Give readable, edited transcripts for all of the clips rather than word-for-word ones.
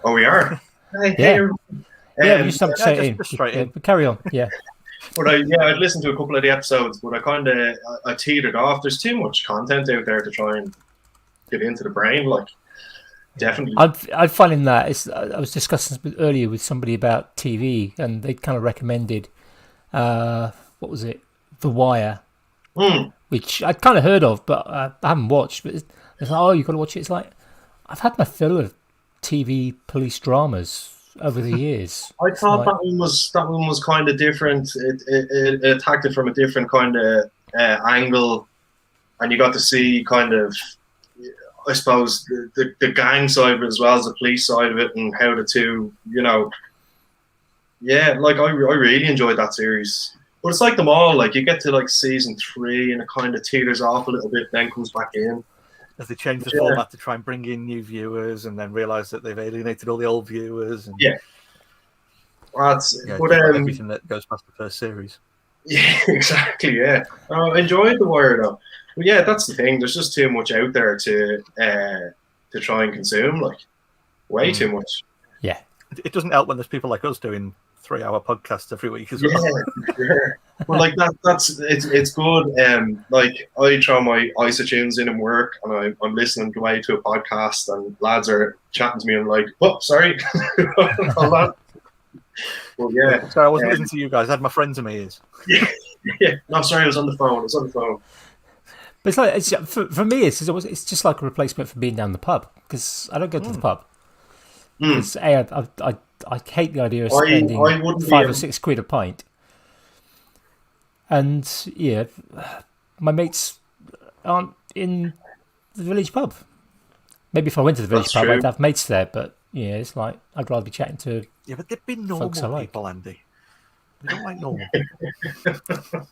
Oh, we are. Hey, Yeah. Yeah, we just um, jumped straight in. just straight in. But carry on. Yeah. but I'd listened to a couple of the episodes, but I teetered off. There's too much content out there to try and get into the brain. Like, definitely. I'm finding that I was discussing this earlier with somebody about TV, and they kind of recommended what was it, The Wire, which I'd kind of heard of, but I haven't watched. But it's like, oh, you've got to watch it. It's like I've had my fill of TV police dramas over the years. I thought like, that one was kind of different. It attacked it from a different kind of angle, and you got to see kind of, I suppose, the gang side of it as well as the police side of it, and how the two, like I really enjoyed that series. But it's like them all. Like, you get to like season 3 and it kind of teeters off a little bit, then comes back in. As they change the format to try and bring in new viewers, and then realise that they've alienated all the old viewers. And everything that goes past the first series. Yeah, exactly. Yeah, I enjoyed The Wire though. But yeah, that's the thing. There's just too much out there to try and consume. Like, way too much. Yeah, it doesn't help when there's people like us doing 3-hour podcasts every week as well. Yeah, sure. Well, like it's good. Like, I throw my isotunes in work, and I'm listening away to a podcast, and lads are chatting to me, and I'm like, oh, sorry, hold on. Well, yeah. Sorry, I wasn't listening to you guys. I had my friends in my ears. Yeah. No, sorry, I was on the phone. But it's like for me, it's just like a replacement for being down the pub, because I don't go to the pub. Because I hate the idea of spending £5 or £6 a pint. And yeah, my mates aren't in the village pub. Maybe if I went to the village pub, I'd have mates there. But yeah, it's like I'd rather be chatting to. Yeah, but they'd be normal people, Andy. They don't like normal people.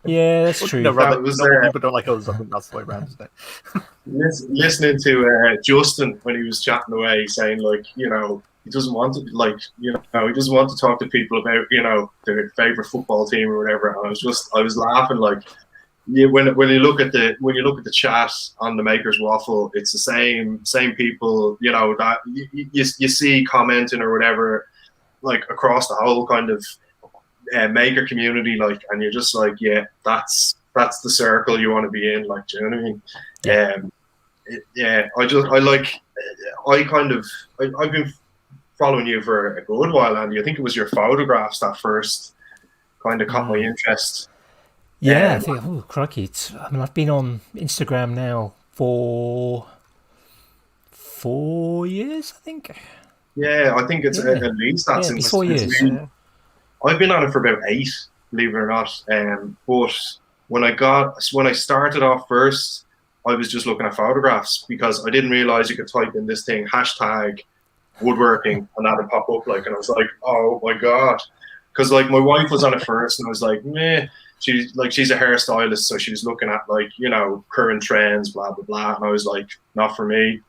Yeah, that's true. No, rather, people don't like us. I think that's the way around, isn't it? Listening to Justin when he was chatting away, saying like, he doesn't want to he doesn't want to talk to people about their favorite football team or whatever. And I was laughing like, yeah, when you look at the chat on the Makers Waffle, it's the same people that you see commenting or whatever, like across the whole kind of maker community, like, and you're just like, yeah, that's the circle you want to be in, like, do you know what I mean? I've been following you for a good while, Andy. I think it was your photographs that first kind of caught my interest. Yeah, I think, oh, crikey. I've been on Instagram now for 4 years, I think. Yeah, I think it's at least that since 4 years. I've been on it for about 8, believe it or not. But when I started off first, I was just looking at photographs, because I didn't realize you could type in this thing, hashtag woodworking, and that would pop up, like, and I was like, oh my god, because like my wife was on it first, and I was like, meh. She's a hairstylist, so she was looking at like current trends, blah blah blah, and I was like, not for me.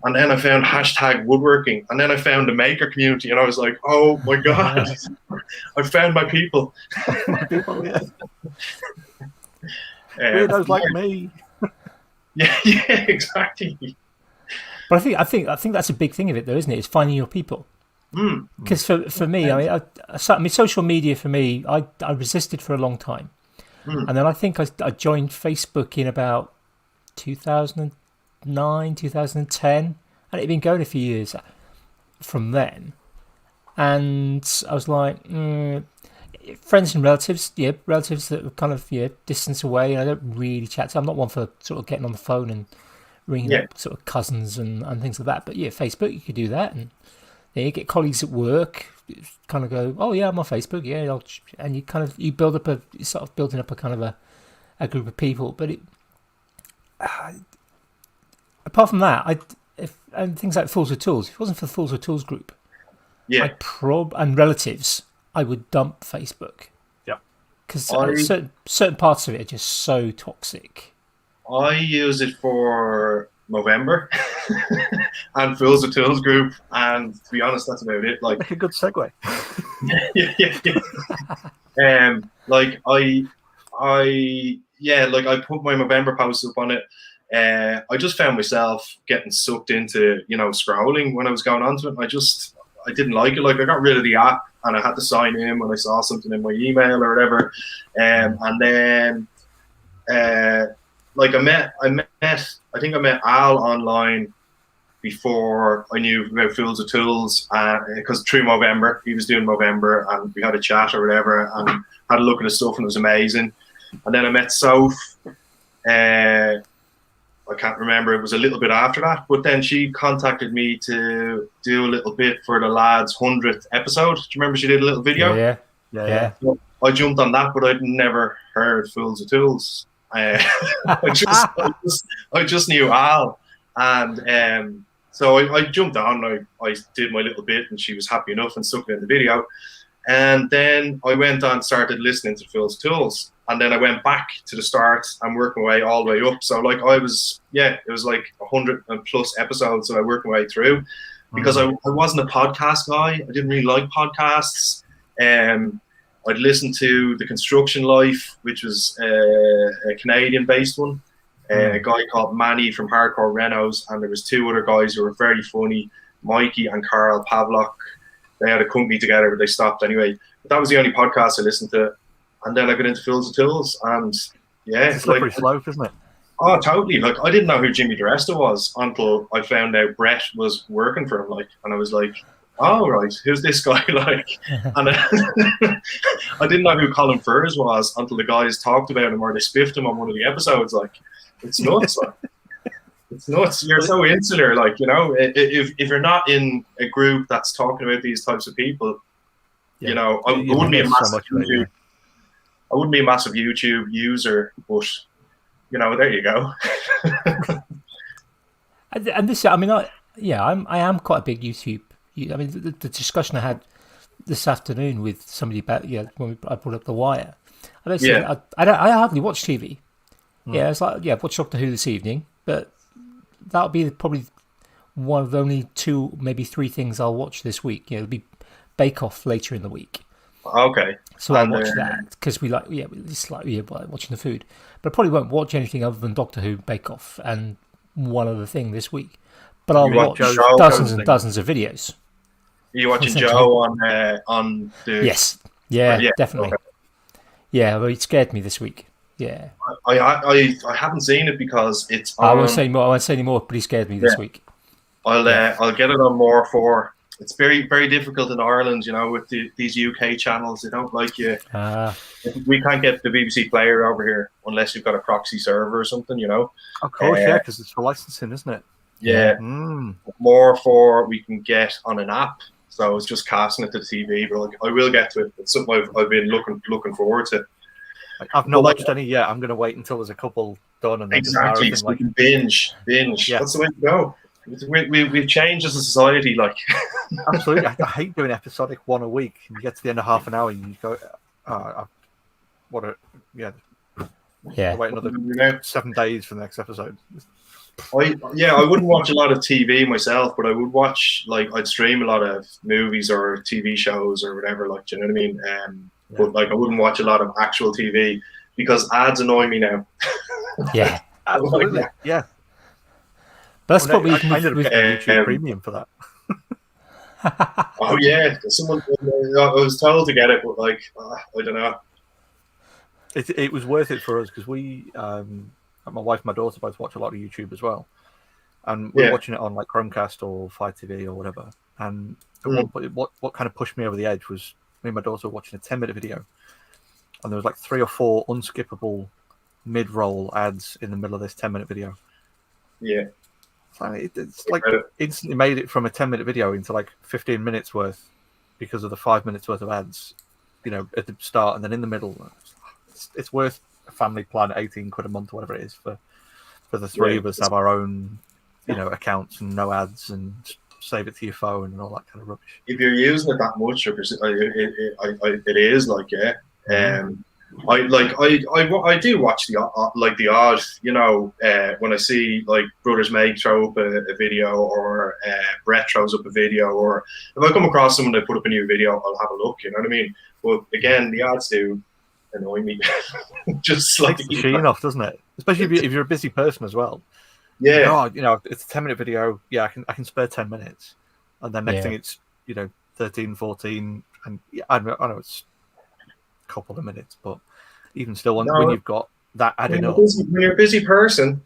And then I found hashtag woodworking, and then I found the maker community, and I was like, oh my god, I found my people. My people, yeah. Weirdos like me. Yeah, exactly. But I think that's a big thing of it, though, isn't it? It's finding your people. Because for me, I mean, social media for me, I resisted for a long time, and then I think I joined Facebook in about 2009, 2010, and it'd been going a few years from then. And I was like, friends and relatives that are kind of distance away. I don't really chat to. I'm not one for sort of getting on the phone and ringing up sort of cousins and things like that. But yeah, Facebook, you could do that, and you get colleagues at work, kind of go, oh yeah, I'm on Facebook, yeah, and you build up building up a kind of a group of people. But apart from that, and things like Fools with Tools, if it wasn't for the Fools with Tools group, and relatives, I would dump Facebook. Yeah, because certain parts of it are just so toxic. I use it for Movember and Fools with Tools group, and to be honest, that's about it. Like a good segue. Like I put my Movember posts up on it. I just found myself getting sucked into, scrolling when I was going onto it. I didn't like it. Like, I got rid of the app and I had to sign in when I saw something in my email or whatever. And then, like, I think I met Al online before I knew about Fools of Tools, because through Movember, he was doing Movember, and we had a chat or whatever, and had a look at his stuff, and it was amazing. And then I met Soph. I can't remember, it was a little bit after that, but then she contacted me to do a little bit for the lads' 100th episode. Do you remember she did a little video? Yeah. So I jumped on that, but I'd never heard Fools of Tools. I just knew Al, and so I jumped on. I did my little bit, and she was happy enough and stuck it in the video. And then I went on and started listening to Fools of Tools. And then I went back to the start and worked my way all the way up. So like it was like 100 and plus episodes that I worked my way through, because I wasn't a podcast guy. I didn't really like podcasts. I'd listened to The Construction Life, which was a Canadian-based one. A guy called Manny from Hardcore Renos, and there was two other guys who were very funny, Mikey and Carl Pavlok. They had a company together, but they stopped anyway. But that was the only podcast I listened to. And then I got into Fools of Tools, and it's a slippery slope, isn't it? Oh, totally. Like, I didn't know who Jimmy DiResta was until I found out Brett was working for him. Like, and I was like, oh, right, who's this guy? Like, and I didn't know who Colin Furze was until the guys talked about him or they spiffed him on one of the episodes. Like, it's nuts. Like, it's nuts. You're so insular. Like, if you're not in a group that's talking about these types of people, I wouldn't be a massive YouTube. I wouldn't be a massive YouTube user, but there you go. And this, I mean, I am quite a big YouTube. I mean, the discussion I had this afternoon with somebody about when I brought up The Wire. I hardly watch TV. Yeah, it's like watch Doctor Who this evening, but that'll be probably one of the only 2, maybe 3 things I'll watch this week. It'll be Bake Off later in the week. Okay. So I'll watch that because we like watching the food. But I probably won't watch anything other than Doctor Who, Bake Off, and one other thing this week. But I'll watch dozens and dozens of videos. Are you watching Joe on the? Yes. Yeah, definitely. Okay. Yeah, well, it scared me this week. Yeah. I haven't seen it because it's on. I won't say any more, but he scared me this week. I'll get it on more for. It's very, very difficult in Ireland, with these UK channels. They don't like you. We can't get the BBC Player over here unless you've got a proxy server or something, Of course, because it's for licensing, isn't it? Yeah. More for we can get on an app. So it's just casting it to the TV, but I will get to it. It's something I've been looking forward to. I've not watched any yet. I'm going to wait until there's a couple done. And exactly, so we can binge. Yeah. That's the way to go. We've changed as a society, like. Absolutely. I hate doing episodic one a week. And you get to the end of half an hour and you go, wait another 7 days for the next episode. I wouldn't watch a lot of TV myself, but I would watch, I'd stream a lot of movies or TV shows or whatever, do you know what I mean? But I wouldn't watch a lot of actual TV because ads annoy me now. Yeah. Absolutely. Yeah. But that's probably kind of YouTube Premium for that. Oh yeah, I was told to get it, but I don't know. It was worth it for us because we, my wife and my daughter both watch a lot of YouTube as well, and we're watching it on Chromecast or Fire TV or whatever. And at one point, what kind of pushed me over the edge was me and my daughter were watching a 10-minute video, and there was 3 or 4 unskippable mid-roll ads in the middle of this 10-minute video. Yeah. It's instantly made it from a 10-minute video into 15 minutes worth because of the 5 minutes worth of ads, at the start and then in the middle. It's worth a family plan, 18 quid a month or whatever it is for the 3 of us to have our own, accounts and no ads and save it to your phone and all that kind of rubbish. If you're using it that much, it is I do watch the odd, when I see Brothers Meg throw up a video or Brett throws up a video, or if I come across someone that put up a new video, I'll have a look. You know what I mean? But again, the ads do annoy me. Just Takes like the sheen off, doesn't it? Especially if you're a busy person as well. yeah. It's a 10-minute video. Yeah, I can spare 10 minutes, and then next thing it's 13, 14, and I know it's a couple of minutes, but even still, when you've got that adding up, when you're a busy person,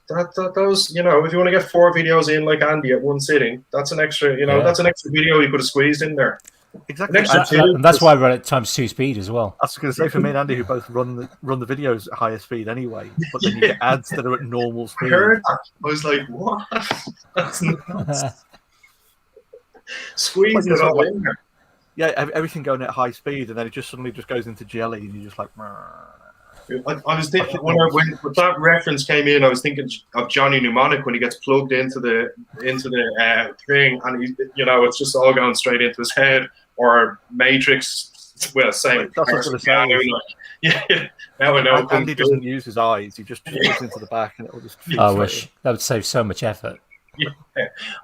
those if you want to get 4 videos in like Andy at one sitting, that's an extra that's an extra video you could have squeezed in there. Exactly, and that's why I run at times 2 speed as well. I was going to say, for me and Andy, who both run the videos at higher speed anyway, but then you get ads that are at normal speed. I heard that. I was like, what? That's nuts. Squeeze it all in there. Yeah, everything going at high speed, and then it just suddenly just goes into jelly, and you're just like. I was thinking when that reference came in, I was thinking of Johnny Mnemonic when he gets plugged into the thing, and it's just all going straight into his head, or Matrix. Well, same. That's what I was saying. Yeah. Now I know. Andy doesn't use his eyes; he just plugs into the back, and it will just. I wish that would save so much effort. Yeah,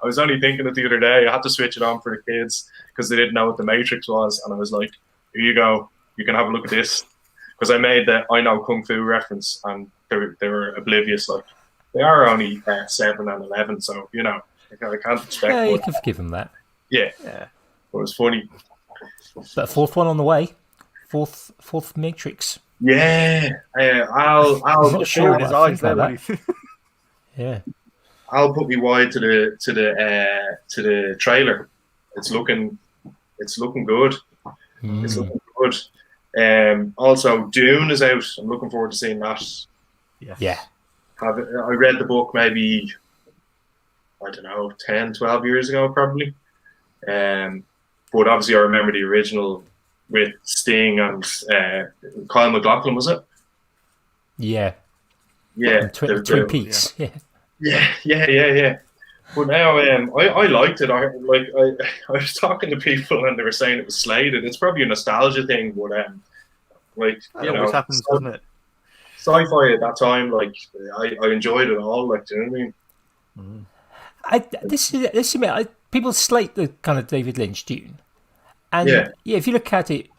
I was only thinking it the other day. I had to switch it on for the kids because they didn't know what the Matrix was, and I was like, "Here you go. You can have a look at this." Because I made the I know Kung Fu reference, and they were oblivious. Like they are only 7 and 11, so I can't expect. Yeah, you can forgive them that. Yeah. But it was funny. But a 4th one on the way. Fourth Matrix. Yeah, I'll not sure his eyes there. Yeah, I'll put me wide to the trailer. It's looking good. It's looking good. Also, Dune is out. I'm looking forward to seeing that. Yeah. I read the book maybe, I don't know, 10, 12 years ago, probably. But obviously I remember the original with Sting and Kyle MacLachlan, was it? Yeah. Yeah. Twin Peaks. Yeah. But now I liked it. I was talking to people and they were saying it was slated. It's probably a nostalgia thing, but it always happens, doesn't it? Sci-fi at that time, like I enjoyed it all. Like, do you know what I mean? People slate the kind of David Lynch Dune, and if you look at it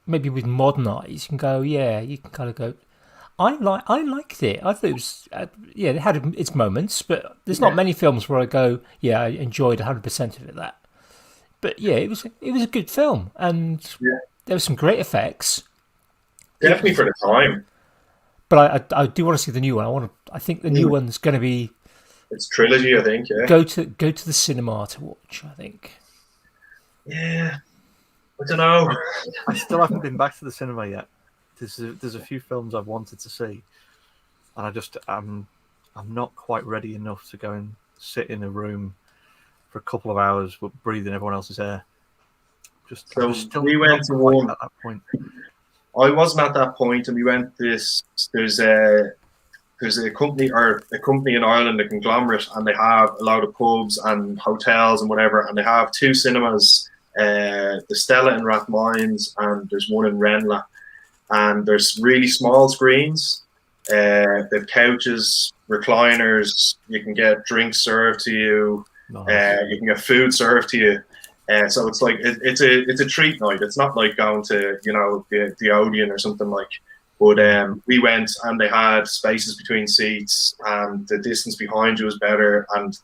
maybe with modern eyes, you can go, you can kind of go, I liked it. I thought it was, it had its moments, but there's not many films where I go, I enjoyed 100% of it. But it was a good film, and there were some great effects. Definitely for the time. But I do want to see the new one. I think the new one's going to be. It's trilogy, I think. Yeah. Go to the cinema to watch. I think. Yeah, I don't know. I still haven't been back to the cinema yet. There's a few films I've wanted to see, and I'm not quite ready enough to go and sit in a room for a couple of hours breathing everyone else's air. We went to one at that point. I wasn't at that point, and we went this. There's a company in Ireland, a conglomerate, and they have a lot of pubs and hotels and whatever, and they have 2 cinemas, the Stella in Rathmines, and there's one in Renla, and there's really small screens. They have couches, recliners. You can get drinks served to you. Nice. You can get food served to you. So it's like it's a treat night. It's not like going to the Odeon or something like. But we went and they had spaces between seats and the distance behind you was better. And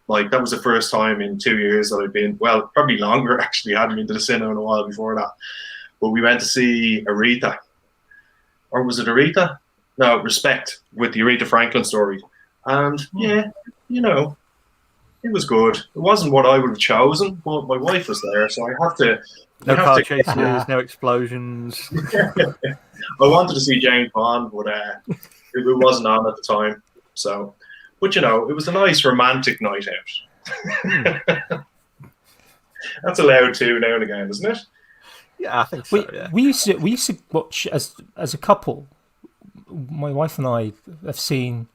like that was the first time in 2 years that I've been, well, probably longer actually. I hadn't been to the cinema in a while before that. But we went to see Aretha. Or was it Aretha? No, Respect, with the Aretha Franklin story. And it was good. It wasn't what I would have chosen, but my wife was there, so I have to. No car chases, no explosions. I wanted to see James Bond, but it wasn't on at the time. So, but it was a nice romantic night out. That's allowed too now and again, isn't it? Yeah, I think so. We used to watch as a couple. My wife and I have seen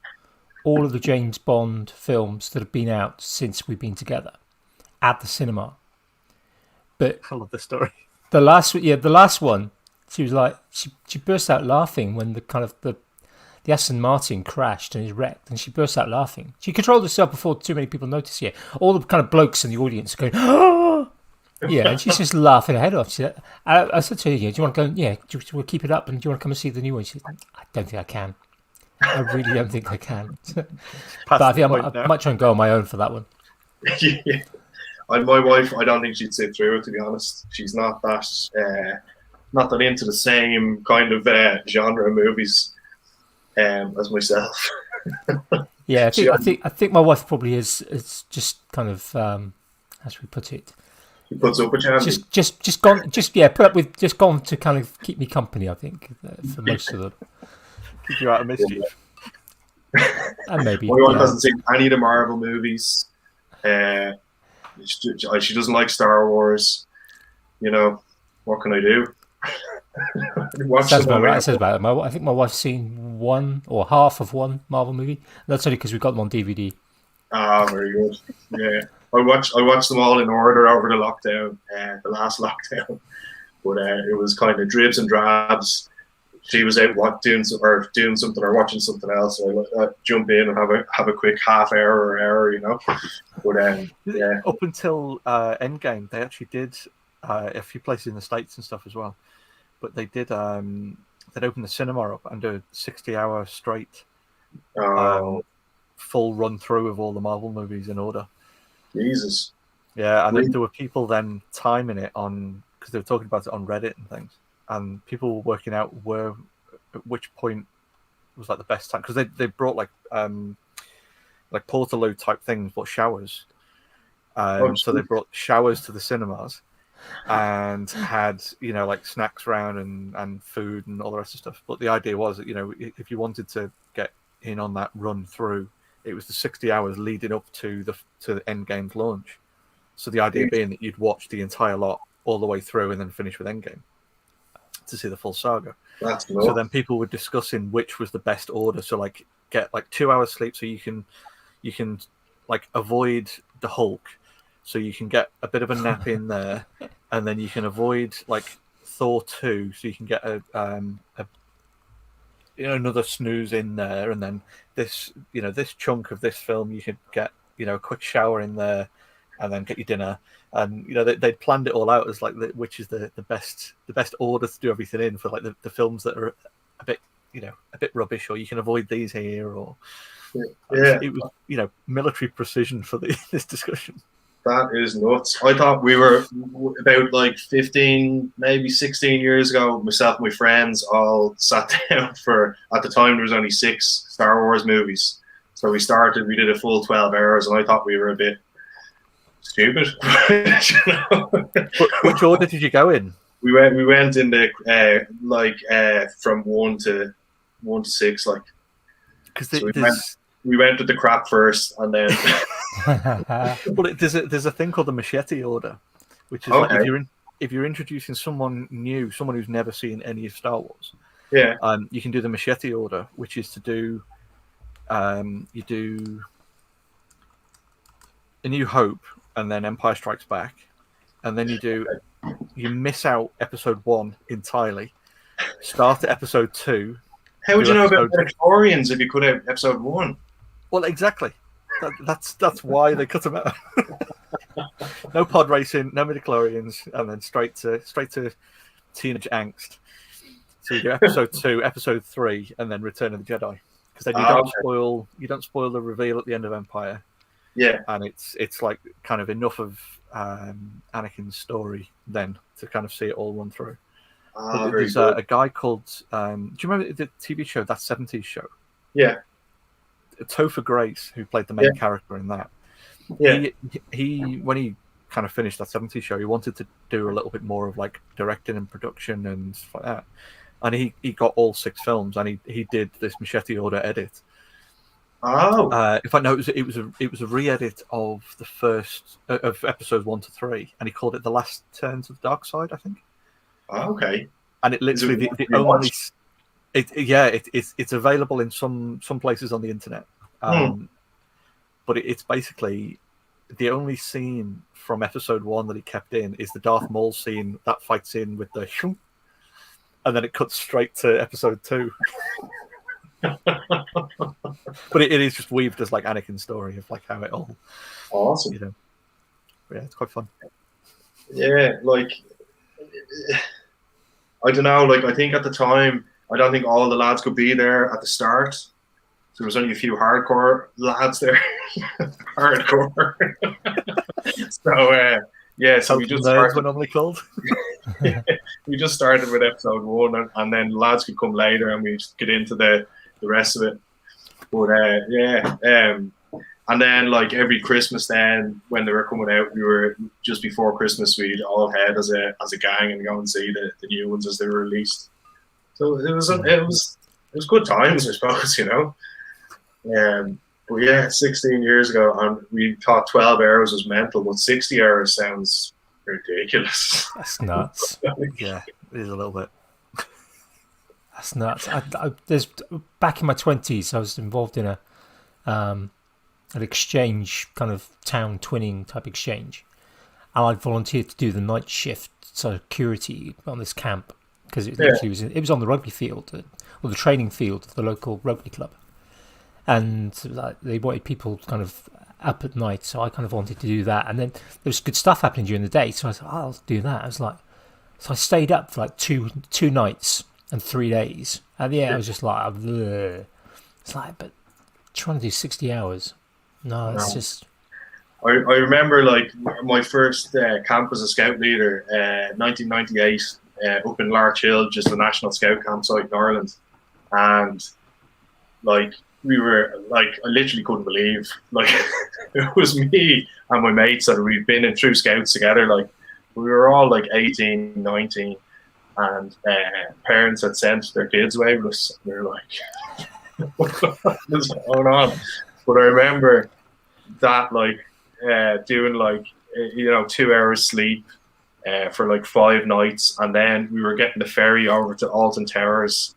all of the James Bond films that have been out since we've been together at the cinema. But I love the story. The last one, she was like, she burst out laughing when the Aston Martin crashed and is wrecked, and she burst out laughing. She controlled herself before too many people noticed it. All the kind of blokes in the audience are going, oh! Yeah, and she's just laughing her head off. I said to her, "Yeah, do you want to go? Yeah, do you want to keep it up? And do you want to come and see the new one?" She said, "I don't think I can. I really don't think I can." But I Past the think point I now. might try and go on my own for that one. Yeah. And my wife, I don't think she'd sit through it. To be honest, she's not that into the same kind of genre of movies as myself. Yeah, She I think my wife probably is. It's just kind of how should we put it? puts up with Andy. Just gone. Just yeah, put up with. Just gone to kind of keep me company. I think for most of them, Keep you out of mischief. and maybe My wife yeah. hasn't seen any of the Marvel movies. She doesn't like Star Wars. You know, what can I do? Watch Sounds them about on right. my It says about it. I think my wife's seen one or half of one Marvel movie. That's only because we got them on DVD. Very good. Yeah, I watched them all in order over the lockdown, the last lockdown. But it was kind of dribs and drabs. She was out doing something or watching something else. So I'd jump in and have a quick half hour or hour, you know. But yeah, Up until Endgame, they actually did a few places in the States and stuff as well. But they did they'd open the cinema up and do a 60-hour straight full run through of all the Marvel movies in order. Jesus. Yeah, and there were people then timing it on, because they were talking about it on Reddit and things, and people were working out at which point was like the best time, because they brought like portaloo type things, but showers. So they brought showers to the cinemas and had, you know, like snacks around and food and all the rest of stuff. But the idea was that, you know, if you wanted to get in on that run through, it was the 60 hours leading up to the Endgame's launch. So the idea being that you'd watch the entire lot all the way through and then finish with Endgame to see the full saga. So then people were discussing which was the best order. So like get like 2 hours sleep so you can like avoid the Hulk, so you can get a bit of a nap in there, and then you can avoid like Thor 2, so you can get a another snooze in there, and then this chunk of this film you could get a quick shower in there, and then get your dinner. And they'd planned it all out as like which is the best order to do everything in for like the films that are a bit rubbish, or you can avoid these here, or it was military precision for this discussion. That is nuts. I thought we were about like 15, maybe 16 years ago, myself and my friends all sat down at the time there was only 6 Star Wars movies. So we did a full 12 hours, and I thought we were a bit stupid. Which order did you go in? We went in the from 1 to 6, like, because we went with the crap first, and then well, there's a thing called the machete order, which is like if you're introducing someone new, someone who's never seen any of Star Wars, you can do the machete order, which is to do you do A New Hope and then Empire Strikes Back, and then you miss out episode 1 entirely, start at episode 2. How would you know about Victorians if you cut out episode 1? Well, exactly. That's why they cut them out. No pod racing, no midichlorians, and then straight to teenage angst. So you do episode 2, episode 3, and then Return of the Jedi, because then you don't spoil the reveal at the end of Empire. Yeah, and it's like kind of enough of Anakin's story then to kind of see it all run through. There's a guy called do you remember the TV show, That 70s Show? Yeah. Topher Grace, who played the main character in that. Yeah. He when he kind of finished That 70s Show, he wanted to do a little bit more of like directing and production and stuff like that. And he got all 6 films, and he did this machete order edit. Oh. In fact, no, it was a re-edit of the first of episodes 1 to 3, and he called it The Last Turn to the Dark Side, I think. Oh, okay. And it literally the only it's available in some places on the internet, but it's basically the only scene from episode 1 that he kept in is the Darth Maul scene that fights in with the shum, and then it cuts straight to episode 2. But it is just weaved as like Anakin's story of like how it all awesome. Yeah, it's quite fun. yeah, like I don't know, like I think at the time I don't think all the lads could be there at the start. So there was only a few hardcore lads there. Hardcore. So yeah, so we Total just nerds were started. normally called. We just started with episode one, and then lads could come later, and we just get into the rest of it. But yeah, and then like every Christmas, then when they were coming out, we were just before Christmas, we'd all head as a gang and go and see the new ones as they were released. So it was good times, I suppose, you know. But yeah, 16 years ago, and we thought 12 hours was mental, but 60 hours sounds ridiculous. That's nuts. Yeah, it is a little bit. That's nuts. There's back in my 20s, I was involved in an exchange, kind of town twinning type exchange, and I volunteered to do the night shift security on this camp because it literally was on the rugby field or the training field of the local rugby club, and like they wanted people kind of up at night, so I kind of wanted to do that. And then there was good stuff happening during the day, so I thought, I'll do that. I was like, so I stayed up for like two nights and 3 days. And yeah, I was just like, ugh. It's like, but trying to do 60 hours, no, it's just. I remember like my first camp as a scout leader, 1998, up in Larch Hill, just a national scout campsite in Ireland, and like we were like I literally couldn't believe like it was me and my mates that we'd been in through scouts together. Like we were all like 18, 19, and parents had sent their kids away with us. And we were like, what's going on? But I remember that like doing like 2 hours sleep for like 5 nights, and then we were getting the ferry over to Alton Towers.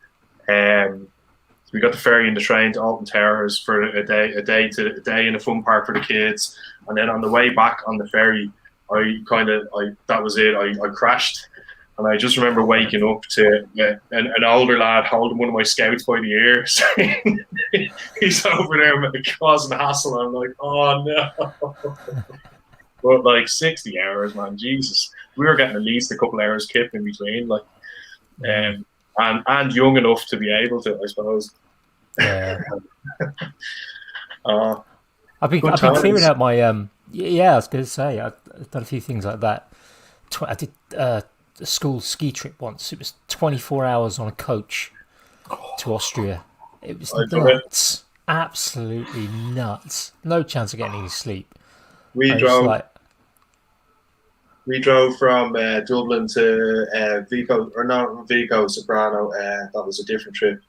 We got the ferry and the train to Alton Towers for a day in a fun park for the kids, and then on the way back on the ferry, that was it. I crashed, and I just remember waking up to an older lad holding one of my scouts by the ear, saying he's over there causing hassle. I'm like, oh no. But like 60 hours, man, Jesus. We were getting at least a couple hours kip in between, like, and young enough to be able to, I suppose. Yeah. I've been clearing out my I was going to say I've done a few things like that. I did a school ski trip once. It was 24 hours on a coach to Austria. It was nuts, absolutely nuts. No chance of getting any sleep. We drove from Dublin to Vico, Soprano. That was a different trip.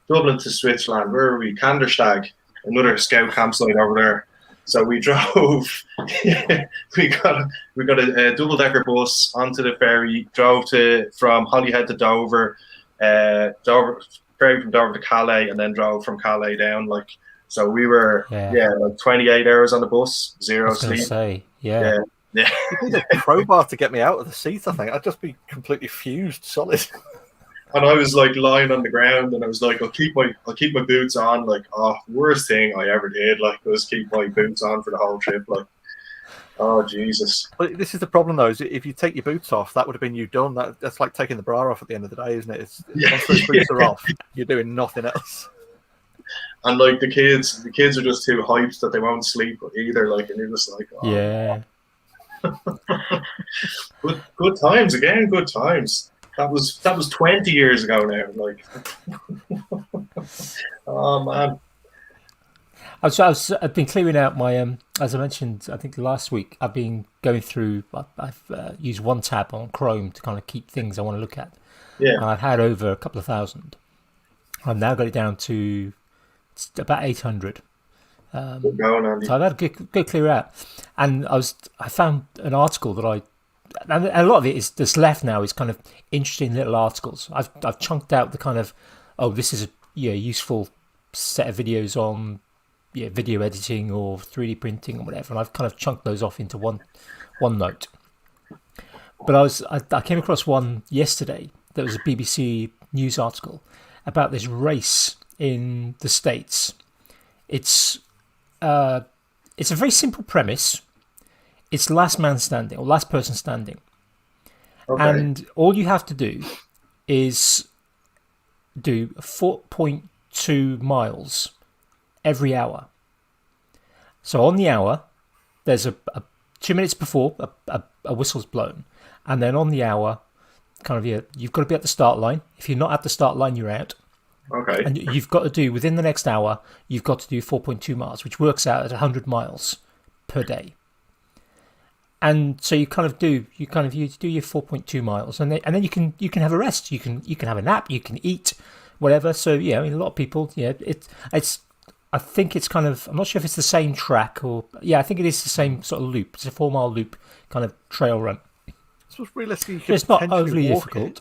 Dublin to Switzerland. Where were we? Kandersteg, another scout campsite over there. So we drove. we got a double decker bus onto the ferry. Drove from Holyhead to Dover. Ferry from Dover to Calais, and then drove from Calais down. Like, so we were like 28 hours on the bus, zero sleep. Yeah. You need a crowbar to get me out of the seat, I think. I'd just be completely fused solid. And I was like lying on the ground, and I was like, I'll keep my boots on. Like, worst thing I ever did, like, was keep my boots on for the whole trip. Like, oh Jesus. But this is the problem, though, is if you take your boots off, that would have been you done. That's like taking the bra off at the end of the day, isn't it? Once those boots are off, you're doing nothing else. And like the kids are just too hyped that they won't sleep either. Like, and you're just like, yeah. good times again. Good times. That was 20 years ago now. Like, oh man. I've been clearing out my as I mentioned, I think last week. I've been going through. I've used OneTab on Chrome to kind of keep things I want to look at. Yeah. And I've had over a couple of thousand. I've now got it down to about 800. So I've had to go clear out, and I found an article that and a lot of it is that's left now is kind of interesting little articles. I've chunked out the kind of this is a useful set of videos on video editing or 3D printing or whatever, and I've kind of chunked those off into OneNote. But I came across one yesterday that was a BBC News article about this race in the States. It's a very simple premise. it's last man standing or last person standing. Okay. And all you have to do is do 4.2 miles every hour. So on the hour, there's a 2 minutes before a whistle's blown, and then on the hour, kind of you've got to be at the start line. If you're not at the start line, you're out. Okay. And you've got to do within the next hour, you've got to do 4.2 miles, which works out at 100 miles per day. And so you do your 4.2 miles, and then you can have a rest. You can have a nap. You can eat, whatever. So yeah, I mean, a lot of people, it's. I think it's kind of. I'm not sure if it's the same track or I think it is the same sort of loop. It's a 4 mile loop kind of trail run. So realistically, it's not overly difficult.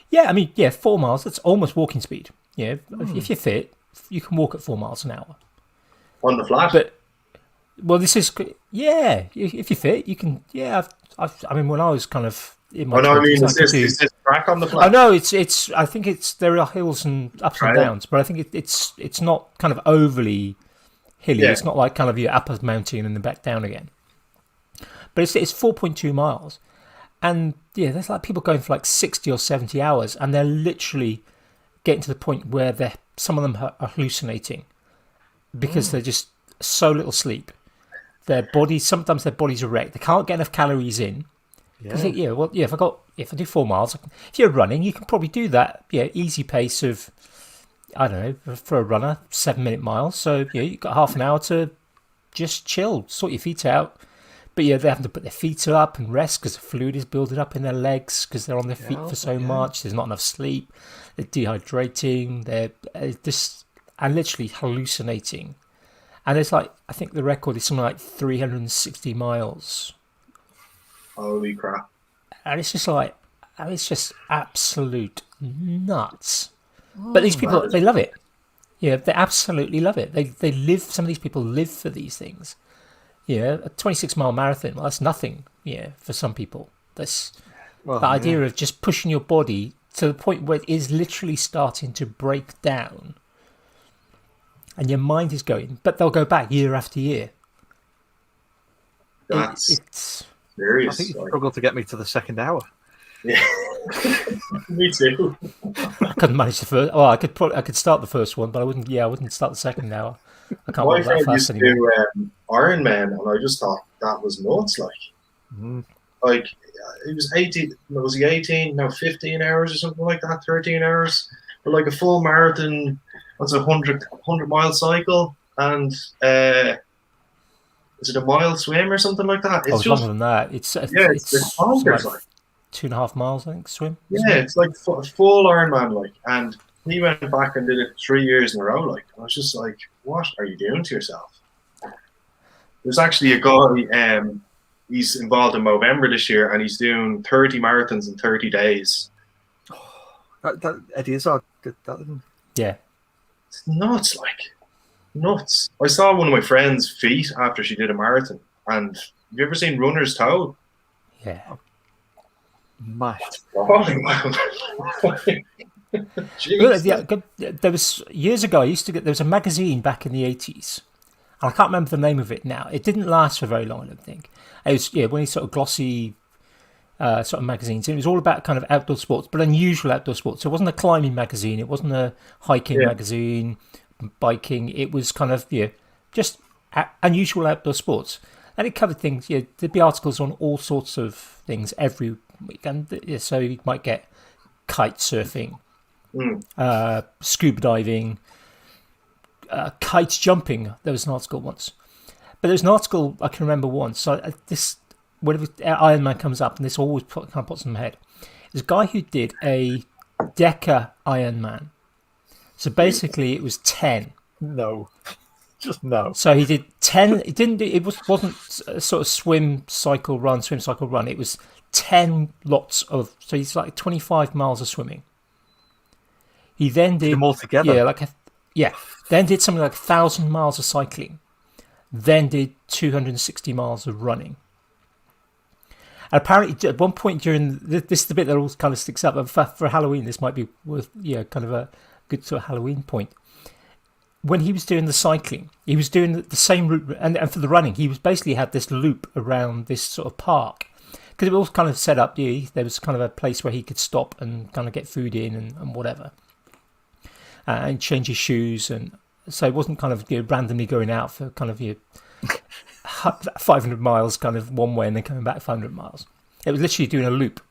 Yeah, I mean, 4 miles. That's almost walking speed. Yeah, if you're fit, you can walk at 4 miles an hour on the flat. But this is if you're fit, you can. Yeah, I mean, when I was kind of in my 20s, is this track on the flat? Oh no, it's. I think there are hills and ups and downs, but I think it's not kind of overly hilly. Yeah. It's not like kind of you're up a mountain and then back down again. But it's 4.2 miles, and there's like people going for like 60 or 70 hours, and they're literally getting to the point where some of them are hallucinating because they're just so little sleep. Sometimes their bodies are wrecked. They can't get enough calories in. Because if I do 4 miles, if you're running, you can probably do that. Easy pace of, I don't know, for a runner, 7-minute miles. So you've got half an hour to just chill, sort your feet out. But they're having to put their feet up and rest because the fluid is building up in their legs because they're on their feet for so much. There's not enough sleep. They're dehydrating. They're just and literally hallucinating. And it's like, I think the record is something like 360 miles. Holy crap. And it's just like, it's just absolute nuts. But these people, they love it. Yeah, they absolutely love it. They live, some of these people live for these things. A 26-mile marathon, well, that's nothing, for some people. That's the idea of just pushing your body to the point where it is literally starting to break down. And your mind is going, but they'll go back year after year. It's serious. I think you struggled to get me to the second hour. Yeah, me too. I couldn't manage the first. Well, I could start the first one, but I wouldn't. I wouldn't start the second hour. I can't walk that fast anymore. Do Ironman, and I just thought that was nuts. Like it was 18. Was he 18? No, 15 hours or something like that. 13 hours, but like a full marathon. That's a 100-mile cycle, and is it a mile swim or something like that? It's longer than that. It's like 2.5 miles, I think, swim. Yeah, it's like full Ironman, and he went back and did it 3 years in a row, and I was just like, what are you doing to yourself? There's actually a guy, he's involved in Movember this year, and he's doing 30 marathons in 30 days. Eddie Izzard did that. Yeah. It's nuts, nuts. I saw one of my friend's feet after she did a marathon, and have you ever seen runner's toe? Yeah. Mashed. There was years ago. There was a magazine back in the 80s, and I can't remember the name of it now. It didn't last for very long, I don't think. It was one of these sort of glossy sort of magazines. It was all about kind of outdoor sports, but unusual outdoor sports. So it wasn't a climbing magazine. It wasn't a hiking magazine, biking. It was kind of just unusual outdoor sports, and it covered things. There'd be articles on all sorts of things every week, and so you might get kite surfing, scuba diving, kite jumping. There was an article once, but there was an article I can remember once. So whenever Ironman comes up, and this always kind of pops in my head, there's a guy who did a Deca Ironman. So basically, it was 10. No, just no. So he did 10. It didn't. Wasn't a sort of swim, cycle, run. It was 10 lots of. So he's like 25 miles of swimming. He then did them all together. Then did something like 1,000 miles of cycling. Then did 260 miles of running. And apparently, at one point during this is the bit that always kind of sticks up. But for Halloween, this might be worth kind of a good sort of Halloween point. when he was doing the cycling, he was doing the same route, and for the running, he was basically had this loop around this sort of park, because it was kind of set up. There was kind of a place where he could stop and kind of get food in and whatever, and change his shoes, and so it wasn't kind of randomly going out for kind of 500 miles kind of one way and then coming back 500 miles. It was literally doing a loop.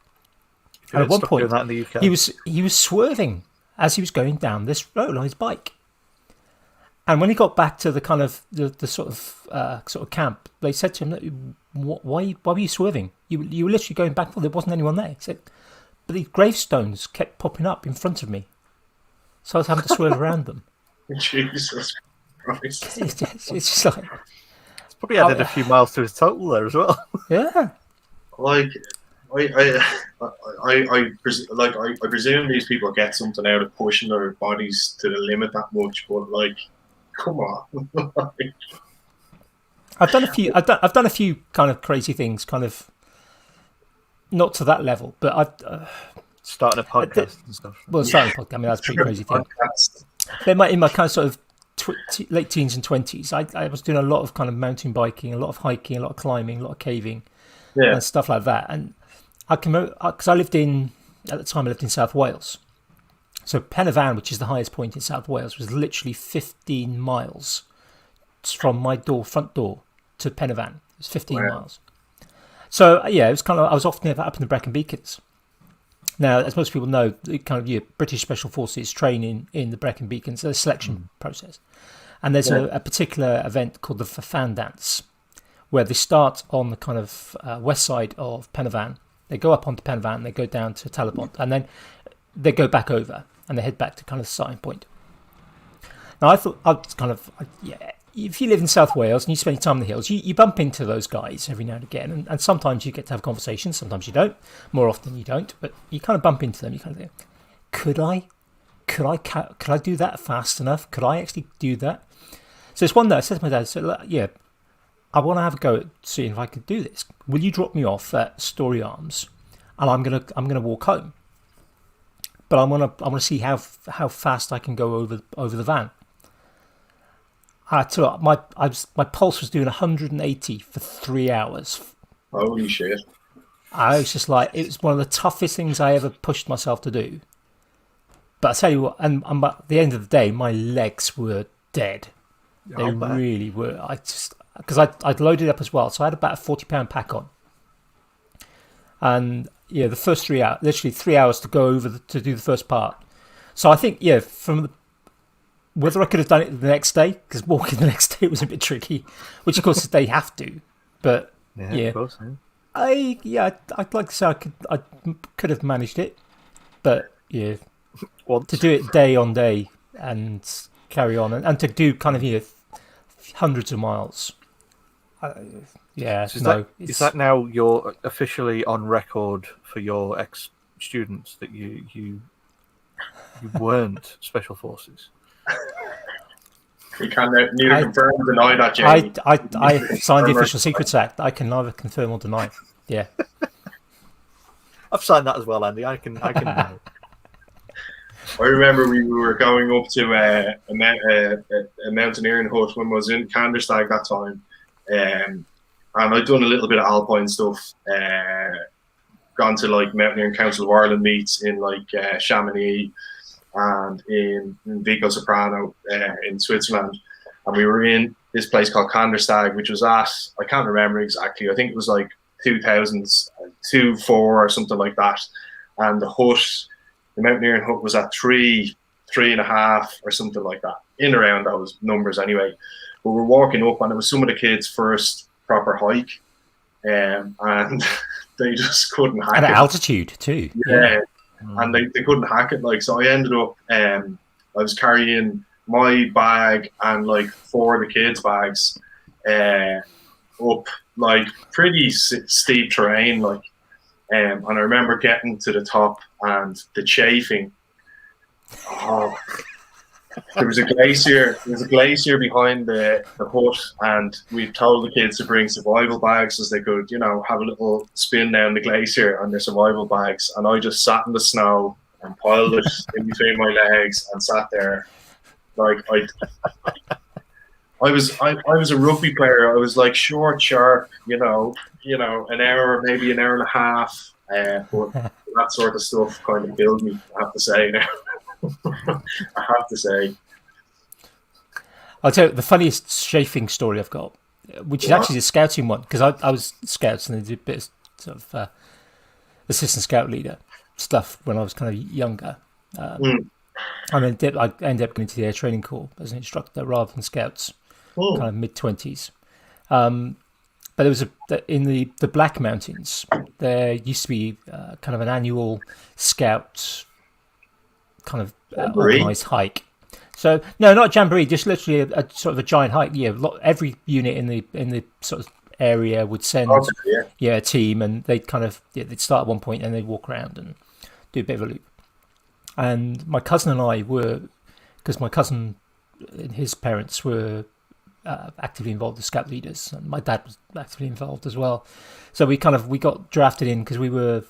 And at one point, that in the UK. he was swerving as he was going down this road on his bike. And when he got back to the kind of the sort of camp, they said to him, "Why were you swerving? You were literally going back. There wasn't anyone there." He said, "But these gravestones kept popping up in front of me, so I was having to swerve around them." Jesus Christ! It's just like It's probably added a few miles to his total there as well. yeah. Like, I presume these people get something out of pushing their bodies to the limit that much, but like, come on. I've done a few kind of crazy things, kind of not to that level, but I've Starting a podcast and stuff. well, starting a podcast. I mean, that's a pretty crazy thing. In my kind of sort of late teens and 20s, I was doing a lot of kind of mountain biking, a lot of hiking, a lot of climbing, a lot of caving, and stuff like that. And I can because at the time I lived in South Wales. So Pen y Fan, which is the highest point in South Wales, was literally 15 miles from my front door to Pen y Fan. It was 15 miles. So yeah, it was kind of, I was often up in the Brecon Beacons. Now, as most people know, kind of British Special Forces train in the Brecon Beacons, a selection process. And there's a particular event called the Fan Dance, where they start on the kind of west side of Pen y Fan. They go up onto Pen y Fan, they go down to Talabont, and then they go back over, and they head back to kind of the starting point. Now, I thought, if you live in South Wales and you spend your time in the hills, you bump into those guys every now and again, and sometimes you get to have conversations, sometimes you don't. More often you don't, but you kind of bump into them. You kind of think, could I do that fast enough? Could I actually do that? So it's one that I said to my dad, I want to have a go at seeing if I could do this. Will you drop me off at Story Arms, and I'm gonna walk home. But I want to see how fast I can go over the van. My pulse was doing 180 for 3 hours. Holy shit! I was just like, it was one of the toughest things I ever pushed myself to do. But I tell you what, and at the end of the day, my legs were dead. They really were. Because I'd loaded up as well, so I had about a 40-pound pack on. And yeah, the first 3 hours, literally 3 hours to go over to do the first part. So I think, whether I could have done it the next day, because walking the next day was a bit tricky, which of course they have to. But of course, I'd like to say I could have managed it, but yeah, to do it day on day and carry on and to do kind of hundreds of miles. Is that now you're officially on record for your ex-students that you weren't Special Forces? You can neither confirm or deny that, Jamie. I signed the Official Secrets Act. I can neither confirm or deny. Yeah, I've signed that as well, Andy. I can know. I remember we were going up to a mountaineering hut when I was in Kandersteg that time, and I'd done a little bit of alpine stuff. Gone to like Mountaineering Council of Ireland meets in like Chamonix and in Vico Soprano in Switzerland, and we were in this place called Kandersteg, which was I can't remember exactly. I think it was like 2000s, 2004 or something like that, and the mountaineering hut was at 3.5 or something like that, in around those numbers anyway. But we're walking up, and it was some of the kids' first proper hike, and they just couldn't hack it. At altitude too. Yeah. And they couldn't hack it. Like, so I ended up, I was carrying my bag and like 4 of the kids' bags up like pretty steep terrain, like. And I remember getting to the top and the chafing. Oh, there was a glacier. There was a glacier behind the hut, and we told the kids to bring survival bags as they could, have a little spin down the glacier on their survival bags. And I just sat in the snow and piled it in between my legs and sat there Like I was a rugby player. I was like short, sharp, an hour, maybe an hour and a half. But that sort of stuff kind of built me. I have to say now. I have to say. I'll tell you the funniest chafing story I've got, which is actually the scouting one, because I was scouts and I did a bit of sort of assistant scout leader stuff when I was kind of younger. And then I ended up going to the air training corps as an instructor rather than scouts, kind of mid-20s. But there was in the Black Mountains, there used to be kind of an annual scout kind of organised hike. So no, not jamboree, just literally a sort of a giant hike. Yeah, every unit in the sort of area would send a team, and they'd kind of they'd start at one point and they'd walk around and do a bit of a loop. And my cousin and I were, because my cousin and his parents were actively involved as scout leaders, and my dad was actively involved as well. So we got drafted in because we were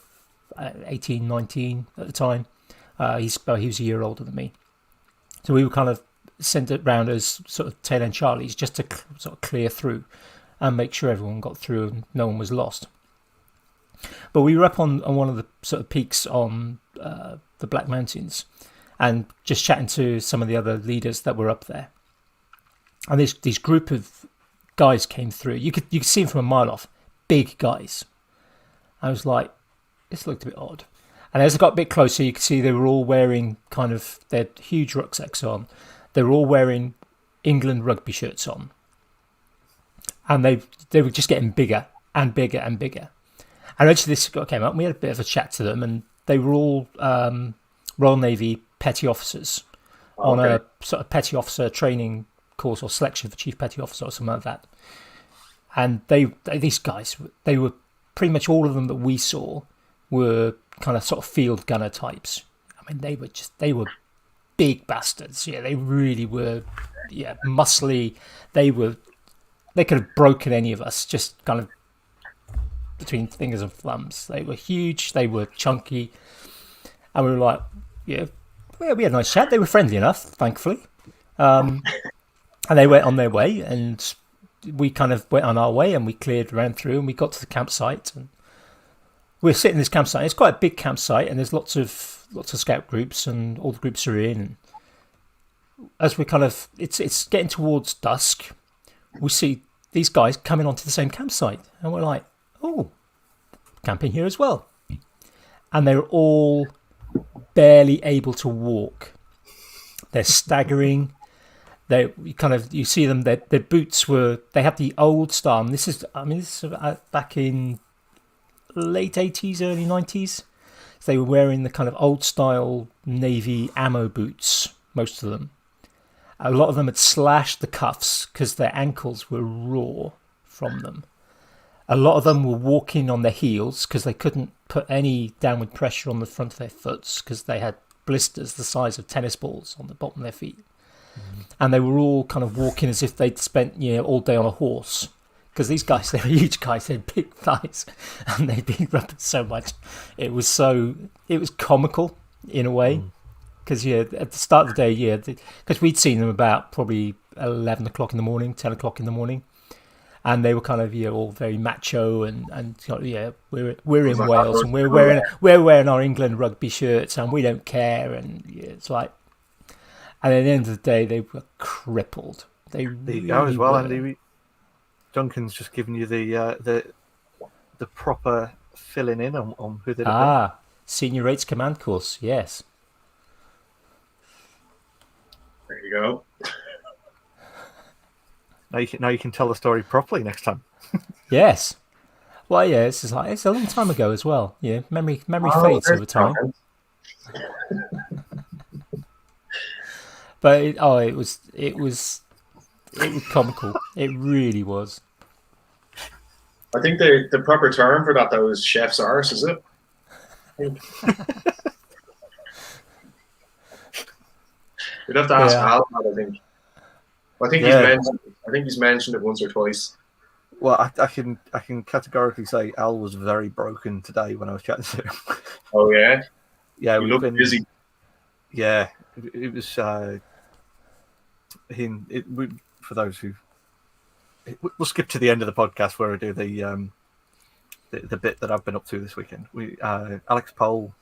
18, 19 at the time. He was a year older than me. So we were kind of sent around as sort of tail end Charlies just to sort of clear through and make sure everyone got through and no one was lost. But we were up on one of the sort of peaks on the Black Mountains and just chatting to some of the other leaders that were up there. And this group of guys came through. You could see them from a mile off, big guys. I was like, this looked a bit odd. And as I got a bit closer, you could see they were all wearing kind of their huge rucksacks on. They were all wearing England rugby shirts on. And they were just getting bigger and bigger and bigger. And eventually this came up and we had a bit of a chat to them, and they were all Royal Navy petty officers on a sort of petty officer training course or selection for chief petty officer or something like that. And these guys, they were pretty much all of them that we saw were kind of sort of field gunner types. I mean, they were big bastards. Yeah, they really were. Yeah, muscly. They could have broken any of us just kind of between fingers and thumbs. They were huge. They were chunky, and we were like, we had a nice chat. They were friendly enough, thankfully, and they went on their way, and we kind of went on our way, and we ran through, and we got to the campsite, and we're sitting in this campsite. It's quite a big campsite, and there's lots of scout groups, and all the groups are in. And as we it's getting towards dusk, we see these guys coming onto the same campsite, and we're like, oh, camping here as well. And they're all barely able to walk. They're staggering. You see them. Their boots they had the old style. And this is back in late 80s, early 90s. So they were wearing the kind of old style Navy ammo boots, most of them. A lot of them had slashed the cuffs because their ankles were raw from them. A lot of them were walking on their heels because they couldn't put any downward pressure on the front of their foots because they had blisters the size of tennis balls on the bottom of their feet. And they were all kind of walking as if they'd spent all day on a horse. Because these guys, they were huge guys, they had big thighs, and they'd been rubbing so much. It was comical in a way. Because at the start of the day, because we'd seen them about probably 11 o'clock in the morning, 10 o'clock in the morning, and they were kind of all very macho and we're in Wales and we're wearing our England rugby shirts and we don't care, and it's like, and at the end of the day they were crippled. They really as well, were. Andy. Duncan's just giving you the proper filling in on who they'd have been. Senior Rates Command Course, yes. There you go. Now you can tell the story properly next time. Yes. Well, yeah, it's a long time ago as well. Yeah, memory fades over time. But it was comical. It really was. I think the proper term for that though is chef's arse, is it? We'd have to ask Al that, I think. I think he's mentioned it once or twice. Well, I can categorically say Al was very broken today when I was chatting to him. Oh yeah? Yeah, he looked busy. Yeah, it was For those who, we'll skip to the end of the podcast where I do the bit that I've been up to this weekend. Alex Pohl,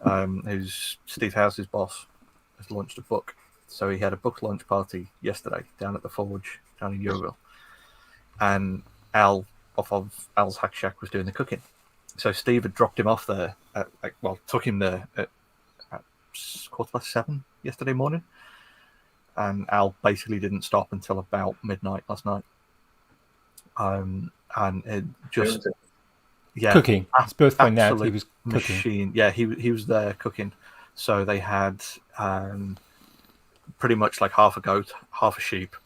who's Steve House's boss, has launched a book. So he had a book launch party yesterday down at the Forge down in Yeovil, and Al off of Al's Hack Shack was doing the cooking. So Steve had dropped him off there took him there at 7:15 yesterday morning, and Al basically didn't stop until about midnight last night. And it just cooking. His birthday now he was cooking. Machine. Yeah, he was there cooking. So they had pretty much like half a goat, half a sheep,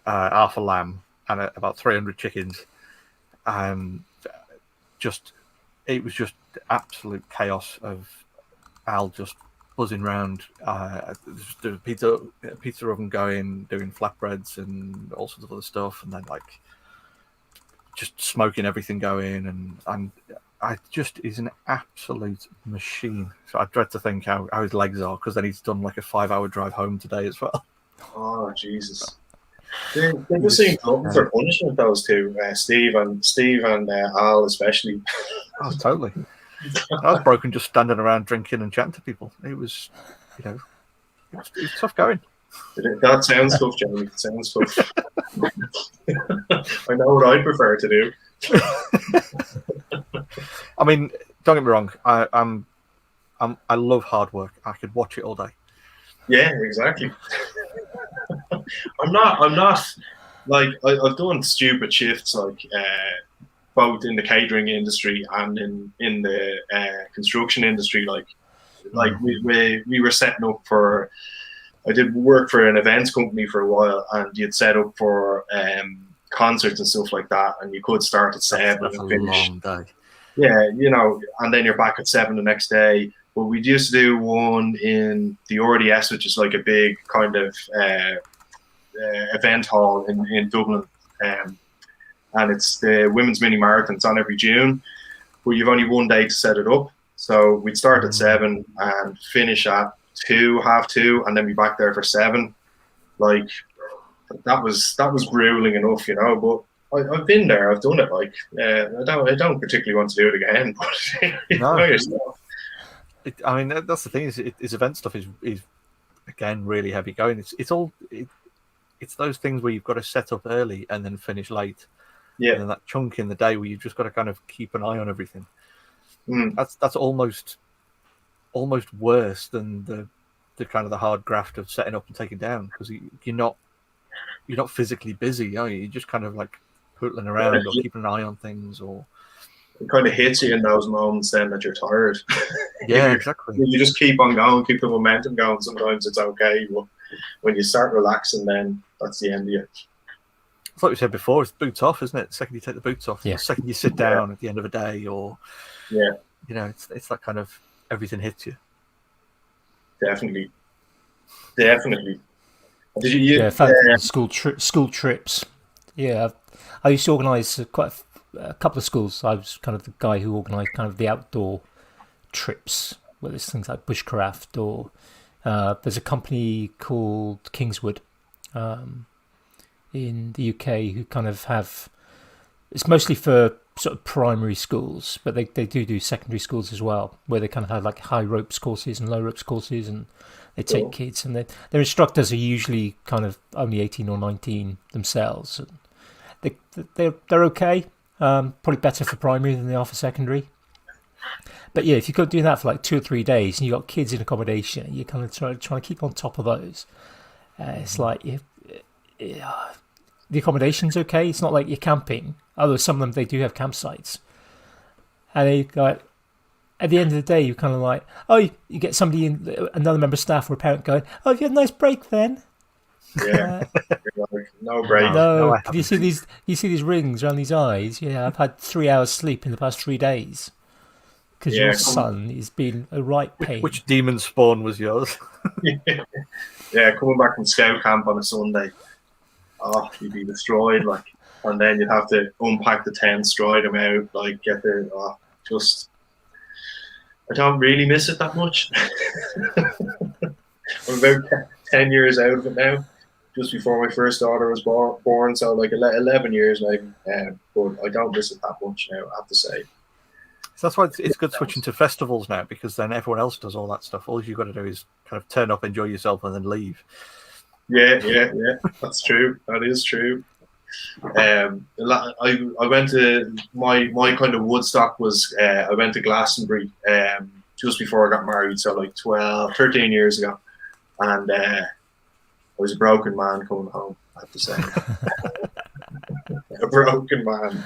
half a lamb, and about 300 chickens. It was just absolute chaos of Al just buzzing around, the pizza oven going, doing flatbreads and all sorts of other stuff, and then like just smoking everything going, and I just is an absolute machine. So I dread to think how his legs are, because then he's done like a 5-hour drive home today as well. Oh Jesus! They just seem open for punishment, those two, Steve and Al especially. Oh, totally. I was broken just standing around drinking and chatting to people. It was, it was tough going. That sounds tough, Jamie. It sounds tough. I know what I prefer to do. I mean, don't get me wrong. I love hard work. I could watch it all day. Yeah, exactly. I'm not like I've done stupid shifts like both in the catering industry and in the construction industry. Like we were setting up for. I did work for an events company for a while, and you'd set up for concerts and stuff like that, and you could start at 7 That's and a finish. long day. Yeah, and then you're back at 7 the next day. But we used to do one in the RDS, which is like a big kind of event hall in Dublin, and it's the women's mini marathon. It's on every June, but you've only one day to set it up. So we'd start at 7 and finish at 2, half 2, and then be back there for 7. Like that was grueling enough, But I've been there, I've done it. Like I don't particularly want to do it again. But No. know yourself. I mean, that's the thing. Is event stuff is again really heavy going. It's those things where you've got to set up early and then finish late. Yeah. And then that chunk in the day where you've just got to kind of keep an eye on everything. Mm. That's almost worse than the kind of the hard graft of setting up and taking down, because you're not physically busy, are you? You're just kind of like pootling around or keeping an eye on things, or it kind of hits you in those moments then that you're tired. Yeah, exactly. You just keep on going, keep the momentum going. Sometimes it's okay, but when you start relaxing, then that's the end of you. It's like we said before, it's boots off, isn't it? The second you take the boots off, yeah. The second you sit down at the end of a day, or it's that kind of everything hits you. Definitely. Did you? School trips. Yeah, I used to organise quite a couple of schools. I was kind of the guy who organised kind of the outdoor trips, whether it's things like bushcraft or there's a company called Kingswood in the UK who kind of have. It's mostly for sort of primary schools, but they do secondary schools as well, where they kind of have like high ropes courses and low ropes courses, and they take kids, and their instructors are usually kind of only 18 or 19 themselves. They're okay, probably better for primary than they are for secondary. But yeah, if you could do that for like 2 or 3 days, and you got kids in accommodation, and you're kind of trying to keep on top of those. It's like the accommodation's okay. It's not like you're camping. Although some of them, they do have campsites. And they like, at the end of the day, you're kind of like, you get somebody another member of staff or a parent going, you had a nice break then. Yeah, no break. No, you see these rings around these eyes. Yeah, I've had 3 hours sleep in the past 3 days because your son has been a right pain. Which demon spawn was yours? Yeah, coming back from scout camp on a Sunday, you'd be destroyed. Like, and then you'd have to unpack the tents, dry them out, like get the I don't really miss it that much. I'm about 10 years out of it now. just before my first daughter was born, so like 11 years maybe. But I don't miss it that much now, I have to say. So that's why it's good switching to festivals now, because then everyone else does all that stuff. All you've got to do is kind of turn up, enjoy yourself, and then leave. Yeah. That's true. That is true. I went to my kind of Woodstock was I went to Glastonbury just before I got married, so like 13 years ago, and I was a broken man coming home, I have to say. A broken man.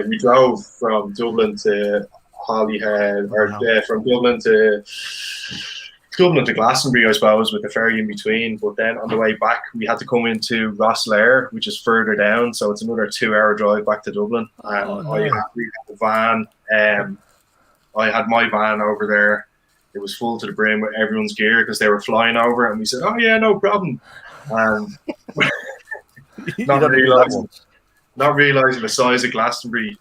We drove from Dublin to Holyhead, or from Dublin to Glastonbury, I suppose, with the ferry in between. But then on the way back, we had to come into Rosslare, which is further down, so it's another 2-hour drive back to Dublin. And we had a van. I had my van over there. It was full to the brim with everyone's gear because they were flying over, and we said, "Oh yeah, no problem." And not realizing the size of Glastonbury.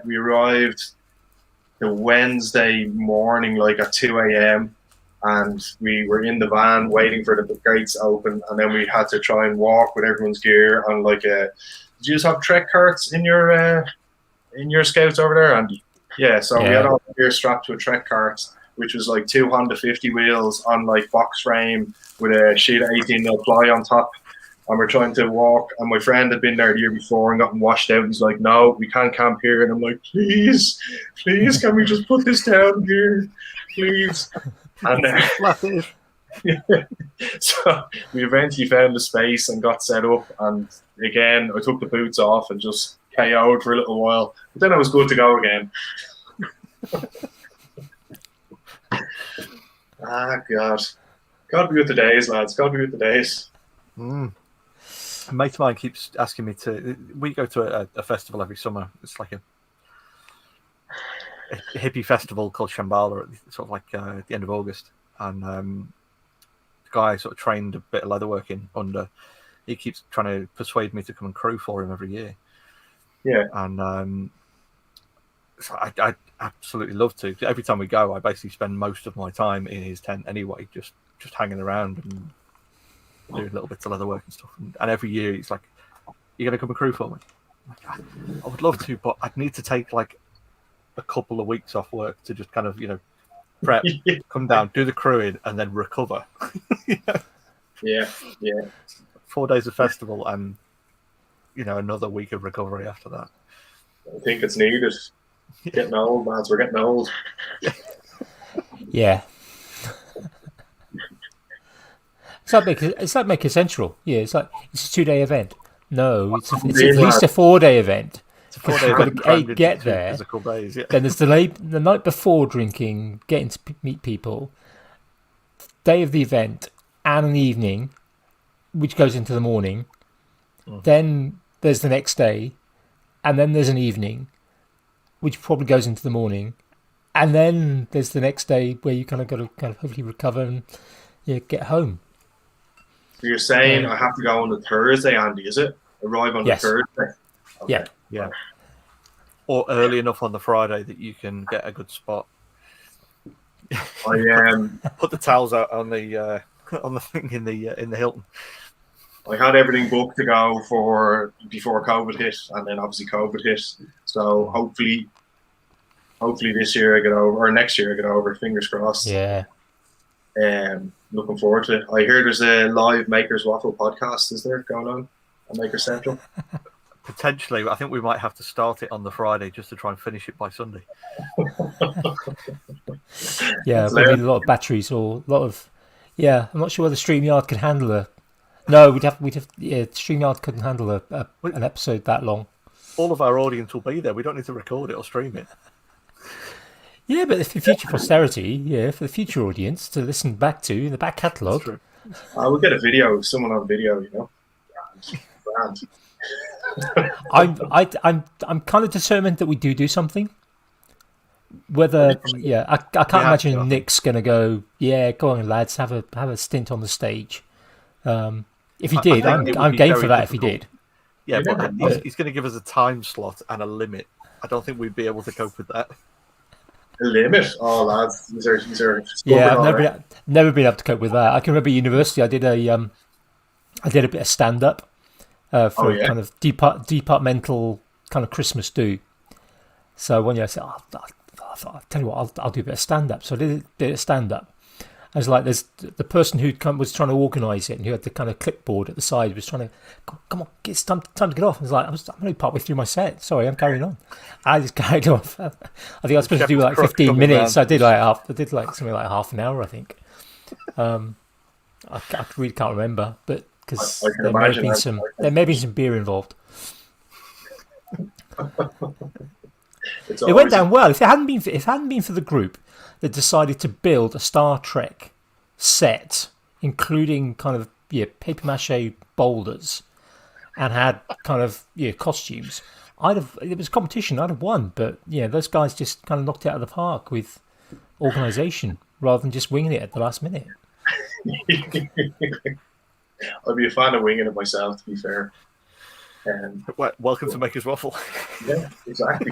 We arrived the Wednesday morning, like at 2 a.m. and we were in the van waiting for the gates to open, and then we had to try and walk with everyone's gear on like a. Did you just have trek carts in your scouts over there, Andy? Yeah, so we had all the gear strapped to a trek cart, which was like 2 Honda 50 wheels on like box frame with a sheet of 18mm ply on top. And we're trying to walk, and my friend had been there the year before and gotten washed out. He's like, "No, we can't camp here." And I'm like, please, can we just put this down here, please? And so we eventually found the space and got set up. And again, I took the boots off and just KO'd for a little while. But then I was good to go again. God. God be with the days, lads. God be with the days. A mate of mine keeps asking me to. We go to a festival every summer. It's like a hippie festival called Shambhala, sort of like at the end of August. And the guy I sort of trained a bit of leatherworking under. He keeps trying to persuade me to come and crew for him every year. Yeah. And so I absolutely love to. Every time we go, I basically spend most of my time in his tent anyway, just hanging around and doing little bits of leather work and stuff. And every year he's like, "You're going to come and crew for me?" I'm like, I would love to, but I'd need to take like a couple of weeks off work to just kind of, prep, come down, do the crewing, and then recover. Yeah. 4 days of festival and, another week of recovery after that. I think it's needed. Getting old, lads. We're getting old. Yeah. It's like Maker Central. Yeah, it's a 2-day event. No, it's at least a 4-day event. It's a 4-day event. Get there. Physical days, yeah. Then there's the night before drinking, getting to meet people, day of the event, and an evening, which goes into the morning. Then there's the next day, and then there's an evening, which probably goes into the morning, and then there's the next day where you kind of got to hopefully recover and get home. So you're saying I have to go on the Thursday, Andy, is it? Arrive on the Thursday? Okay. Yeah. Or early enough on the Friday that you can get a good spot. Put the towels out on the thing in the Hilton. I had everything booked to go for before COVID hit, and then obviously COVID hit. So hopefully this year I get over, or next year I get over. Fingers crossed. Yeah. Looking forward to it. I hear there's a live Makers Waffle podcast. Is there going on Maker Central? Potentially, I think we might have to start it on the Friday just to try and finish it by Sunday. Yeah, we need a lot of batteries or a lot of. Yeah, I'm not sure whether StreamYard can handle a. No, we'd have. Yeah, StreamYard couldn't handle an episode that long. All of our audience will be there. We don't need to record it or stream it. Yeah, but for future posterity, for the future audience to listen back to in the back catalogue. We'll get a video, someone on video, Grand. I'm kind of determined that we do something. Whether I can't imagine Nick's gonna go. Yeah, go on, lads, have a stint on the stage. If he did, I'm game for that. Difficult. If he did, but he's going to give us a time slot and a limit. I don't think we'd be able to cope with that. A limit? Oh, lads, these are I've never been able to cope with that. I can remember at university, I did a I did a bit of stand up for yeah. kind of departmental kind of Christmas do. So one year I said, I'll tell you what, I'll do a bit of stand up. So I did a bit of stand up. I was like, there's the person who was trying to organise it and who had the kind of clipboard at the side was trying to, come on, it's time to get off. I was like, I'm only partway through my set. Sorry, I'm carrying on. I just carried off. I think I was supposed to do like 15 minutes. I did like something like half an hour, I think. I really can't remember, but because there may have been some beer involved. It went down well. If it hadn't been for the group that decided to build a Star Trek set, including kind of paper mache boulders, and had kind of costumes, it was competition. I'd have won, but those guys just kind of knocked it out of the park with organisation rather than just winging it at the last minute. I'd be a fan of winging it myself, to be fair. Welcome to Maker's Waffle. Yeah, exactly.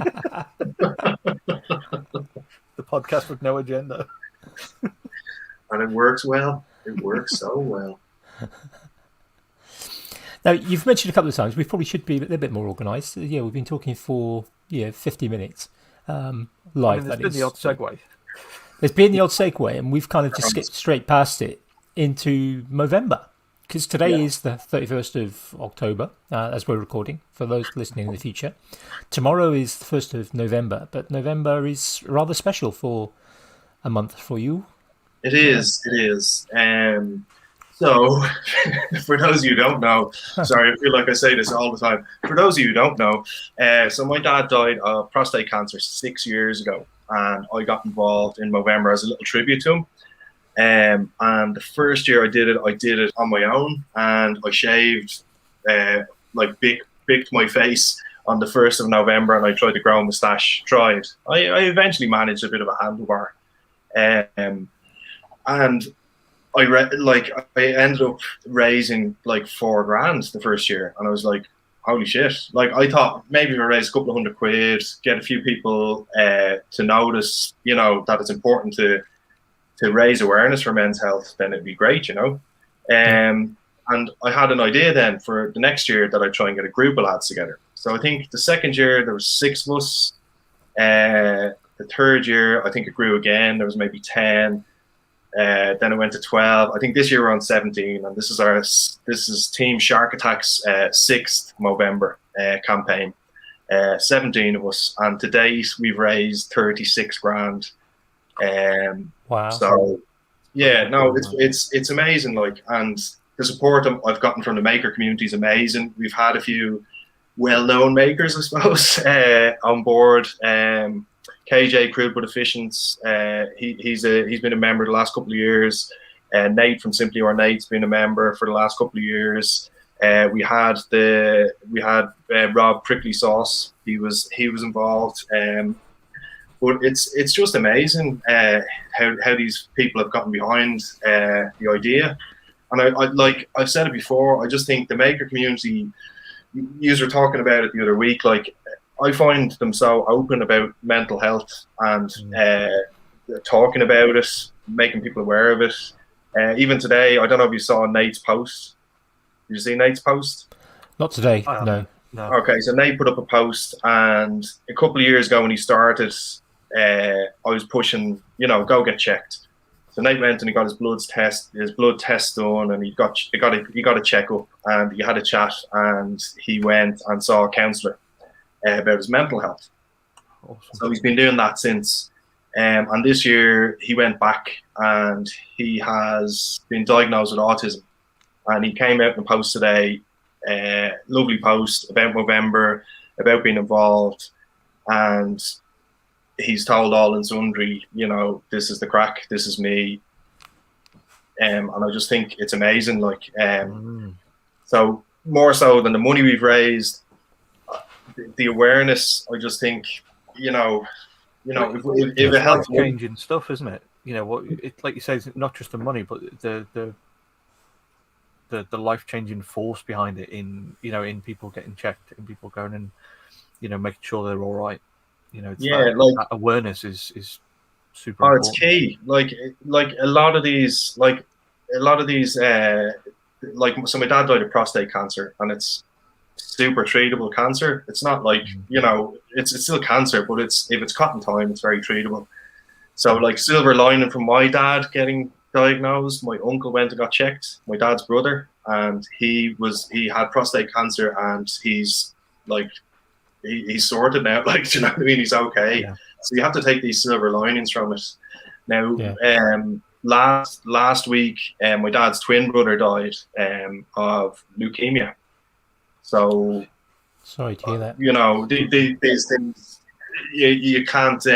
The podcast with no agenda. And it works well. It works so well. Now, you've mentioned a couple of times, we probably should be a little bit more organised. Yeah, we've been talking for 50 minutes live. There's been the odd segue. There's been the odd segue, and we've kind of just skipped straight past it into Movember. Because today is the 31st of October, as we're recording, for those listening in the future. Tomorrow is the 1st of November, but November is rather special for a month for you. It is. So, for those of you who don't know, sorry, I feel like I say this all the time. For those of you who don't know, so my dad died of prostate cancer 6 years ago, and I got involved in Movember as a little tribute to him. And the first year I did it on my own, and I shaved, bicked my face on the 1st of November, and I tried to grow a moustache. I eventually managed a bit of a handlebar, and I ended up raising like $4,000 the first year, and I was like, holy shit! Like I thought maybe if I raise a couple of £100, get a few people to notice, that it's important to raise awareness for men's health, then it'd be great, And I had an idea then for the next year that I'd try and get a group of lads together. So I think the second year there was 6 of us. The third year I think it grew again. There was maybe 10. Then it went to 12. I think this year we're on 17, and this is Team Shark Attack's 6th Movember campaign. 17 of us, and to date we've raised 36 grand. Wow. So it's amazing, like, and the support I've gotten from the maker community is amazing. We've had a few well-known makers, I suppose, on board. KJ Crude but Efficients, he's been a member the last couple of years. Nate from Simply Ornate's been a member for the last couple of years. We had Rob Prickly Sauce. He was involved. But it's just amazing how these people have gotten behind the idea. And I've said it before, I just think the maker community, you were talking about it the other week, like I find them so open about mental health and talking about it, making people aware of it. Even today, I don't know if you saw Nate's post. Did you see Nate's post? Not today, no. Okay, so Nate put up a post, and a couple of years ago when he started, I was pushing, go get checked. So Nate went and he got his blood test done, and he got a checkup, and he had a chat, and he went and saw a counsellor about his mental health. Awesome. So he's been doing that since. And this year he went back and he has been diagnosed with autism. And he came out in a post today, lovely post about Movember, about being involved. And he's told all and sundry, this is the crack, this is me. And I just think it's amazing. So more so than the money we've raised, the awareness, I just think, if it helps. Changing stuff, isn't it? Like you say, it's not just the money, but the life-changing force behind it in people getting checked and people going and making sure they're all right. That awareness is super important. It's key. Like a lot of these so my dad died of prostate cancer, and it's super treatable cancer. It's not like, it's still cancer, but if it's caught in time, it's very treatable. So like, silver lining from my dad getting diagnosed, my uncle went and got checked, my dad's brother, and he had prostate cancer, and he's like, he's sorted now. Like, do you know what I mean? He's okay. Yeah. So you have to take these silver linings from it. Now, last week, my dad's twin brother died of leukemia. So, sorry to hear that. These things, you can't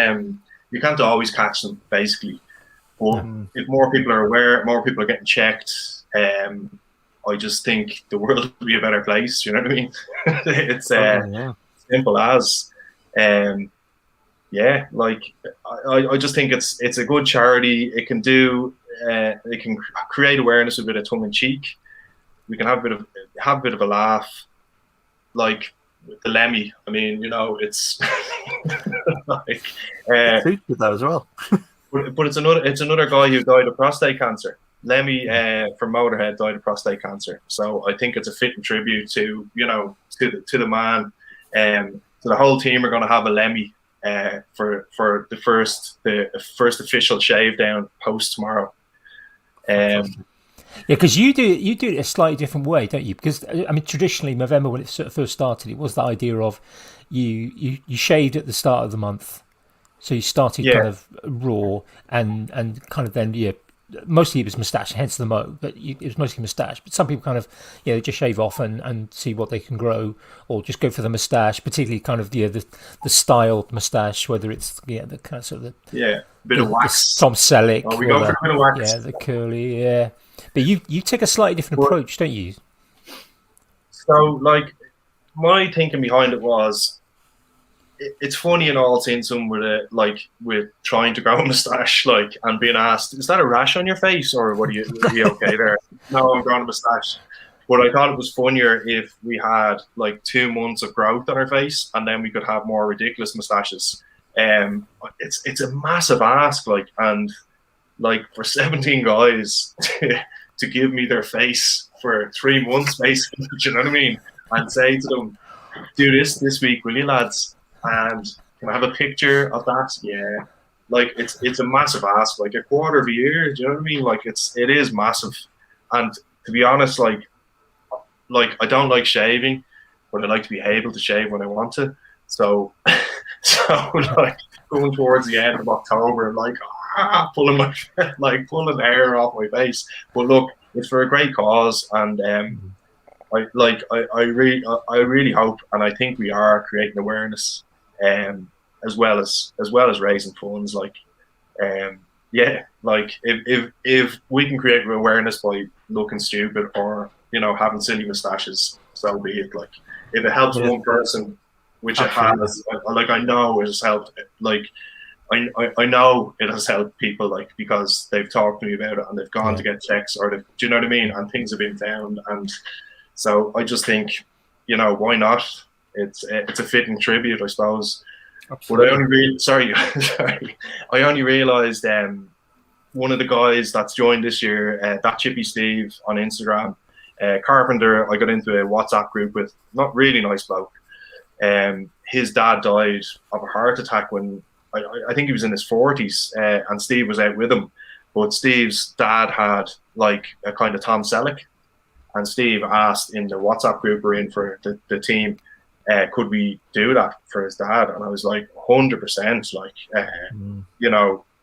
always catch them, basically. But if more people are aware, more people are getting checked, I just think the world will be a better place. You know what I mean? It's simple as. Like, I just think it's a good charity. It can create awareness with a bit of tongue in cheek. We can have a bit of a laugh, like with the Lemmy. I mean, it's like with that as well. but it's another guy who died of prostate cancer. Lemmy from Motorhead died of prostate cancer. So I think it's a fitting tribute to the man. So the whole team are going to have a Lemmy for the first official shave down post tomorrow. Because you do it a slightly different way, don't you? Because I mean, traditionally, November, when it sort of first started, it was the idea of you shaved at the start of the month, so you started kind of raw and kind of then mostly it was moustache, hence the mo, but it was mostly moustache. But some people kind of just shave off and see what they can grow, or just go for the moustache, particularly kind of the styled moustache, whether it's the kind of sort of bit of wax, Tom Selleck, we go for a bit of wax, the curly, But you take a slightly different approach, don't you? So, like, my thinking behind it was, it's funny in all seeing someone with trying to grow a moustache, like, and being asked, "Is that a rash on your face, or are you okay there?" No, I'm growing a moustache. But I thought it was funnier if we had like 2 months of growth on our face, and then we could have more ridiculous moustaches. It's a massive ask, like, and like for 17 guys to give me their face for 3 months, basically, do you know what I mean? And say to them, "Do this week, will you, lads? And can I have a picture of that?" Yeah. Like, it's a massive ask, like a quarter of a year, do you know what I mean? Like, it is massive. And to be honest, like I don't like shaving, but I like to be able to shave when I want to. So like, going towards the end of October, I'm like, pulling the hair off my face. But look, it's for a great cause, and I really hope, and I think we are creating awareness, as well as raising funds. Like, like if we can create awareness by looking stupid or having silly moustaches, so be it. Like, if it helps one person, which it has, like, I know it has helped. Like, I know it has helped people, like, because they've talked to me about it and they've gone to get checks, or do you know what I mean? And things have been found, and so I just think, why not? It's a fitting tribute, I suppose. Absolutely. But I only realised one of the guys that's joined this year, that Chippy Steve on Instagram, Carpenter, I got into a WhatsApp group with, not really nice bloke. His dad died of a heart attack when I think he was in his 40s, and Steve was out with him. But Steve's dad had like a kind of Tom Selleck, and Steve asked in the WhatsApp group we're in for the team, could we do that for his dad? And I was like, 100%, like,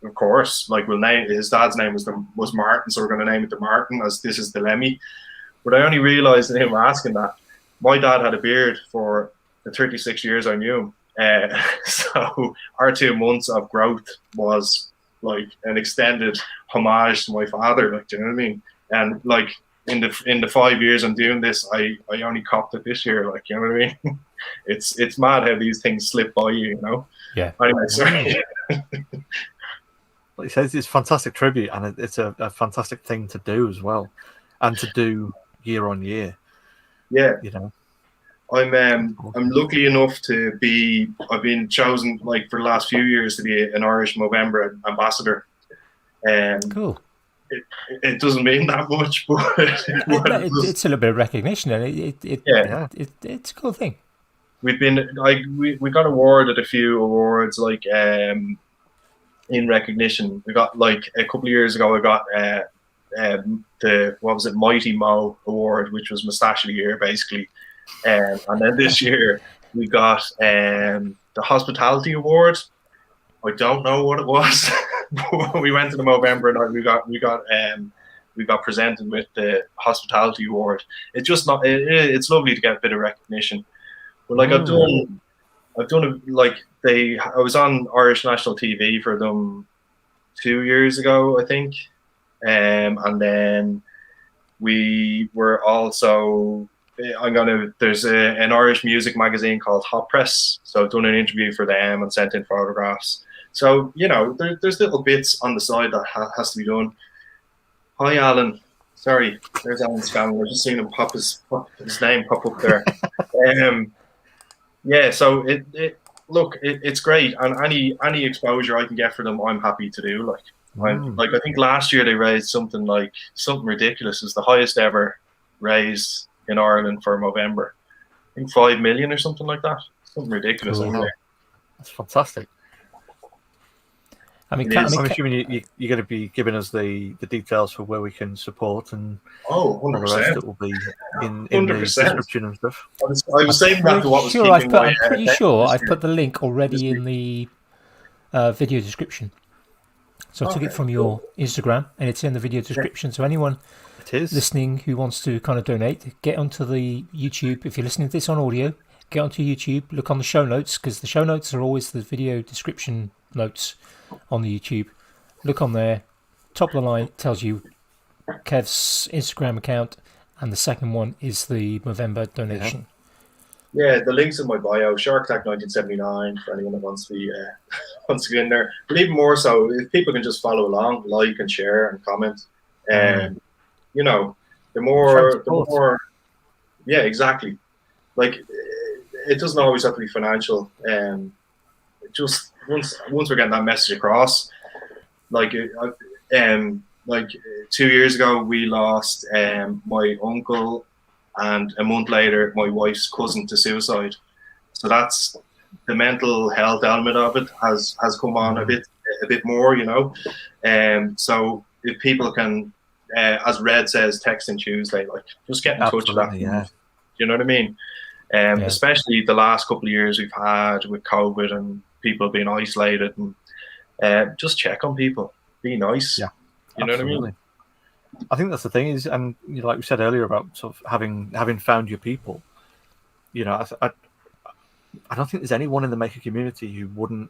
of course, like, we'll name his dad's name was Martin, so we're going to name it the Martin, as this is the Lemmy. But I only realised in him asking that my dad had a beard for the 36 years I knew him. So our 2 months of growth was like an extended homage to my father, like, do you know what I mean? And like, in the 5 years I'm doing this, I only copped it this year, like, you know what I mean? It's mad how these things slip by you, Yeah. Anyway, sorry. Like he says, it's a fantastic tribute, and it's a fantastic thing to do as well, and to do year on year. Yeah. I'm lucky enough to I've been chosen, like, for the last few years to be an Irish Movember ambassador. Cool. it doesn't mean that much, but, it's a little bit of recognition, and it's a cool thing. We've been we got awarded a few awards like in recognition. We got like a couple of years ago. I got the what was it, Mighty Mo Award, which was Moustache of the Year basically, and then this year we got the Hospitality Award. I don't know what it was. We went to the Movember night. We got presented with the Hospitality Award. It's just not. It's lovely to get a bit of recognition. But like I've done like I was on Irish National TV for them 2 years ago, I think, and then we were also. There's an Irish music magazine called Hot Press, so I've done an interview for them and sent in photographs. So there's little bits on the side that has to be done. Hi, Alan. Sorry, there's Alan's family. I've just seen him his name pop up there. Yeah, so it's great, and any exposure I can get for them, I'm happy to do. Like I think last year they raised something ridiculous. It's the highest ever raised in Ireland for Movember. I think 5 million or something like that. Something ridiculous. Cool. That's fantastic. I'm assuming you're going to be giving us the details for where we can support, and 100%. All the rest that will be in the description and stuff. I was saying that to what was keeping I'm pretty sure I've put the link already in the video description. So I took it from your Instagram, and it's in the video description. So anyone listening who wants to kind of donate, get onto the YouTube. If you're listening to this on audio, get onto YouTube, look on the show notes, because the show notes are always the video description notes on the YouTube. Look on there. Top of the line tells you Kev's Instagram account, and the second one is the Movember donation. Yeah, the link's in my bio. Shark Tank 1979 for anyone that wants to get in there. But even more so, if people can just follow along, like and share and comment, and the more, yeah, exactly. Like it doesn't always have to be financial. Just once we're getting that message across, like 2 years ago we lost my uncle, and a month later my wife's cousin to suicide. So that's the mental health element of it has come on a bit more, so if people can, as Red says, text and Tuesday, like just get in touch with that. Yeah. You know what I mean? Especially the last couple of years we've had with COVID and people being isolated, and just check on people, be nice. Yeah, you know what I mean. I think that's the thing is, and like we said earlier about sort of having found your people. I don't think there's anyone in the maker community who wouldn't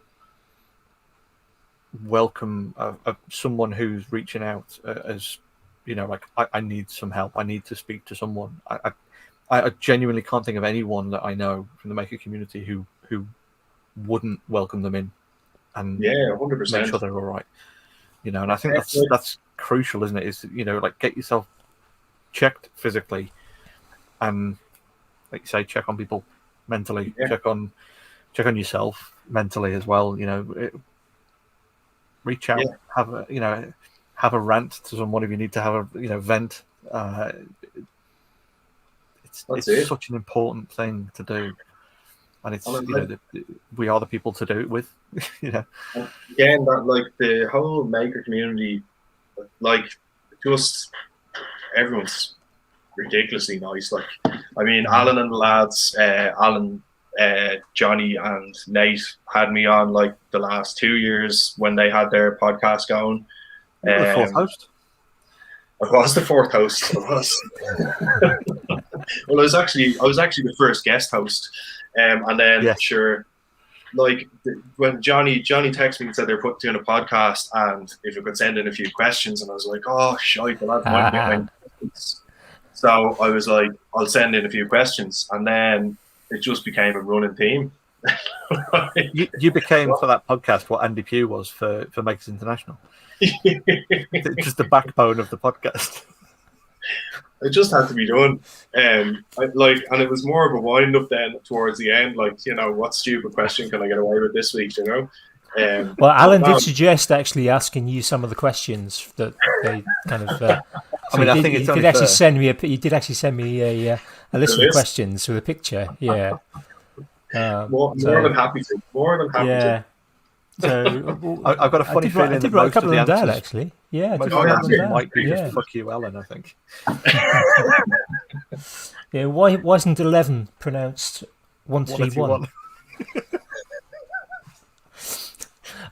welcome someone who's reaching out as like I need some help. I need to speak to someone. I genuinely can't think of anyone that I know from the maker community who wouldn't welcome them in and 100% make sure they're all right. And I think that's crucial, isn't it? Is like get yourself checked physically, and like you say, check on people mentally. Check on yourself mentally as well. Reach out, have a rant to someone if you need to have a vent. It's such an important thing to do, and it's we are the people to do it with. Again, that like the whole maker community, like just everyone's ridiculously nice. Like I mean, Alan and the lads, Alan, Johnny and Nate had me on like the last 2 years when they had their podcast going. The fourth host. I was the fourth host. I was. Well, I was actually the first guest host, and then sure, like when Johnny texted me and said they're doing a podcast, and if you could send in a few questions, and I was like, oh shite, well, that might be my. So I was like, I'll send in a few questions, and then it just became a running theme. you became for that podcast what Andy Pugh was for Makers International. Just the backbone of the podcast. It just had to be done, and it was more of a wind up then towards the end. Like, what stupid question can I get away with this week? Well, Alan no, did suggest actually asking you some of the questions that they kind of. I mean, I think it's only fair. He did actually send me a list of questions with a picture. Yeah. more than happy to. More than happy to. Yeah. So I've got a funny feeling I did that write a most couple of of the them down answers, actually. Yeah, I most did of write the them answers down. might be Yeah. just "fuck you, Alan." I think. Yeah. Why wasn't 11 pronounced 131?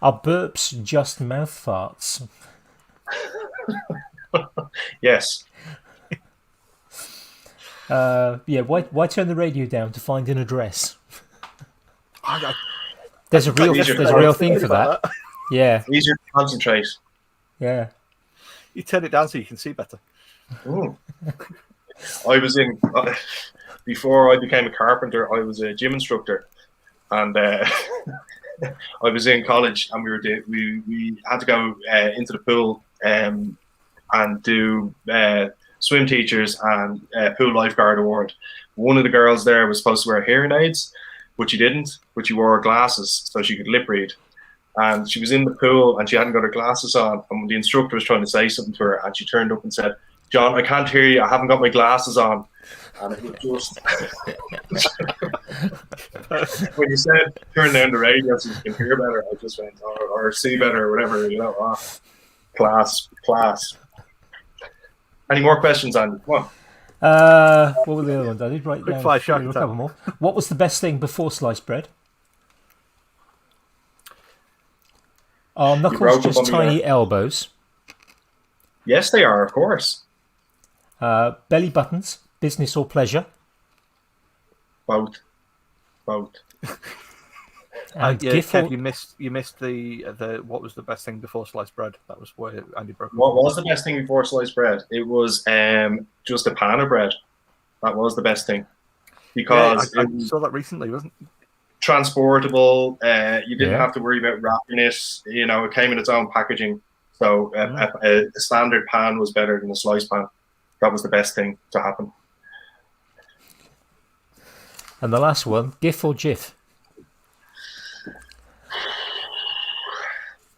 Are burps just mouth farts? Yes. Yeah. Why turn the radio down to find an address? I There's a real thing for that. Yeah. Easier to concentrate. Yeah. You turn it down so you can see better. I was in before I became a carpenter. I was a gym instructor, and I was in college, and we had to go into the pool and do swim teachers and pool lifeguard award. One of the girls there was supposed to wear hearing aids, but she didn't. But she wore glasses so she could lip read. And she was in the pool and she hadn't got her glasses on. And the instructor was trying to say something to her, and she turned up and said, "John, I can't hear you. I haven't got my glasses on." And it was just when you said turn down the radio so you can hear better, I just went or see better or whatever, you know. Class. Any more questions, Andy? Come on. What were the other ones? I did write down fire shark a attack. couple more. What was the best thing before sliced bread? Are knuckles just tiny elbows? Yes, they are, of course. Belly buttons, business or pleasure? Both. And Yeah, GIF Kev, or... you missed the what was the best thing before sliced bread? That was where Andy broke. What was the best thing before sliced bread? It was just a pan of bread. That was the best thing because I saw that recently, wasn't it? Transportable. You didn't have to worry about wrapping it. You know, it came in its own packaging. So a standard pan was better than a sliced pan. That was the best thing to happen. And the last one, GIF or GIF?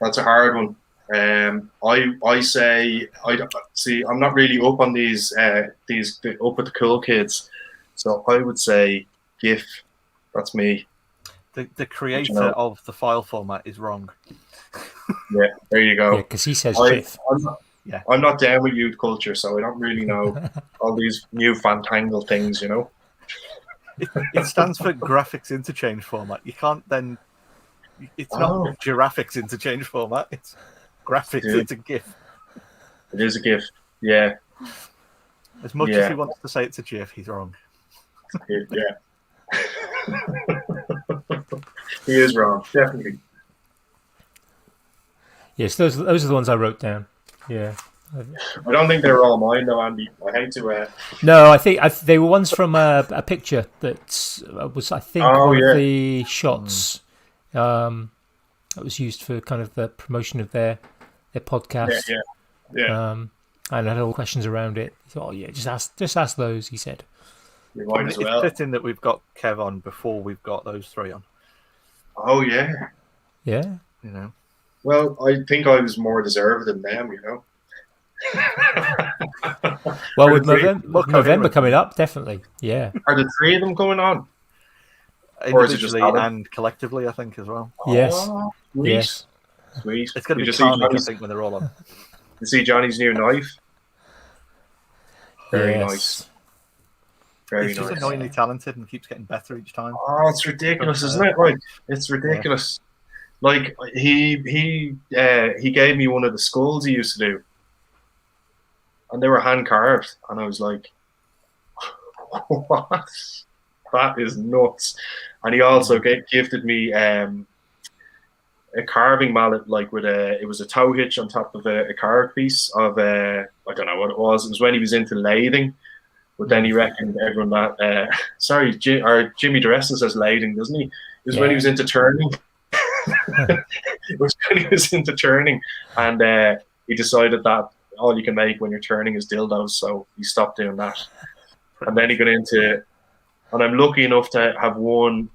That's a hard one. I say I'm not really up on these up with the cool kids, so I would say GIF. That's me. The creator of the file format is wrong. Yeah, there you go. Yeah, because he says GIF. I'm not down with youth culture, so I don't really know all these new fantangled things, you know. It stands for graphics interchange format. You can't then. It's not giraffics interchange format. It's graphics. It's a GIF. It is a GIF. Yeah. As much as he wants to say it's a GIF, he's wrong. Yeah. He is wrong, definitely. Yes, those are the ones I wrote down. Yeah. I don't think they were all mine, though, Andy. I hate to. No, I think they were ones from a picture that was, I think, one of the shots. That was used for kind of the promotion of their podcast. Yeah. And I had all questions around it. He thought, just ask those. He said. It's fitting that we've got Kev on before we've got those three on. Oh yeah. Yeah. You know. Well, I think I was more deserved than them, you know. Well, with November coming up, definitely. Yeah. Are the three of them going on? Individually and collectively, I think, as well. Yes. Sweet. Yes. Sweet. It's going to be carnage, I think, when they're all on. You see Johnny's new knife? Very Yes. nice. Very He's nice. just annoyingly talented and keeps getting better each time. Oh, it's ridiculous, isn't it? Like, it's ridiculous. Like he gave me one of the skulls he used to do, and they were hand carved, and I was like, "What? That is nuts!" And he also gifted me a carving mallet, like it was a tow hitch on top of a carved piece of I don't know what it was. It was when he was into lathing, but then he reckoned everyone that Jimmy Dressen says lathing, doesn't he? It was when he was into turning. It was when he was into turning, and he decided that all you can make when you're turning is dildos, so he stopped doing that. And then he got into, and I'm lucky enough to have won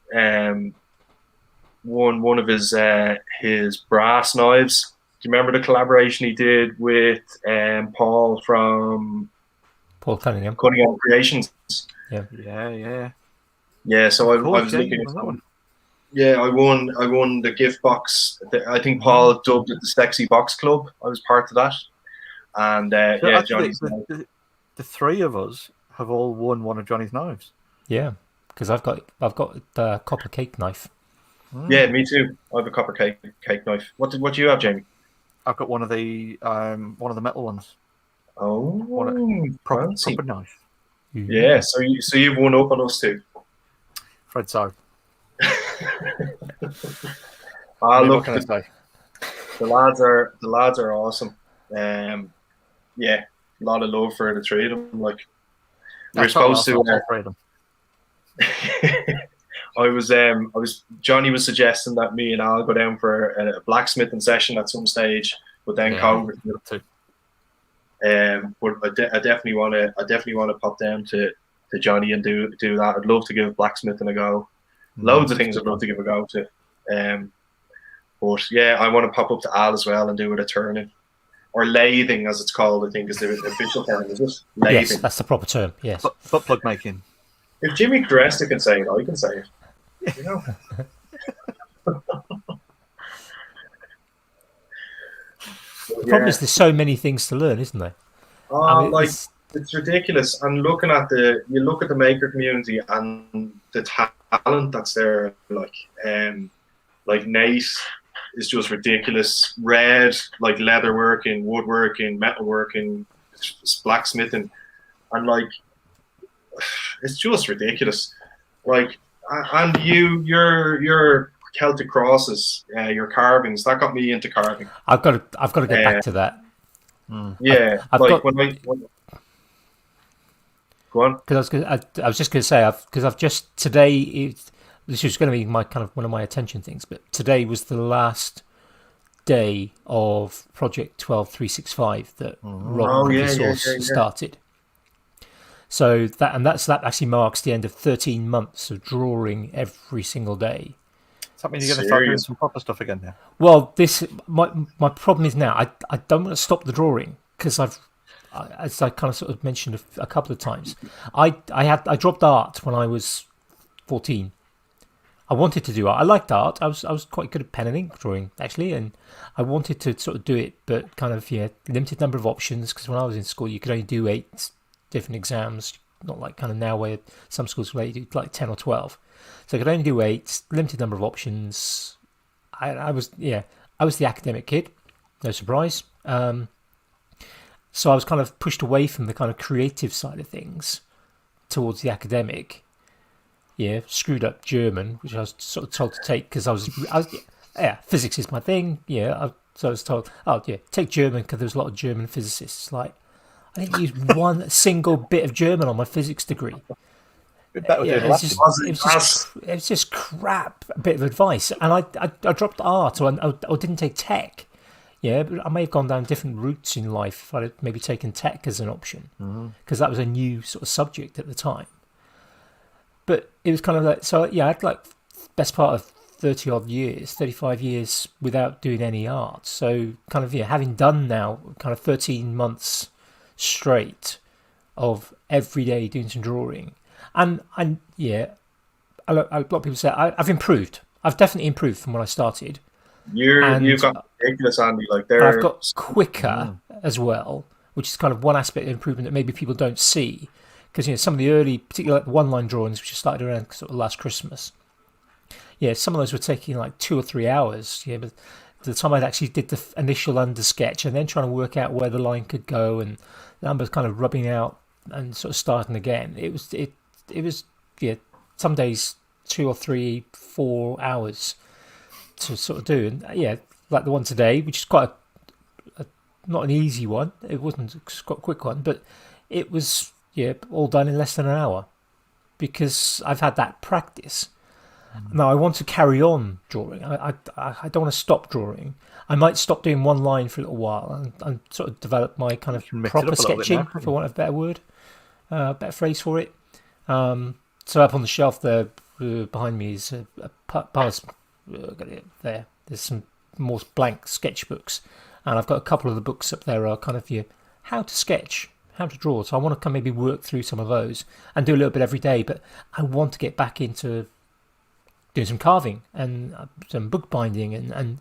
won one of his brass knives. Do you remember the collaboration he did with Paul from Paul Cunningham. Cunningham Creations? Yeah. Yeah, so Of I course, was yeah, looking you at won that one. yeah, I won the gift box. I think Paul dubbed it the Sexy Box Club. I was part of that, and So yeah, actually, Johnny's. the three of us have all won one of Johnny's knives. Yeah, because I've got the copper cake knife. Yeah, me too. I have a copper cake knife. What do you have, Jamie? I've got one of the metal ones. Oh, fancy. Proper knife. Yeah, so you've won up on us too. Fred, so. Look, what can I say? the lads are awesome. Yeah, a lot of love for the three of them. Like we're supposed to. Johnny was suggesting that me and Al go down for a blacksmithing session at some stage, but then COVID. But I definitely want to pop down to Johnny and do that. I'd love to give blacksmithing a go. Loads of things I'd love to give a go to. But yeah, I want to pop up to Al as well and do a turning or lathing, as it's called. I think is the official term. Is it lathing? Yes, that's the proper term. Yes, butt plug making. If Jimmy Cresta can say it, I can say it. You know. The problem is there's so many things to learn, isn't there? It's ridiculous. And you look at the maker community and the talent that's there. Like Nate is just ridiculous. Red, like leatherworking, woodworking, metalworking, blacksmithing, and like it's just ridiculous. Like, and your Celtic crosses, your carvings, that got me into carving. I've got to get back to that. Yeah, go on. Because I was just going to say, because I've just today. This was going to be my kind of one of my attention things, but today was the last day of Project 12365 that Rob Source started. So that actually marks the end of 13 months of drawing every single day. Does that mean you're going to start doing some proper stuff again now? Well, my problem is now I don't want to stop the drawing because as I kind of sort of mentioned a couple of times, I dropped art when I was 14. I wanted to do art. I liked art. I was quite good at pen and ink drawing actually, and I wanted to sort of do it, but kind of limited number of options because when I was in school you could only do 8 different exams, not like kind of now where some schools will let you do like 10 or 12. So I could only do 8, limited number of options. I was the academic kid, no surprise. So I was kind of pushed away from the kind of creative side of things towards the academic. Yeah, screwed up German, which I was sort of told to take because I was physics is my thing. Yeah, so I was told, take German because there was a lot of German physicists. Like, I didn't use one single bit of German on my physics degree. It was just crap, a bit of advice. And I dropped art or didn't take tech. Yeah, but I may have gone down different routes in life if I'd maybe taken tech as an option because that was a new sort of subject at the time. But it was kind of like, so yeah, I had like best part of 35 years without doing any art. So kind of, having done now kind of 13 months straight of every day doing some drawing. And a lot of people say I've improved. I've definitely improved from when I started. You've got ridiculous, Andy. Like I've got quicker as well, which is kind of one aspect of improvement that maybe people don't see. Because some of the early, particularly like the one-line drawings, which started around sort of last Christmas, some of those were taking like 2 or 3 hours. But the time I actually did the initial undersketch and then trying to work out where the line could go and the numbers kind of rubbing out and sort of starting again, it was some days 2 or 3, 4 hours to sort of do. And like the one today, which is quite not an easy one. It wasn't quite a quick one, but it was. All done in less than an hour because I've had that practice. Now I want to carry on drawing. I don't want to stop drawing. I might stop doing one line for a little while and sort of develop my kind of proper sketching, for want of a better word, better phrase for it. So up on the shelf there behind me is a pile of got it there. There's some more blank sketchbooks, and I've got a couple of the books up there are kind of how to sketch, how to draw. So I want to maybe work through some of those and do a little bit every day. But I want to get back into doing some carving and some bookbinding and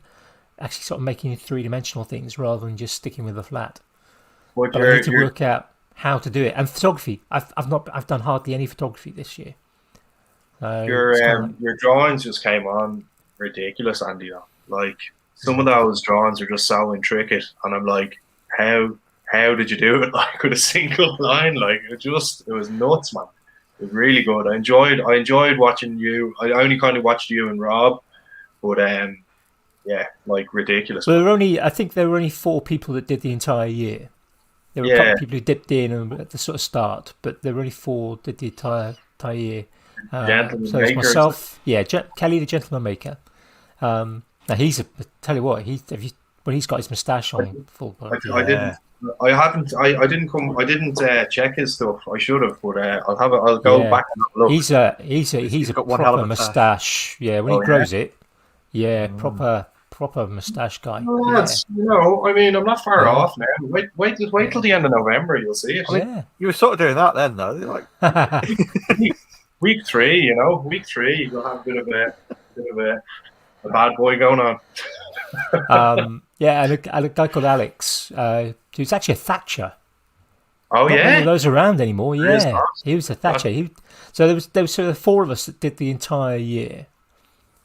actually sort of making 3-dimensional things rather than just sticking with the flat. But I need to work out how to do it. And photography, I've done hardly any photography this year. So your drawings just came on ridiculous, Andy. Like some of those drawings are just so intricate, and I'm like, how did you do it? Like with a single line, like it was nuts, man. It was really good. I enjoyed watching you. I only kind of watched you and Rob, but yeah, like ridiculous. Well, I think there were only 4 people that did the entire year. There were a couple of people who dipped in at the sort of start, but there were only 4 that did the entire year. So it's myself, Kelly the Gentleman Maker. Now tell you what, when he's got his moustache on full. I didn't check his stuff. I should have, but I'll go back and have a look. He's a proper moustache. Yeah, when he grows it, proper moustache guy. Well, I mean, I'm not far off now. Wait till the end of November, you'll see it. I mean, you were sort of doing that then, though. Like week 3, you'll have a bit of a bad boy going on. And a guy called Alex, who's actually a thatcher. Oh, Not yeah? many of those around anymore. Yeah, he was a thatcher. So there was sort of 4 of us that did the entire year.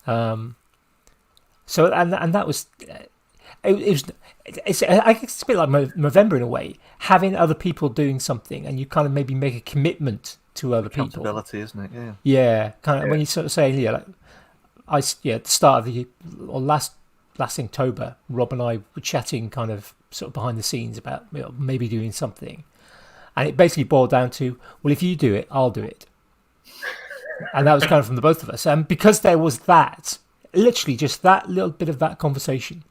So and that was I guess it's a bit like November in a way, having other people doing something, and you kind of maybe make a commitment to other people. Accountability, isn't it? Yeah. Yeah, kind of when you sort of say, at the start of the year, or last October, Rob and I were chatting kind of sort of behind the scenes about maybe doing something, and it basically boiled down to, well, if you do it, I'll do it, and that was kind of from the both of us, and because there was that. Literally just that little bit of that conversation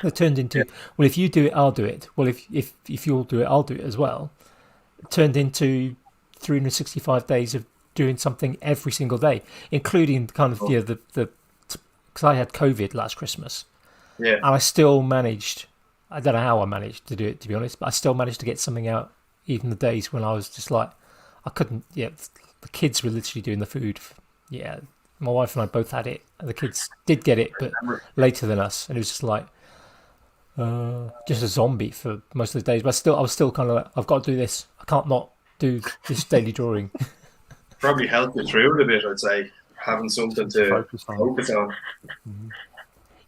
that turned into, well, if you do it, I'll do it. Well, if you'll do it, I'll do it as well. It turned into 365 days of doing something every single day, including kind of because I had COVID last Christmas, and I still managed. I don't know how I managed to do it, to be honest, but I still managed to get something out, even the days when I was just like I couldn't. Yeah, the kids were literally doing the food. Yeah. My wife and I both had it. The kids did get it, but later than us, and it was just like just a zombie for most of the days. But I was still kind of like, I've got to do this. I can't not do this daily drawing. Probably helped you through it a bit, I'd say, having something to focus on. Mm-hmm.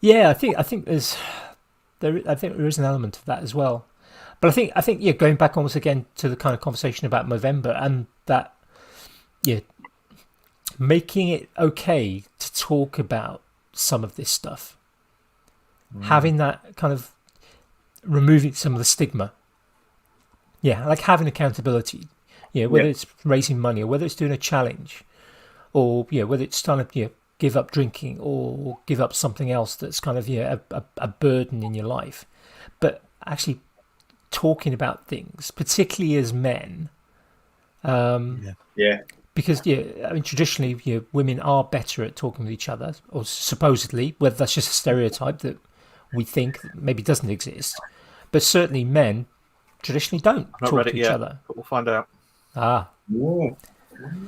Yeah, I think there is an element of that as well. But I think going back almost again to the kind of conversation about November and that making it okay to talk about some of this stuff, having that kind of removing some of the stigma, like having accountability, whether it's raising money or whether it's doing a challenge, or whether it's trying to give up drinking or give up something else that's kind of a burden in your life, but actually talking about things, particularly as men. Because I mean, traditionally, women are better at talking with each other, or supposedly, whether that's just a stereotype that we think maybe doesn't exist. But certainly, men traditionally don't talk to each other. But we'll find out. Ooh.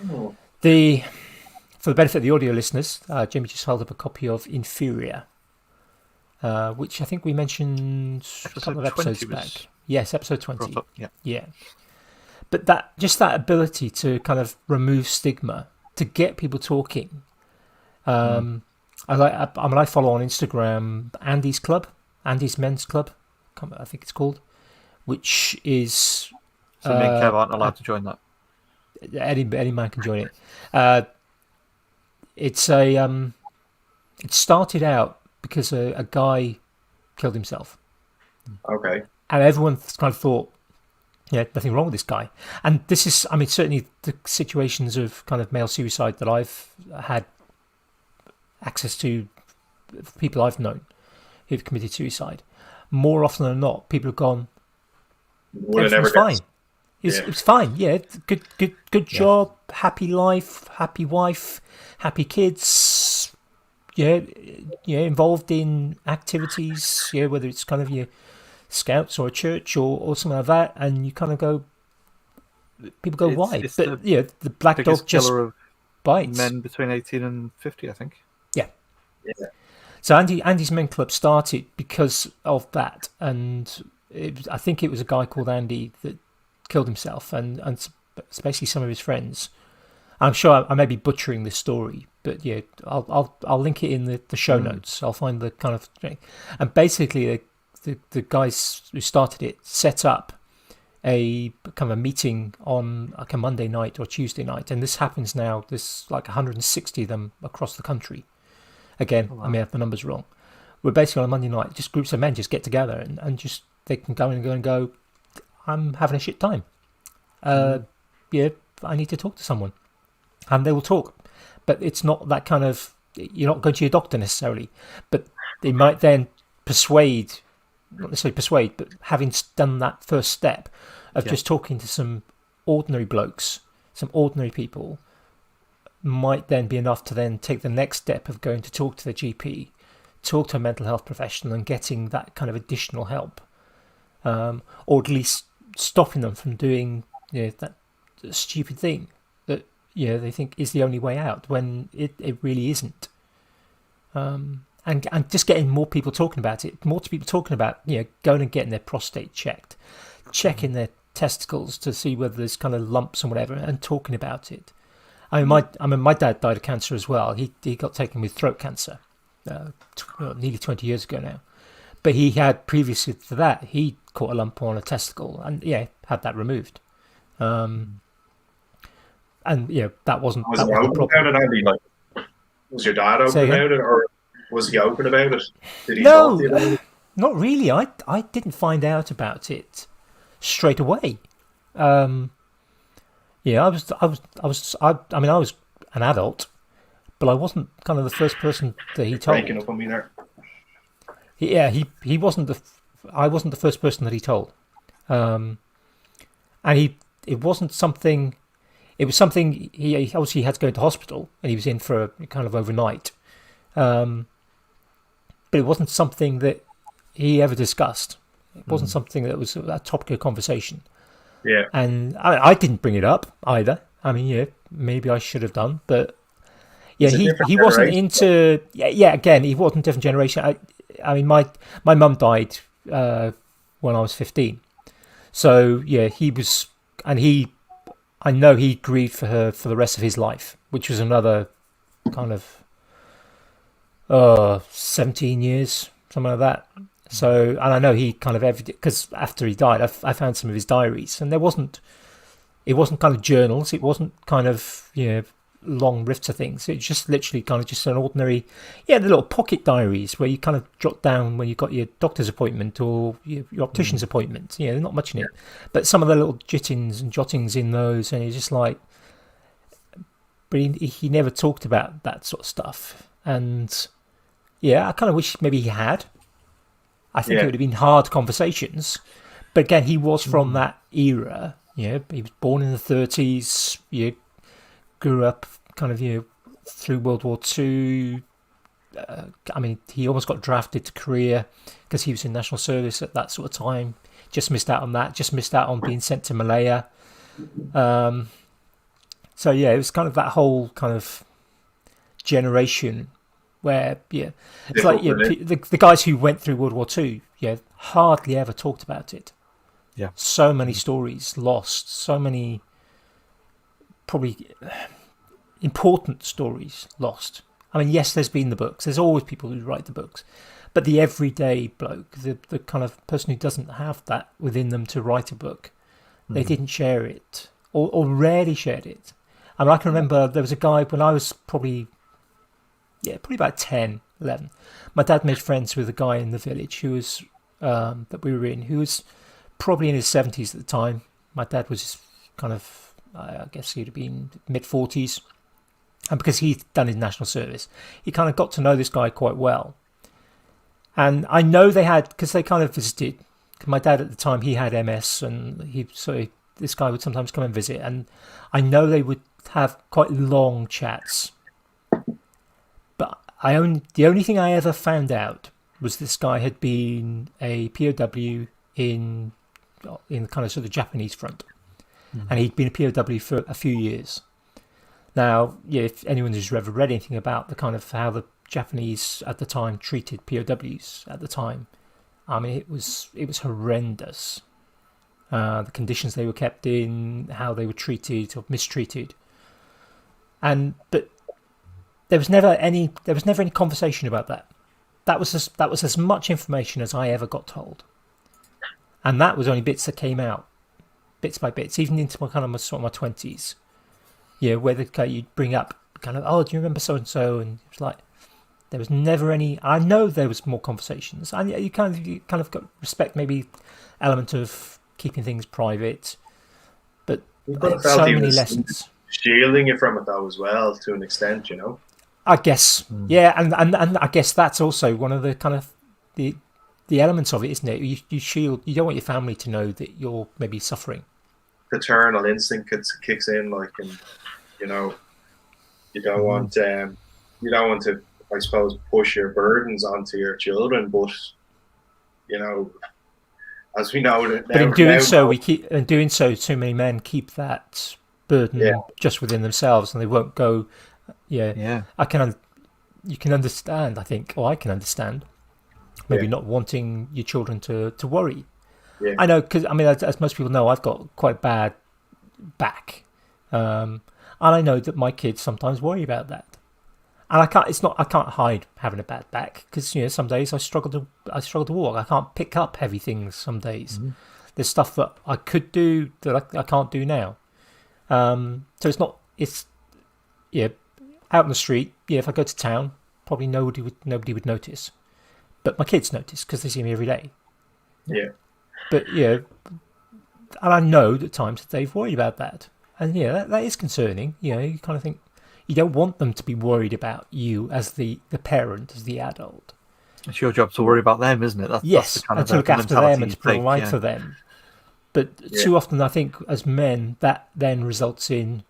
For the benefit of the audio listeners, Jimmy just held up a copy of Inferior, which I think we mentioned a couple of episodes back. Yes, episode 20. Yeah. But that ability to kind of remove stigma, to get people talking. I follow on Instagram Andy's Men's Club, I think it's called, which is. So me and Kev aren't allowed to join that. Any man can join it. It's it started out because a guy killed himself. Okay. And everyone kind of thought, nothing wrong with this guy. And this is, I mean, certainly the situations of kind of male suicide that I've had access to, people I've known who've committed suicide. More often than not, people have gone, everything's fine. It's fine. Yeah, good job, happy life, happy wife, happy kids. involved in activities, whether it's kind of your scouts or a church or something like that, and you kind of go, people go, why? It's But the black dog just killer of bites. men between 18 and 50, I think. Yeah. Yeah. So Andy's Men Club started because of that, and I think it was a guy called Andy that killed himself, and especially some of his friends. I'm sure I may be butchering this story, but yeah, I'll link it in the show notes. I'll find the kind of, and basically the guys who started it set up a kind of a meeting on like a Monday night or Tuesday night, and this happens now. There's like 160 of them across the country. Again, I may have the numbers wrong. We're basically on a Monday night, just groups of men just get together and just they can go and go. I'm having a shit time. Yeah, I need to talk to someone, and they will talk. But it's not that kind of. You're not going to your doctor necessarily, but they might then persuade, not necessarily persuade, but having done that first step of just talking to some ordinary blokes, some ordinary people, might then be enough to then take the next step of going to talk to the GP, talk to a mental health professional and getting that kind of additional help, or at least stopping them from doing that stupid thing that they think is the only way out when it really isn't. And just getting more people talking about it, more people talking about going and getting their prostate checked, checking their testicles to see whether there's kind of lumps and whatever, and talking about it. I mean, my dad died of cancer as well. He got taken with throat cancer, nearly 20 years ago now. But he had previously to that, he caught a lump on a testicle and had that removed. And that wasn't. Was he open about it, Andy? Like, was your dad open about it, or was he open about it? Did he talk to you about it? Not really. I didn't find out about it straight away. I was an adult, but I wasn't kind of the first person that he told. Breaking up on me there. He wasn't I wasn't the first person that he told. And it wasn't something. It was something he obviously had to go into hospital, and he was in for a kind of overnight. But it wasn't something that he ever discussed. It wasn't something that was a topic of conversation. Yeah. And I didn't bring it up either. I mean, maybe I should have done, but he wasn't into. Again, he wasn't different generation. I mean, my mum died when I was 15, so he was, and I know he grieved for her for the rest of his life, which was another kind of 17 years, something like that. So, and I know he kind of, because after he died, I found some of his diaries, and it wasn't kind of journals, it wasn't kind of long riffs of things. It's just literally kind of just an ordinary, the little pocket diaries where you kind of jot down when you got your doctor's appointment or your optician's appointment. Not much in it, but some of the little jittings and jottings in those, and it's just like, but he never talked about that sort of stuff, and I kind of wish maybe he had. I think it would have been hard conversations, but again, he was from that era. He was born in the 30s. Grew up kind of through World War II. I mean, he almost got drafted to Korea because he was in national service at that sort of time. Just missed out on that. Just missed out on being sent to Malaya. So it was kind of that whole kind of generation where it's like the guys who went through World War II hardly ever talked about it. So many stories lost, so many probably important stories lost. I mean, yes, there's been the books, there's always people who write the books, but the everyday bloke, the kind of person who doesn't have that within them to write a book, they didn't share it or rarely shared it. I mean, I can remember there was a guy when I was probably about 10, 11. My dad made friends with a guy in the village who was that we were in, who was probably in his 70s at the time. My dad was kind of, I guess he'd have been mid-40s. And because he'd done his national service, he kind of got to know this guy quite well. And I know they had, because they kind of visited, my dad at the time, he had MS, and this guy would sometimes come and visit. And I know they would have quite long chats. But the only thing I ever found out was this guy had been a POW in kind of sort of Japanese front, and he'd been a POW for a few years. Now, yeah, if anyone who's ever read anything about the kind of how the Japanese at the time treated POWs at the time, I mean, it was horrendous. The conditions they were kept in, how they were treated or mistreated, but there was never any conversation about that. That was as much information as I ever got told, and that was only bits that came out, bits by bits, even into my kind of my 20s. Yeah, where you'd bring up kind of, oh, do you remember so and so, and it was like there was never any. I know there was more conversations, and you kind of got respect, maybe element of keeping things private, but so many lessons. Shielding you from it though as well, to an extent, you know. I guess, yeah, and I guess that's also one of the kind of the elements of it, isn't it? You shield. You don't want your family to know that you're maybe suffering. Paternal instinct kicks in, like, and you know, you don't want to, I suppose, push your burdens onto your children, but you know, as we know that. But in doing so, too many men keep that burden just within themselves, and they won't go. Yeah. You can understand. I think, or I can understand. Maybe not wanting your children to worry. Yeah. I know, because I mean, as most people know, I've got quite bad back, and I know that my kids sometimes worry about that. And I can't hide having a bad back, because some days I struggle to walk. I can't pick up heavy things some days. There's stuff that I could do that I can't do now. So it's out in the street. Yeah, if I go to town, probably nobody would notice, but my kids notice because they see me every day. Yeah. But and I know that times they've worried about that, and that is concerning. You kind of think you don't want them to be worried about you as the parent, as the adult. It's your job to worry about them, isn't it? Yes, that's the kind and to look after them and to provide for them. But too often, I think, as men, that then results in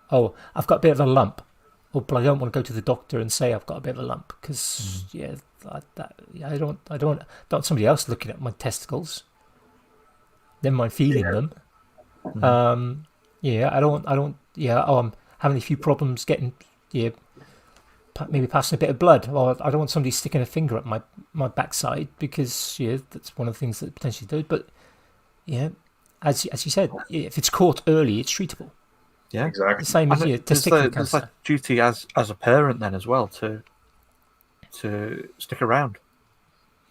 I've got a bit of a lump, but I don't want to go to the doctor and say I've got a bit of a lump because I don't want somebody else looking at my testicles. Never mind feeling them. I'm having a few problems getting maybe passing a bit of blood, or I don't want somebody sticking a finger up my backside because that's one of the things that potentially do. But as you said, if it's caught early, it's treatable. Yeah, exactly. The same as testicular cancer. There's that duty as a parent then as well to stick around.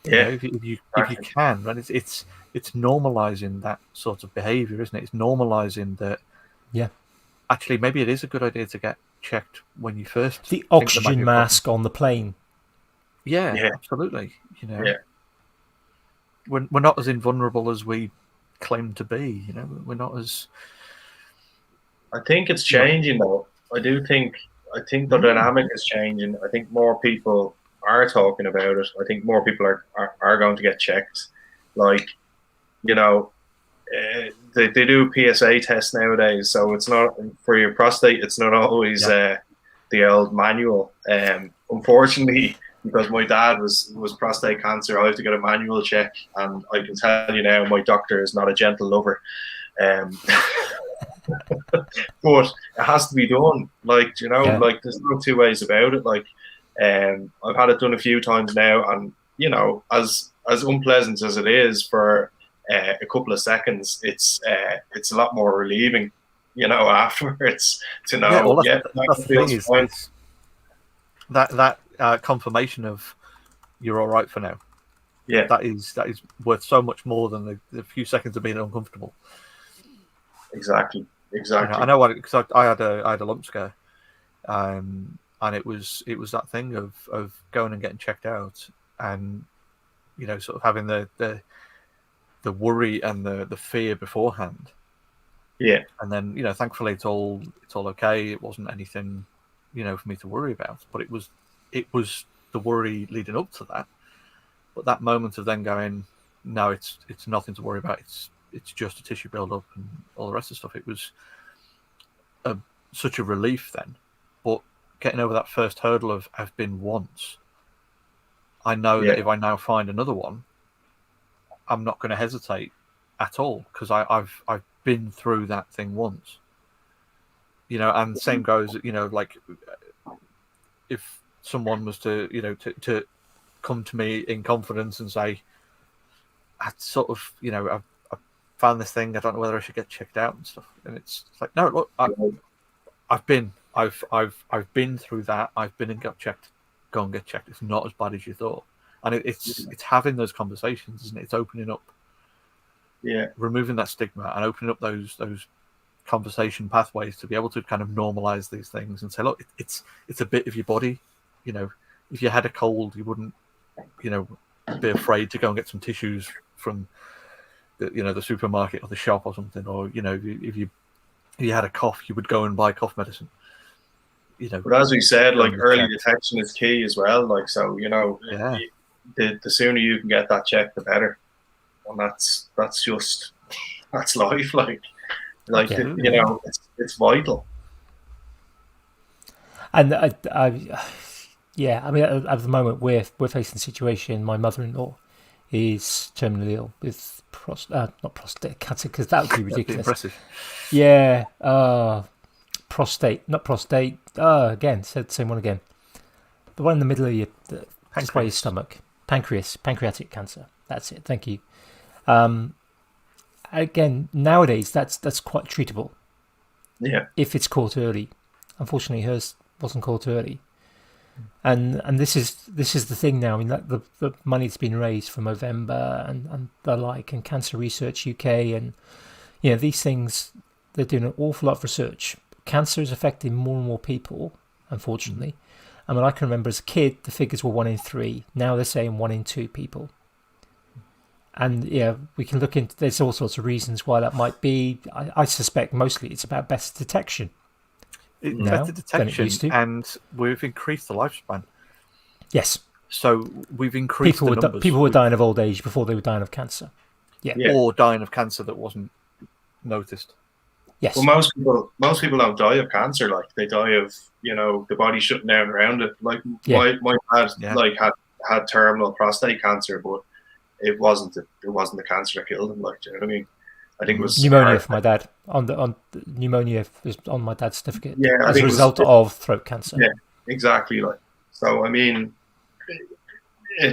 Yeah, if you can, and it's normalizing that sort of behaviour, isn't it? It's normalizing that. Yeah. Actually, maybe it is a good idea to get checked when you first. The oxygen mask on the plane. Yeah, absolutely. We're not as invulnerable as we claim to be. We're not as. I think it's changing though. I think the dynamic is changing. I think more people are talking about it. I think more people are going to get checked. Like, they do PSA tests nowadays, so it's not for your prostate. It's not always the old manual. Unfortunately, because my dad was prostate cancer, I have to get a manual check, and I can tell you now, my doctor is not a gentle lover. But it has to be done. Like, like there's no two ways about it. Like, I've had it done a few times now, and as unpleasant as it is for a couple of seconds, it's a lot more relieving, afterwards to know. That's the thing is that confirmation of you're all right for now. Yeah, that is worth so much more than the few seconds of being uncomfortable. Exactly. I know what, because I had a lump scare, and it was that thing of going and getting checked out, and sort of having the worry and the fear beforehand. Yeah. And then thankfully it's all okay. It wasn't anything for me to worry about, but it was the worry leading up to that. But that moment of then going, no, it's nothing to worry about. It's just a tissue build-up and all the rest of the stuff. It was such a relief then. But getting over that first hurdle of I've been once, I know that if I now find another one, I'm not going to hesitate at all because I've been through that thing once. And same goes, like if someone was to, to come to me in confidence and say, I sort of, I found this thing, I don't know whether I should get checked out and stuff. And it's like, no, look, I've been through that. I've been and got checked. Go and get checked. It's not as bad as you thought. And it's having those conversations, isn't it? It's opening up, removing that stigma and opening up those conversation pathways to be able to kind of normalize these things and say, look, it's a bit of your body. If you had a cold, you wouldn't, be afraid to go and get some tissues from the supermarket or the shop or something, or if you had a cough, you would go and buy cough medicine. But as we said, like early detection is key as well. Like so, the sooner you can get that check, the better. And that's just that's life. It's vital. And I mean, at the moment we're facing a situation. My mother-in-law is terminally ill with not prostate cancer, because that would be ridiculous. Impressive. Yeah, not prostate. Again, said the same one again. The one in the middle of your, just by your stomach. Pancreatic cancer. That's it. Thank you. Again, nowadays that's quite treatable. Yeah. If it's caught early. Unfortunately, hers wasn't caught early. And this is the thing now. I mean, that the money that's been raised for Movember and the like, and Cancer Research UK, and these things, they're doing an awful lot of research. Cancer is affecting more and more people, unfortunately. I mean, I can remember as a kid, the figures were 1 in 3. Now they're saying 1 in 2 people. And we can look into. There's all sorts of reasons why that might be. I suspect mostly it's about better detection. Better detection, and we've increased the lifespan. Yes. So we've increased the numbers. People were dying of old age before they were dying of cancer. Yeah. Or dying of cancer that wasn't noticed. Yes. Well, most people don't die of cancer. Like, they die of the body shutting down around it. Like my dad had terminal prostate cancer, but it wasn't the cancer that killed him. Like, do you know what I mean? I think it was pneumonia for my dad. Pneumonia was on my dad's certificate. Yeah, as a result of throat cancer. Yeah, exactly. Like, so I mean,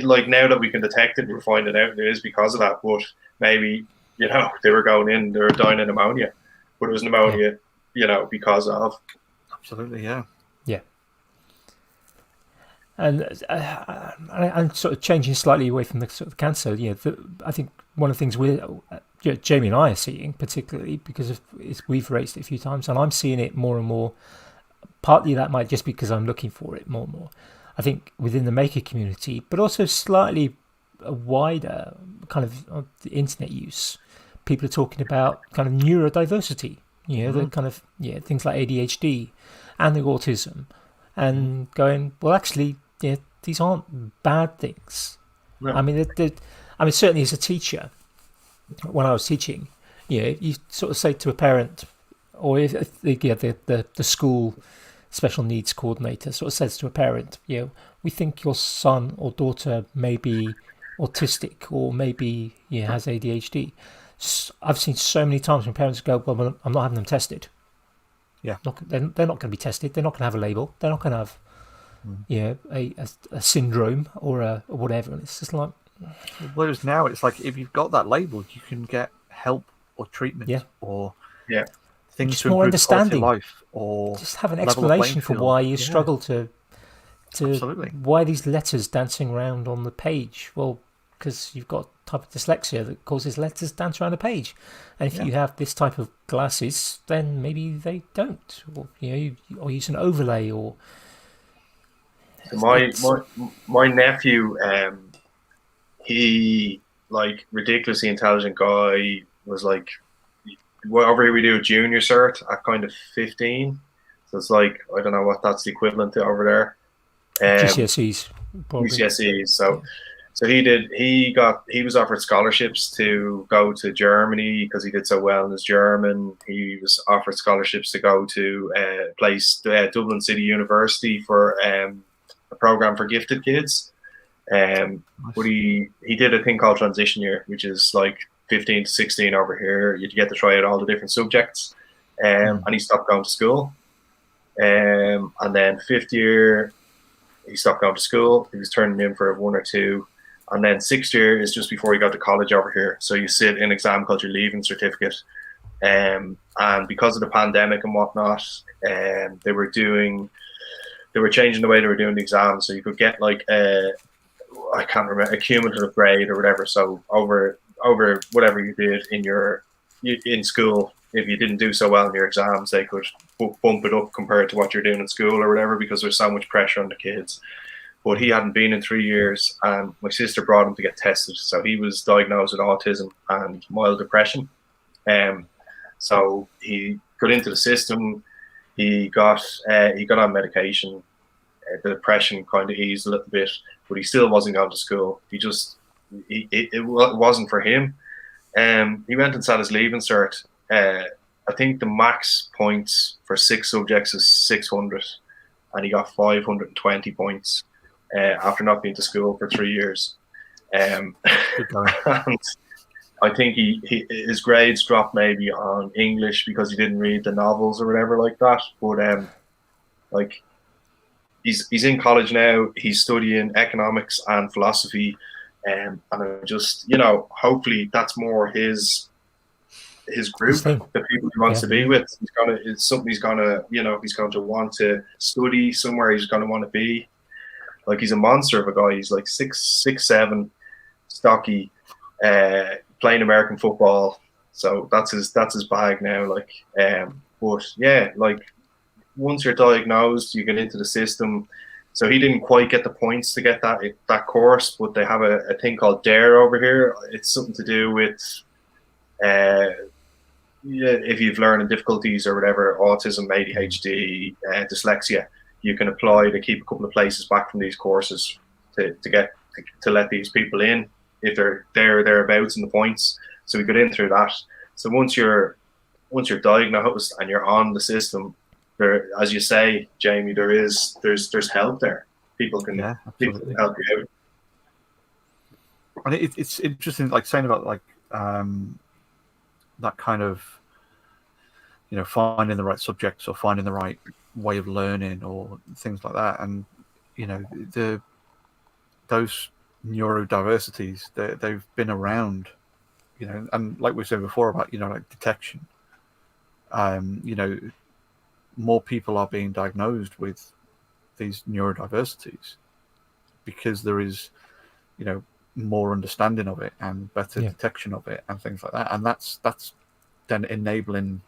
like, now that we can detect it, we're finding out it is because of that. But maybe they were dying of pneumonia, but it was pneumonia, because of. Absolutely, yeah. Yeah. And I'm sort of changing slightly away from the sort of cancer. I think one of the things Jamie and I are seeing, particularly because we've raised it a few times, and I'm seeing it more and more. Partly that might just be because I'm looking for it more and more. I think within the maker community, but also slightly wider kind of the internet use. People are talking about kind of neurodiversity. The kind of things like ADHD and the autism, and going, well, actually, these aren't bad things. No. I mean, certainly as a teacher, when I was teaching, you sort of say to a parent, or if the school special needs coordinator sort of says to a parent, we think your son or daughter may be autistic, or maybe has ADHD. I've seen so many times when parents go, well, I'm not having them tested. Yeah, they're not going to be tested. They're not going to have a label. They're not going to have, a syndrome or whatever. And it's just like. Whereas now it's like, if you've got that label, you can get help or treatment or things just to more improve understanding, quality of life, or just have an explanation for why you struggle to Absolutely. Why these letters dancing around on the page. Well, because you've got a type of dyslexia that causes letters dance around a page, and if you have this type of glasses, then maybe they don't, or you use an overlay, or my nephew, he, like, ridiculously intelligent guy, was like, whatever we do junior cert at kind of 15, so it's like, I don't know what that's the equivalent to over there. GCSEs, probably. GCSEs. So So he was offered scholarships to go to Germany because he did so well in his German. He was offered scholarships to go to Dublin City University for a program for gifted kids. Nice. But he did a thing called transition year, which is like 15 to 16 over here. You get to try out all the different subjects. And he stopped going to school. And then fifth year, he stopped going to school. He was turning in for 1 or 2. And then sixth year is just before he got to college over here. So you sit an exam called your leaving certificate. And because of the pandemic and whatnot, they were changing the way they were doing the exams. So you could get like I can't remember, a cumulative grade or whatever. So over whatever you did in school, if you didn't do so well in your exams, they could bump it up compared to what you're doing in school or whatever, because there's so much pressure on the kids. But he hadn't been in 3 years, and my sister brought him to get tested. So he was diagnosed with autism and mild depression. So he got into the system. He got on medication. The depression kind of eased a little bit, but he still wasn't going to school. It wasn't for him. He went and sat his leaving cert. I think the max points for 6 subjects is 600, and he got 520 points after not being to school for 3 years. And I think his grades dropped maybe on English because he didn't read the novels or whatever like that. But he's in college now. He's studying economics and philosophy, and I just, hopefully that's more his group, the people he wants to be with. It's something he's going to want to study, somewhere he's going to want to be. Like, he's a monster of a guy. He's like 6'7", stocky, playing American football. So that's his bag now. But yeah, once you're diagnosed, you get into the system. So he didn't quite get the points to get that course, but they have a thing called DARE over here. It's something to do with if you've learning difficulties or whatever, autism, ADHD, dyslexia, you can apply to keep a couple of places back from these courses to let these people in if they're thereabouts in the points. So we got in through that. So once you're diagnosed and you're on the system, there, as you say, Jamie, there's help there. People can help you out. And it's interesting, like saying about that kind of, finding the right subjects or finding the right way of learning or things like that. And those neurodiversities, they've been around, and like we said before about detection. More people are being diagnosed with these neurodiversities because there is, more understanding of it and better detection of it and things like that. And that's then enabling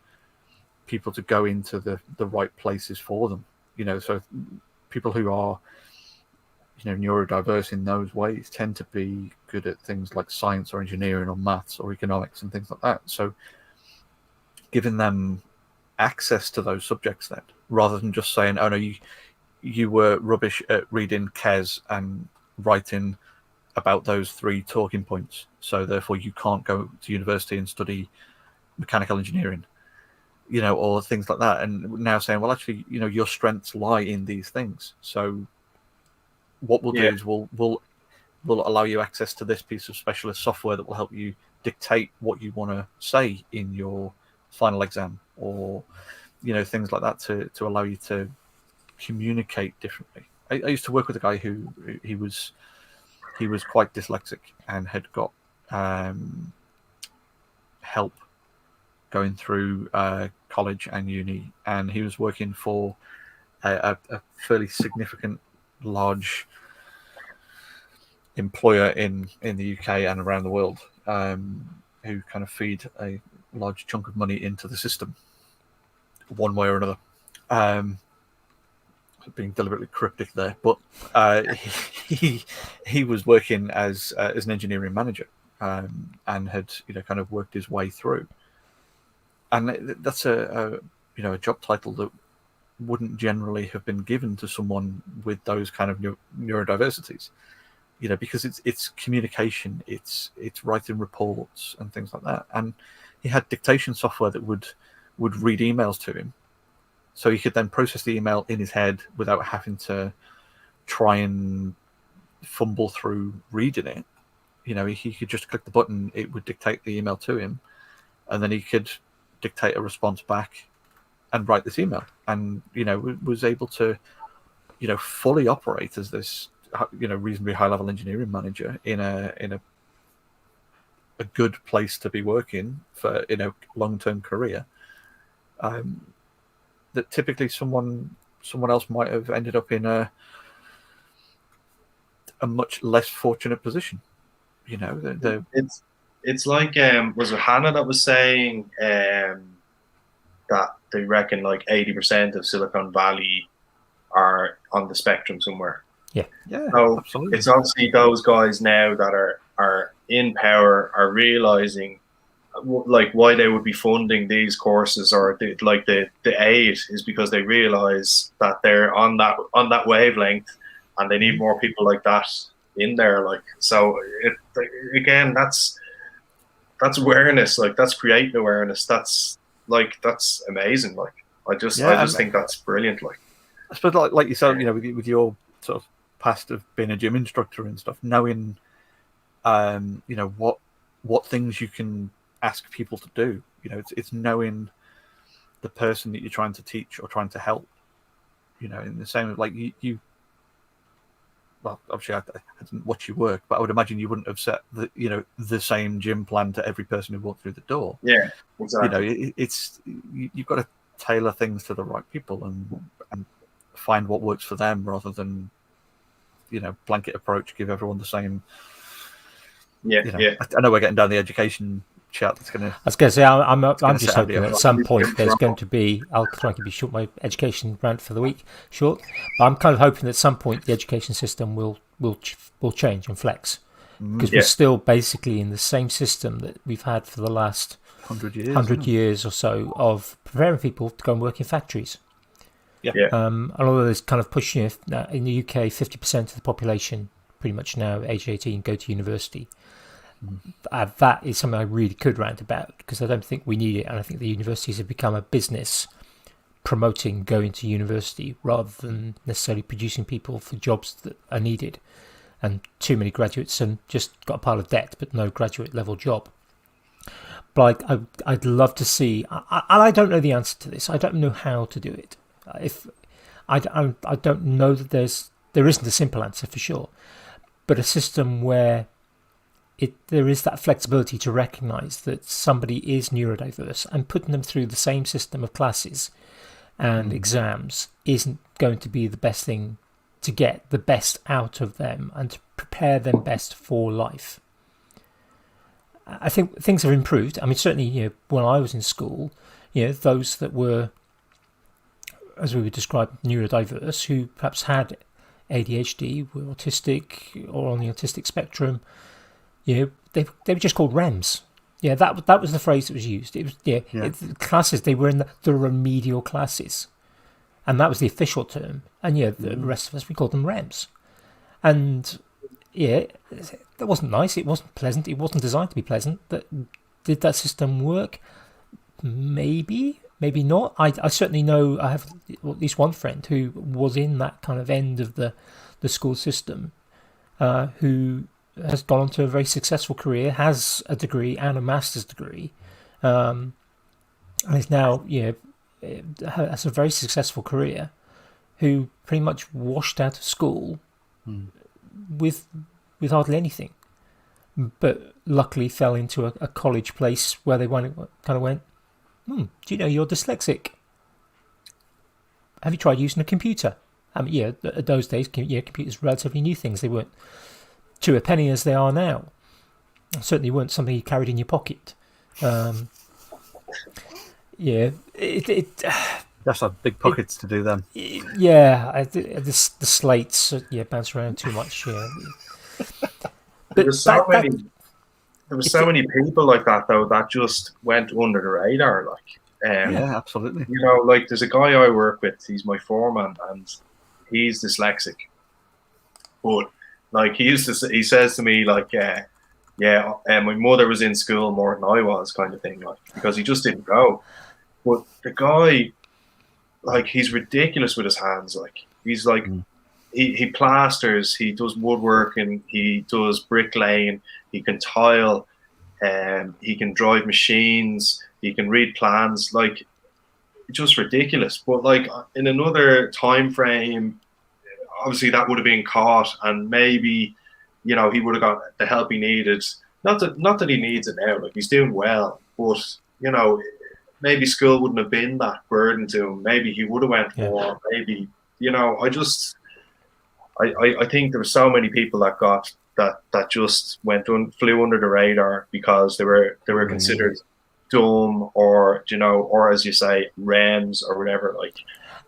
people to go into the right places for them. So people who are, neurodiverse in those ways tend to be good at things like science or engineering or maths or economics and things like that. So giving them access to those subjects then, rather than just saying, oh no, you were rubbish at reading Kes and writing about those 3 talking points, so therefore you can't go to university and study mechanical engineering, or things like that. And now saying, well, actually, your strengths lie in these things. So what we'll do is we'll allow you access to this piece of specialist software that will help you dictate what you want to say in your final exam, or things like that, to allow you to communicate differently. I used to work with a guy who he was quite dyslexic and had got help going through college and uni, and he was working for a fairly significant large employer in the UK and around the world, who kind of feed a large chunk of money into the system one way or another. Being deliberately cryptic there, but he was working as an engineering manager, and had kind of worked his way through, and that's a job title that wouldn't generally have been given to someone with those kind of neurodiversities. because it's communication, it's writing reports and things like that. And he had dictation software that would read emails to him, so he could then process the email in his head without having to try and fumble through reading it. He could just click the button, it would dictate the email to him, and then he could dictate a response back and write this email, and was able to fully operate as this reasonably high level engineering manager in a good place to be working for long term career, that typically someone else might have ended up in a much less fortunate position. It's like was it Hannah that was saying that they reckon like 80% of Silicon Valley are on the spectrum somewhere. Yeah, so absolutely. It's obviously those guys now that are in power are realizing like why they would be funding these courses or the aid is because they realize that they're on that wavelength and they need more people like that in there. Like, so again, that's awareness. Like, that's creating awareness. That's amazing. Like, I just think that's brilliant. Like, I suppose like yourself, with your sort of past of being a gym instructor and stuff, knowing what things you can ask people to do. It's knowing the person that you're trying to teach or trying to help. In the same like you well, obviously I didn't watch you work, but I would imagine you wouldn't have set the same gym plan to every person who walked through the door. Yeah, exactly. You've got to tailor things to the right people and find what works for them rather than blanket approach, give everyone the same. Yeah. I know we're getting down the education chat. That's gonna. I was going to say I'm just hoping at some point there's going to be. I'll try and keep short my education rant for the week short, but I'm kind of hoping that at some point the education system will change and flex, because we're still basically in the same system that we've had for the last 100 years or so of preparing people to go and work in factories. And although there's kind of pushing it in the UK, 50% of the population pretty much now age 18 go to university. That is something I really could rant about, because I don't think we need it, and I think the universities have become a business promoting going to university rather than necessarily producing people for jobs that are needed, and too many graduates and just got a pile of debt but no graduate level job. But I'd love to see, and I don't know the answer to this. I don't know how to do it. If I don't know that there isn't a simple answer for sure, but a system where there is that flexibility to recognise that somebody is neurodiverse, and putting them through the same system of classes and exams isn't going to be the best thing to get the best out of them and to prepare them best for life. I think things have improved. I mean, certainly, when I was in school, those that were, as we would describe, neurodiverse, who perhaps had ADHD, were autistic or on the autistic spectrum, they were just called REMs. Yeah, that was the phrase that was used. It was classes. They were in the remedial classes, and that was the official term. And the rest of us, we called them REMs. And that wasn't nice. It wasn't pleasant. It wasn't designed to be pleasant. Did that system work? Maybe not. I certainly know I have at least one friend who was in that kind of end of the school system, who has gone on to a very successful career, has a degree and a master's degree, and is now has a very successful career, who pretty much washed out of school with hardly anything, but luckily fell into a college place where they kind of went, do you know you're dyslexic? Have you tried using a computer? I mean, at those days, computers were relatively new things. They weren't to a penny as they are now. Certainly weren't something you carried in your pocket. That's like big pockets to do them. The slates bounce around too much. There were so many people like that though that just went under the radar. Absolutely. Like there's a guy I work with. He's my foreman, and he's dyslexic. But Like he says to me like, yeah, my mother was in school more than I was, kind of thing, like because he just didn't go. But the guy, like, he's ridiculous with his hands. Like he's like he plasters, he does woodworking, he does bricklaying, he can tile, he can drive machines, he can read plans. Like just ridiculous. But like in another time frame, obviously that would have been caught, and maybe he would have got the help he needed. Not that he needs it now. Like he's doing well, but maybe school wouldn't have been that burden to him. Maybe he would have went more. Maybe I think there were so many people that got that just flew under the radar because they were considered dumb, or or as you say, REMs or whatever. Like,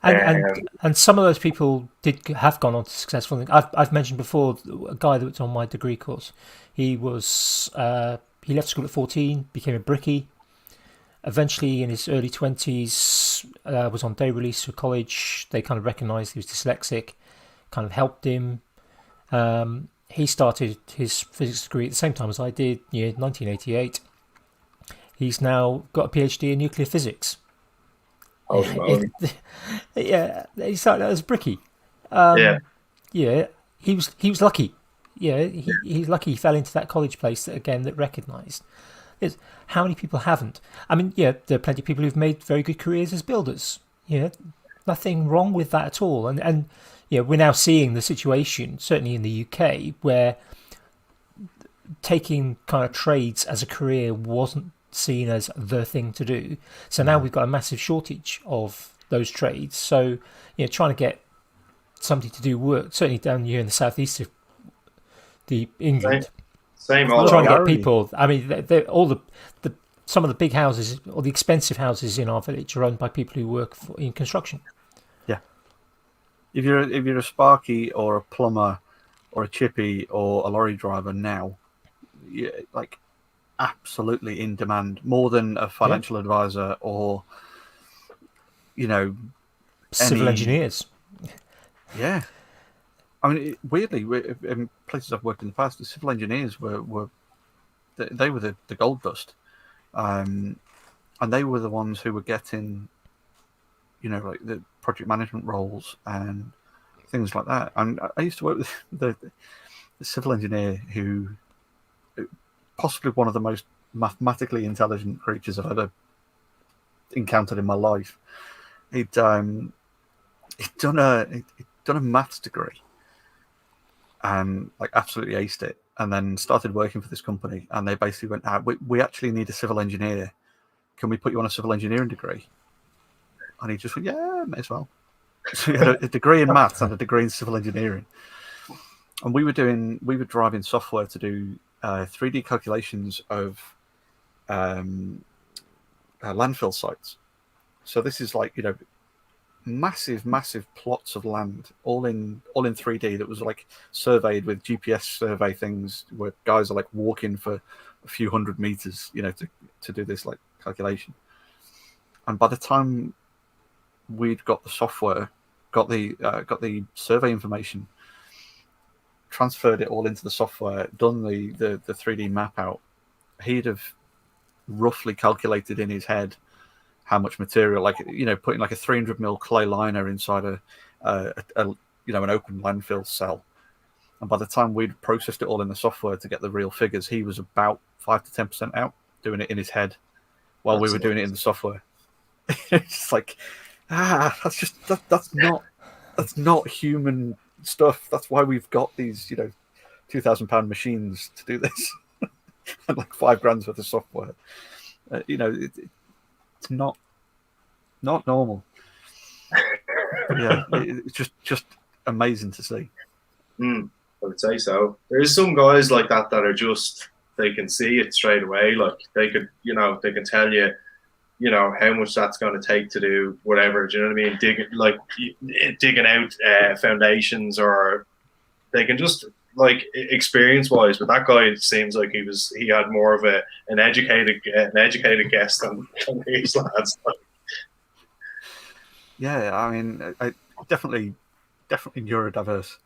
and some of those people have gone on to successful things. I've mentioned before a guy that was on my degree course. He left school at 14, became a brickie. Eventually, in his early 20s, was on day release for college. They kind of recognised he was dyslexic, kind of helped him. He started his physics degree at the same time as I did, 1988. He's now got a PhD in nuclear physics. Yeah, he started out as brickie. Yeah, he was lucky. Yeah, he's lucky he fell into that college place that recognised. How many people haven't? I mean, yeah, there are plenty of people who've made very good careers as builders. Nothing wrong with that at all. And we're now seeing the situation, certainly in the UK, where taking kind of trades as a career wasn't seen as the thing to do. So now we've got a massive shortage of those trades. So trying to get somebody to do work, certainly down here in the southeast of the England. Same all trying to get people. I mean, some of the big houses or the expensive houses in our village are owned by people who work in construction. Yeah, if you're a sparky or a plumber or a chippy or a lorry driver now, like absolutely in demand, more than a financial advisor or civil engineers. Yeah. I mean, weirdly, in places I've worked in the past, the civil engineers were the gold dust, and they were the ones who were getting, like the project management roles and things like that. And I used to work with the civil engineer who, possibly one of the most mathematically intelligent creatures I've ever encountered in my life. He'd done a maths degree. And like absolutely aced it, and then started working for this company, and they basically went, we actually need a civil engineer, can we put you on a civil engineering degree? And he just went, yeah, may as well. So he had a degree in maths and a degree in civil engineering, and we were driving software to do 3D calculations of landfill sites. So this is like massive plots of land, all in 3D, that was like surveyed with GPS survey things, where guys are like walking for a few hundred meters, to do this like calculation. And by the time we'd got the software, got the survey information, transferred it all into the software, done the 3D map out, he'd have roughly calculated in his head how much material, like putting like a 300 mil clay liner inside an open landfill cell, and by the time we'd processed it all in the software to get the real figures, he was about 5 to 10% out doing it in his head while we were doing it in the software. It's like, that's not human stuff. That's why we've got these £2,000 machines to do this, and like £5,000 worth of software. It's not normal. But yeah, it's just amazing to see. I would say so. There's some guys like that are just, they can see it straight away. Like they could, they can tell you, how much that's going to take to do whatever. Do you know what I mean? Digging out foundations, or they can just like experience wise. But that guy seems like he had more of an educated guess than these lads. Yeah, I mean, I definitely neurodiverse.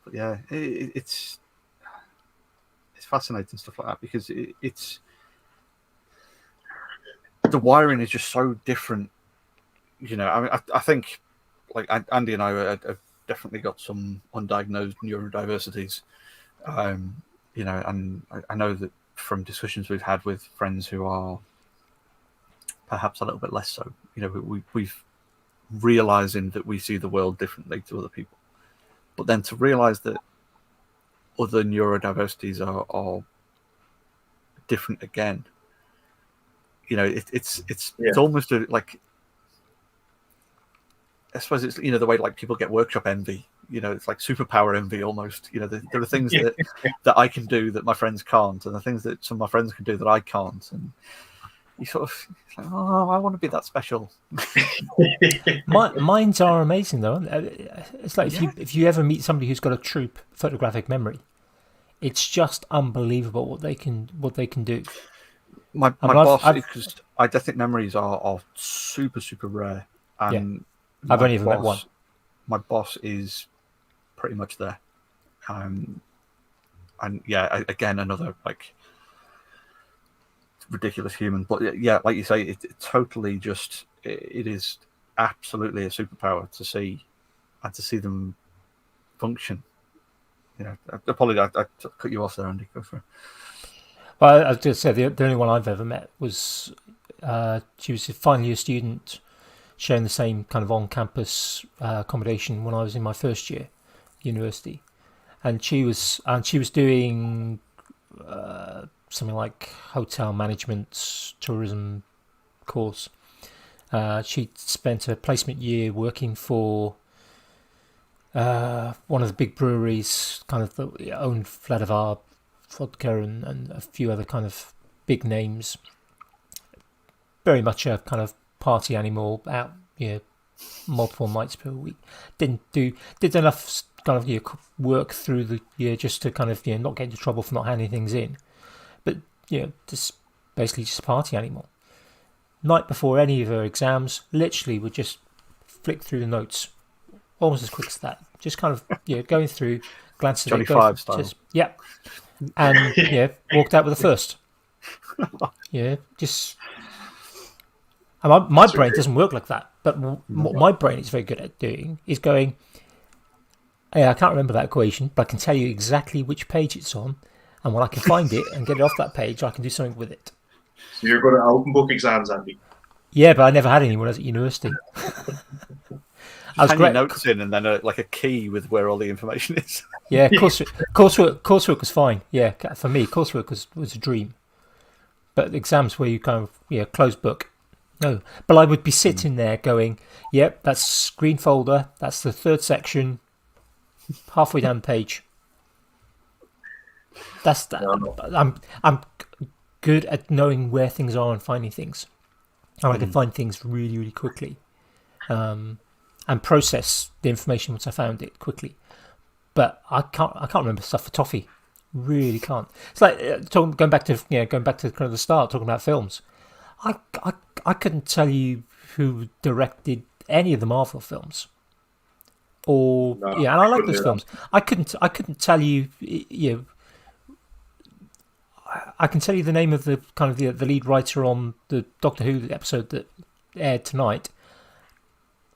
But yeah, it's fascinating stuff like that because it's the wiring is just so different. You know, I mean, I think like Andy and I have definitely got some undiagnosed neurodiversities. You know, and I know that from discussions we've had with friends who are perhaps a little bit less so. You know, we've realizing that we see the world differently to other people, but then to realize that other neurodiversities are different again. You know, it's almost like, I suppose it's, you know, the way like people get workshop envy. You know, it's like superpower envy almost. You know, there are things that I can do that my friends can't, and the things that some of my friends can do that I can't, and you sort of like, oh, I want to be that special. Minds are amazing though. It's like if you ever meet somebody who's got a true photographic memory, it's just unbelievable what they can do. My boss, because eidetic memories are super rare, and I've only ever met one. My boss is pretty much there, and yeah, again another like ridiculous human, but yeah, like you say, it totally just it is absolutely a superpower to see them function. You know, apologize, I cut you off there, Andy. Go for it. Well, I was just say the only one I've ever met was she was a final year student sharing the same kind of on-campus accommodation when I was in my first year university, and she was doing something like hotel management tourism course. She spent a placement year working for one of the big breweries, kind of the owned Vladivar vodka and a few other kind of big names. Very much a kind of party animal, out, you know, multiple nights per week. Did enough kind of, you know, work through the year just to kind of, you know, not get into trouble for not handing things in, but, you know, just basically just a party animal. Night before any of her exams, literally would just flick through the notes almost as quick as that. Just kind of, you know, going through, glancing at Johnny Five style. Just, yeah, and yeah, walked out with the first. Yeah, just. And my brain doesn't work like that, but what my brain is very good at doing is going, hey, I can't remember that equation, but I can tell you exactly which page it's on, and when I can find it and get it off that page, I can do something with it. So you're good at open book exams, Andy? Yeah, but I never had any when I was at university. I was great. Notes in and then like a key with where all the information is. Yeah, coursework was fine. Yeah, for me, coursework was a dream. But exams where you kind of closed book. No, but I would be sitting there going, "Yep, that's green folder. That's the third section, halfway down the page." That's that. I'm good at knowing where things are and finding things, and I can find things really, really quickly, and process the information once I found it quickly. But I can't remember stuff for toffee. Really can't. It's like going back to kind of the start, talking about films. I couldn't tell you who directed any of the Marvel films, and I like those films. I couldn't tell you. I can tell you the name of the kind of the lead writer on the Doctor Who episode that aired tonight,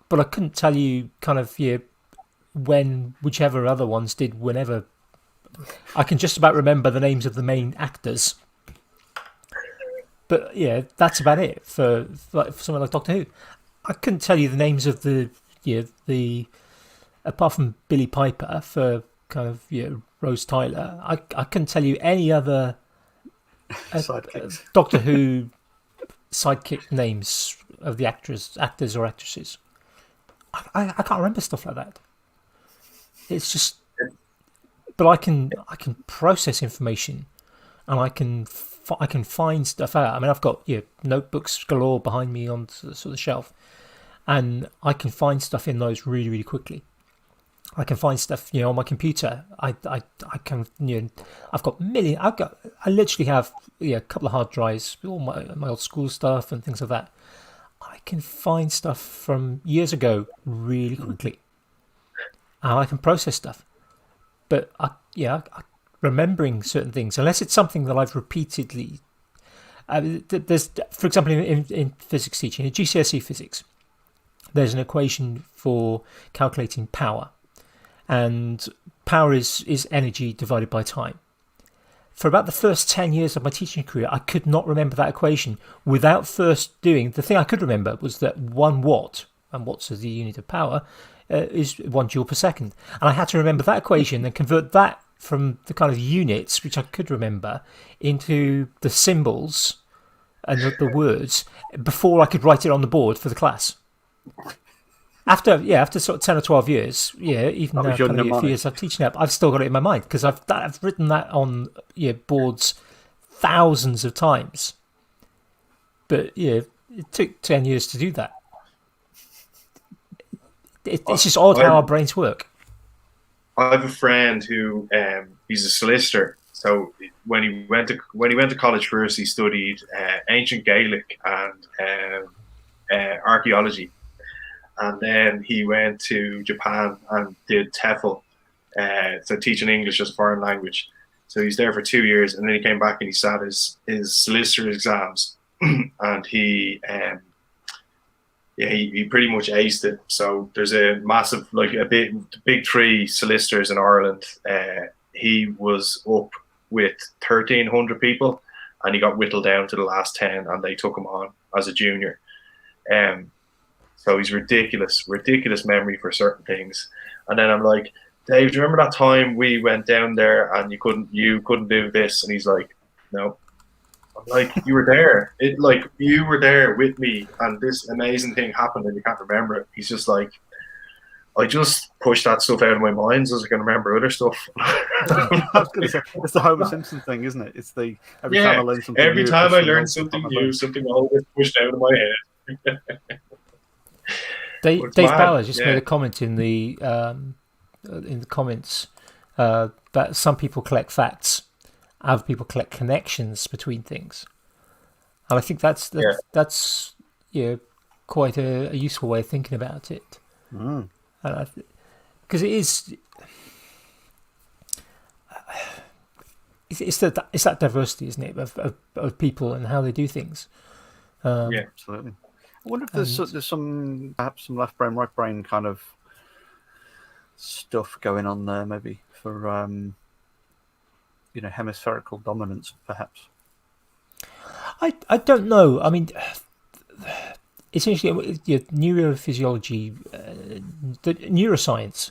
but I couldn't tell you kind of when whichever other ones did whenever. I can just about remember the names of the main actors. But yeah, that's about it for something like Doctor Who. I couldn't tell you the names of the apart from Billy Piper for kind of Rose Tyler. I couldn't tell you any other Doctor Who sidekick names of the actors or actresses. I can't remember stuff like that. It's just, but I can process information, and I can find stuff out. I mean, I've got notebooks galore behind me on the sort of shelf, and I can find stuff in those really, really quickly. I can find stuff on my computer. I can I've got I literally have a couple of hard drives with all my old school stuff and things like that. I can find stuff from years ago really quickly, and I can process stuff. but remembering certain things, unless it's something that I've repeatedly. There's, for example, in physics teaching, in GCSE physics, there's an equation for calculating power, and power is energy divided by time. For about the first 10 years of my teaching career, I could not remember that equation without first doing. The thing I could remember was that 1 watt, and watts is the unit of power, is 1 joule per second. And I had to remember that equation and convert that from the kind of units, which I could remember, into the symbols and the words before I could write it on the board for the class. After sort of 10 or 12 years, even now, kind of a few years I've teaching that, I've still got it in my mind because I've written that on boards thousands of times. But it took 10 years to do that. It's just odd how our brains work. I have a friend who he's a solicitor. So when he went to college first, he studied ancient Gaelic and archaeology. And then he went to Japan and did TEFL, so teaching English as a foreign language. So he's there for 2 years, and then he came back and he sat his solicitor exams, and he pretty much aced it. So there's a massive, big 3 solicitors in Ireland. He was up with 1,300 people, and he got whittled down to the last 10, and they took him on as a junior. So he's ridiculous memory for certain things. And then I'm like, Dave, do you remember that time we went down there and you couldn't do this? And he's like, no. I'm like, you were there. You were there with me, and this amazing thing happened and you can't remember it. He's just like, I just push that stuff out of my mind so I can remember other stuff. It's the Homer Simpson thing, isn't it? It's the every time I learn something every new, time I learn something new, something old is pushed out of my head. Dave Bowers just made a comment in the comments that some people collect facts, other people collect connections between things, and I think that's quite a useful way of thinking about it. Because it's that diversity, isn't it, of people and how they do things. Absolutely. I wonder if there's perhaps some left brain, right brain kind of stuff going on there, maybe for hemispherical dominance, perhaps. I don't know. I mean, it's interesting. Neurophysiology, the neuroscience,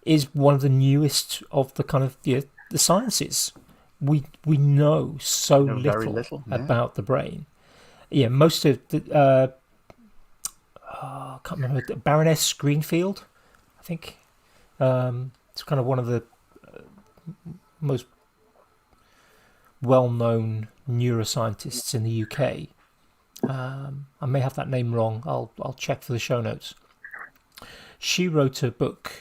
is one of the newest of the kind of the sciences. We know so little about the brain. Yeah, most of the. I can't remember, Baroness Greenfield, I think. It's kind of one of the most well-known neuroscientists in the UK. I may have that name wrong. I'll check for the show notes. She wrote a book.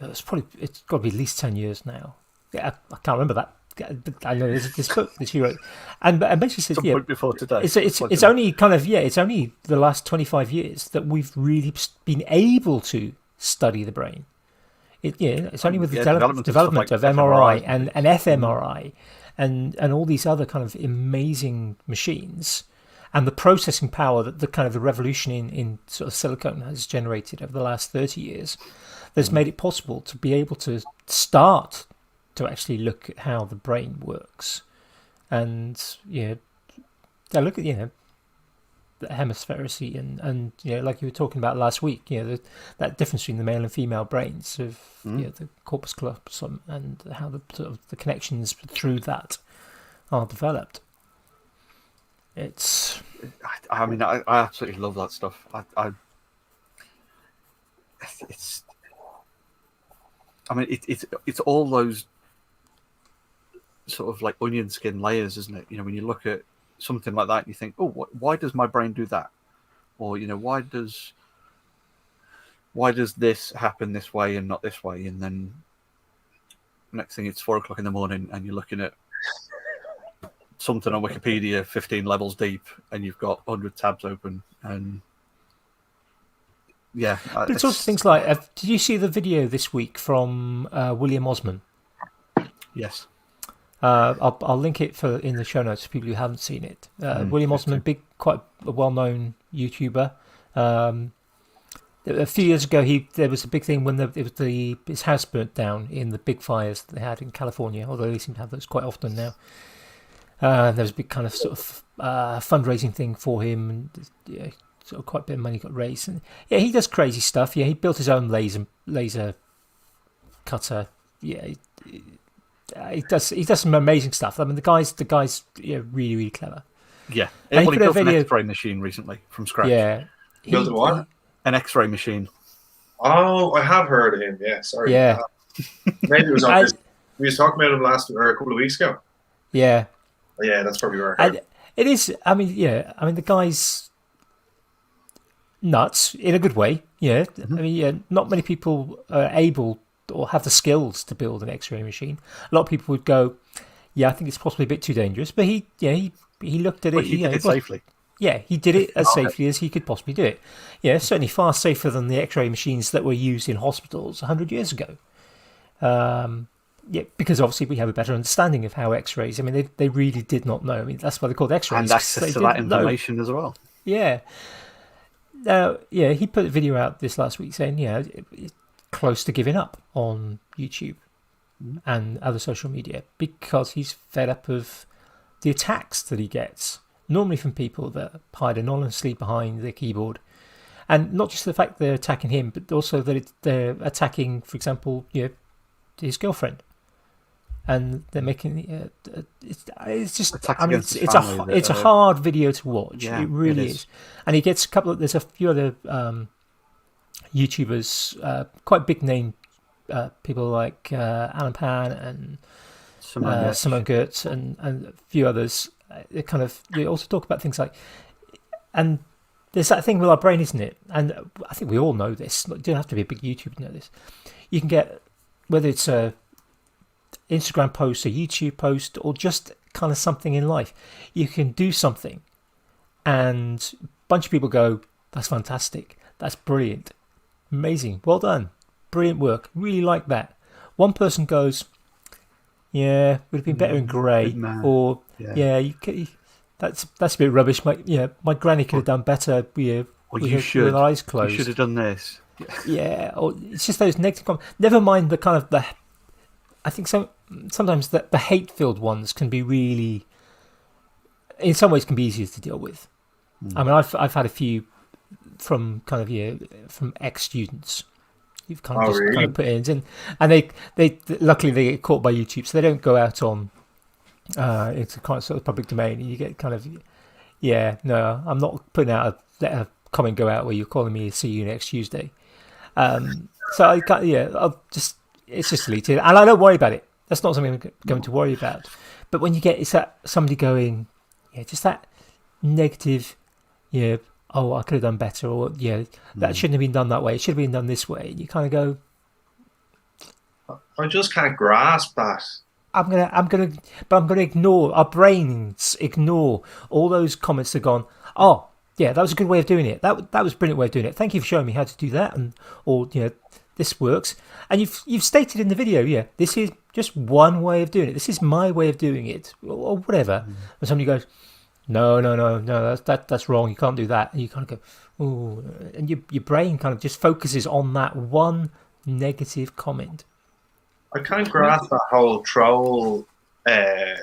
It's got to be at least 10 years now. Yeah, I can't remember that. But I know there's this book that she wrote, and basically says, some point before today. It's only the last 25 years that we've really been able to study the brain. It's only with the development of MRI and fMRI and all these other kind of amazing machines, and the processing power that the kind of the revolution in sort of silicon has generated over the last 30 years, that's made it possible to be able to start to actually look at how the brain works, and I look at the hemisphericity and like you were talking about last week, that difference between the male and female brains of the corpus callosum and how the sort of the connections through that are developed. I mean, I absolutely love that stuff. It's all those sort of like onion skin layers, isn't it? When you look at something like that, you think, oh, why does my brain do that? Or why does this happen this way and not this way? And then next thing, it's 4:00 in the morning, and you're looking at something on Wikipedia 15 levels deep, and you've got 100 tabs open, and yeah. But it's also things like, did you see the video this week from William Osman? Yes. I'll link it in the show notes for people who haven't seen it. William Osman, quite a well-known YouTuber. A few years ago, there was a big thing when his house burnt down in the big fires that they had in California. Although they seem to have those quite often now. There was a big kind of sort of fundraising thing for him, and sort of quite a bit of money got raised. And yeah, he does crazy stuff. Yeah, he built his own laser cutter. Yeah. He does some amazing stuff. I mean, the guy's really, really clever. Yeah, he built an X-ray machine recently from scratch. Yeah, built what? An X-ray machine. Oh, I have heard of him. Yeah, sorry. Yeah, maybe it was on this. We was talking about him a couple of weeks ago. Yeah, yeah, that's probably right. It is. I mean, the guy's nuts in a good way. Yeah, I mean, not many people are able or have the skills to build an X-ray machine. A lot of people would go, "Yeah, I think it's possibly a bit too dangerous." But he looked at it. He did it safely. Yeah, he did it as safely as he could possibly do it. Yeah, certainly far safer than the X-ray machines that were used in hospitals 100 years ago. Yeah, because obviously we have a better understanding of how X-rays. I mean, they really did not know. I mean, that's why they're called X-rays. And access to that information as well. Yeah. Now, he put a video out this last week saying, it's close to giving up on YouTube and other social media because he's fed up of the attacks that he gets, normally from people that hide anonymously behind their keyboard. And not just the fact they're attacking him, but also that they're attacking, for example, his girlfriend. And they're making it's just, I mean, it's a hard video to watch. Yeah, it really is. And he gets there's a few other YouTubers, quite big name people like Alan Pan and Simone Gertz and a few others. They also talk about things like, and there's that thing with our brain, isn't it? And I think we all know this. You don't have to be a big YouTuber to know this. You can get, whether it's a Instagram post, a YouTube post, or just kind of something in life, you can do something and a bunch of people go, "That's fantastic, that's brilliant, amazing, well done, brilliant work, really like that." One person goes, "Yeah, would have been better in grey," or that's a bit rubbish. My granny could have done better with her eyes closed. You should have done this. Yeah, or it's just those negative comments. Never mind the kind of I think sometimes the hate-filled ones can be really, in some ways, can be easier to deal with. I mean, I've had a few from from ex-students. You've kind of put in, and they luckily they get caught by YouTube, so they don't go out on it's a kind of sort of public domain. And you get kind of, no, I'm not putting out let a comment go out where you're calling me see you next Tuesday. So I can't, it's just deleted, and I don't worry about it. That's not something I'm going to worry about. But when you get somebody going, just that negative, oh, I could have done better, or that shouldn't have been done that way. It should have been done this way. And you kind of go, I just can't grasp that. I'm gonna ignore. Our brains ignore all those comments that have gone, "Oh, yeah, that was a good way of doing it. That was a brilliant way of doing it. Thank you for showing me how to do that." Or this works. And you've stated in the video, this is just one way of doing it. This is my way of doing it, or whatever. And somebody goes, no, that's wrong. You can't do that. And you kind of go, ooh, and your brain kind of just focuses on that one negative comment. I can't grasp that whole troll. I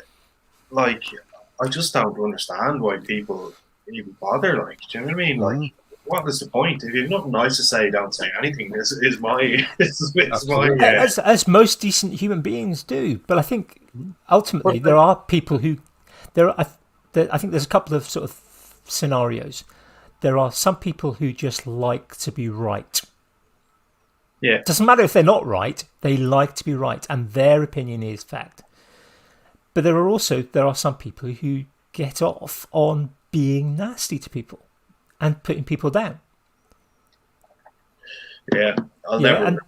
just don't understand why people even bother. Do you know what I mean? What is the point? If you have nothing nice to say, don't say anything. This is my. As most decent human beings do. But I think ultimately there are people who I think there's a couple of sort of scenarios. There are some people who just like to be right. Yeah. It doesn't matter if they're not right. They like to be right, and their opinion is fact. But there are some people who get off on being nasty to people and putting people down. Yeah, I'll never.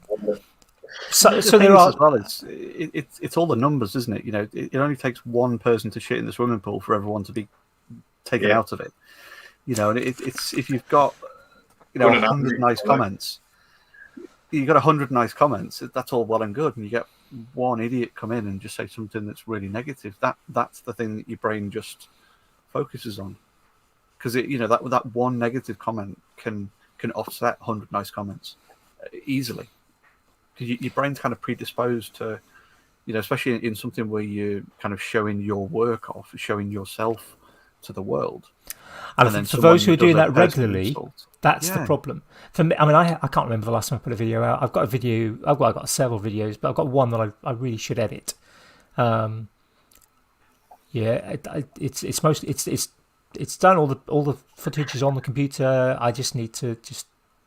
So there are. As well, it's all the numbers, isn't it? It only takes one person to shit in the swimming pool for everyone to be taken out of it. And it's if you've got Good 100 nice comments. You got 100 nice comments. That's all well and good, and you get one idiot come in and just say something that's really negative. That's the thing that your brain just focuses on, because that one negative comment can offset 100 nice comments easily. Because your brain's kind of predisposed to, especially in something where you're kind of showing your work off, showing yourself to the world. And I think for those who are doing that regularly, that's the problem. For me, I mean, I can't remember the last time I put a video out. I've got got several videos, but I've got one that I really should edit. It's mostly it's done. All the footage is on the computer. I just need to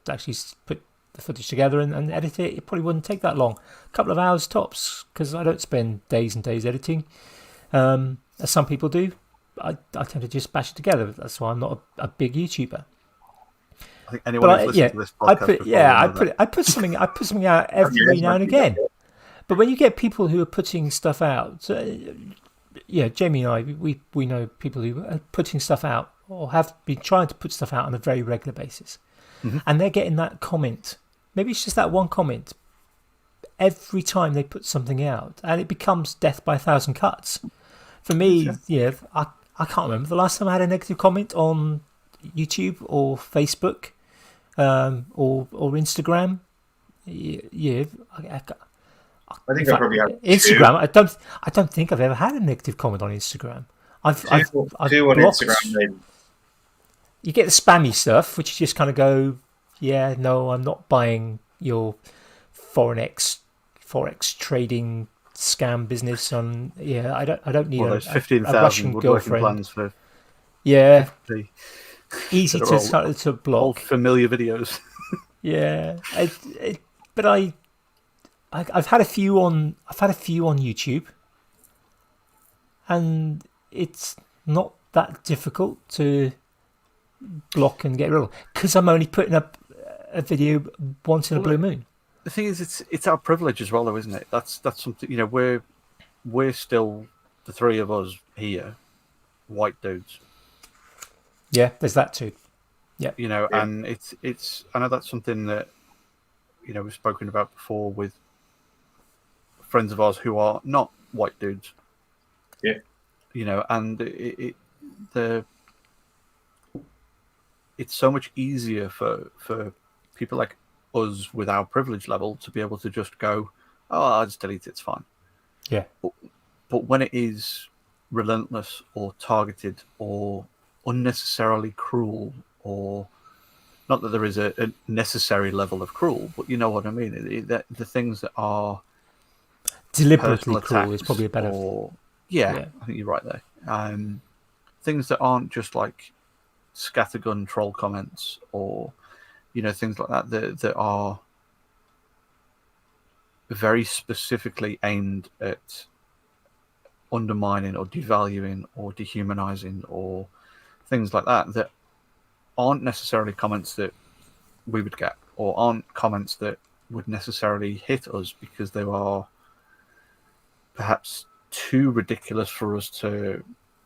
actually put the footage together and edit it. It probably wouldn't take that long, a couple of hours tops, because I don't spend days and days editing, as some people do. I tend to just bash it together. That's why I'm not a big YouTuber. I think anyone who's listened to this podcast I put something out every now and again. But when you get people who are putting stuff out, Jamie and I, we know people who are putting stuff out or have been trying to put stuff out on a very regular basis, and they're getting that comment. Maybe it's just that one comment every time they put something out, and it becomes death by a thousand cuts. For me, I can't remember the last time I had a negative comment on YouTube or Facebook, or Instagram. I think I probably had Instagram. Two. I don't think I've ever had a negative comment on Instagram. I've two on blocked. Instagram. Maybe. You get the spammy stuff, which you just kind of go, no, I'm not buying your forex trading scam business on. I don't need those a 15,000 Russian girlfriend plans for easy to block. Old familiar videos. But I've had a few on YouTube, and it's not that difficult to block and get rid of, because I'm only putting up a video once in a blue moon. The thing is, it's our privilege as well, though, isn't it? That's something. We're still the three of us here, white dudes. Yeah, there's that too. Yeah, and it's. I know that's something that we've spoken about before with friends of ours who are not white dudes. Yeah, and it's so much easier for people like us with our privilege level to be able to just go, I'll just delete it, it's fine. Yeah. But when it is relentless or targeted or unnecessarily cruel, or not that there is a necessary level of cruel, but you know what I mean, the things that are deliberately cruel is probably a better. I think you're right there. Things that aren't just like scattergun troll comments or things like that are very specifically aimed at undermining or devaluing or dehumanizing or things like that aren't necessarily comments that we would get, or aren't comments that would necessarily hit us because they are perhaps too ridiculous for us to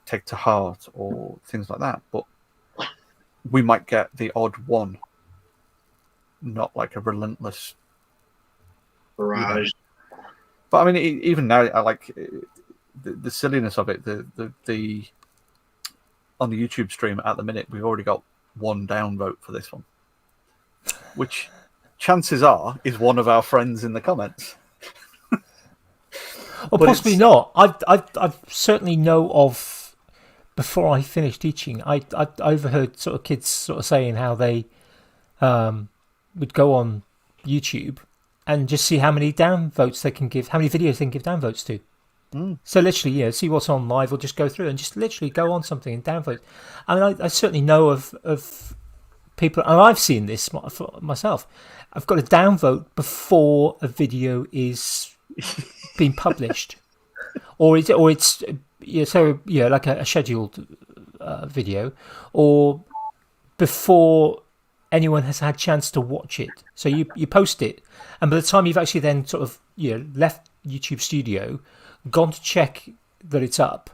take to heart or things like that. But we might get the odd one, not like a relentless barrage. But I mean, even now, I like the silliness of it. The on the YouTube stream at the minute, we've already got one downvote for this one, which chances are is one of our friends in the comments. Or possibly not. I've certainly know of, before I finished teaching, I overheard sort of kids sort of saying how they would go on YouTube and just see how many downvotes they can give, how many videos they can give downvotes to. So literally, see what's on live, or just go through and just literally go on something and downvote. I mean, I certainly know of people, and I've seen this myself. I've got a downvote before a video is being published, or it's like a scheduled video, or before anyone has had a chance to watch it. So you post it, and by the time you've actually then sort of left YouTube Studio, gone to check that it's up,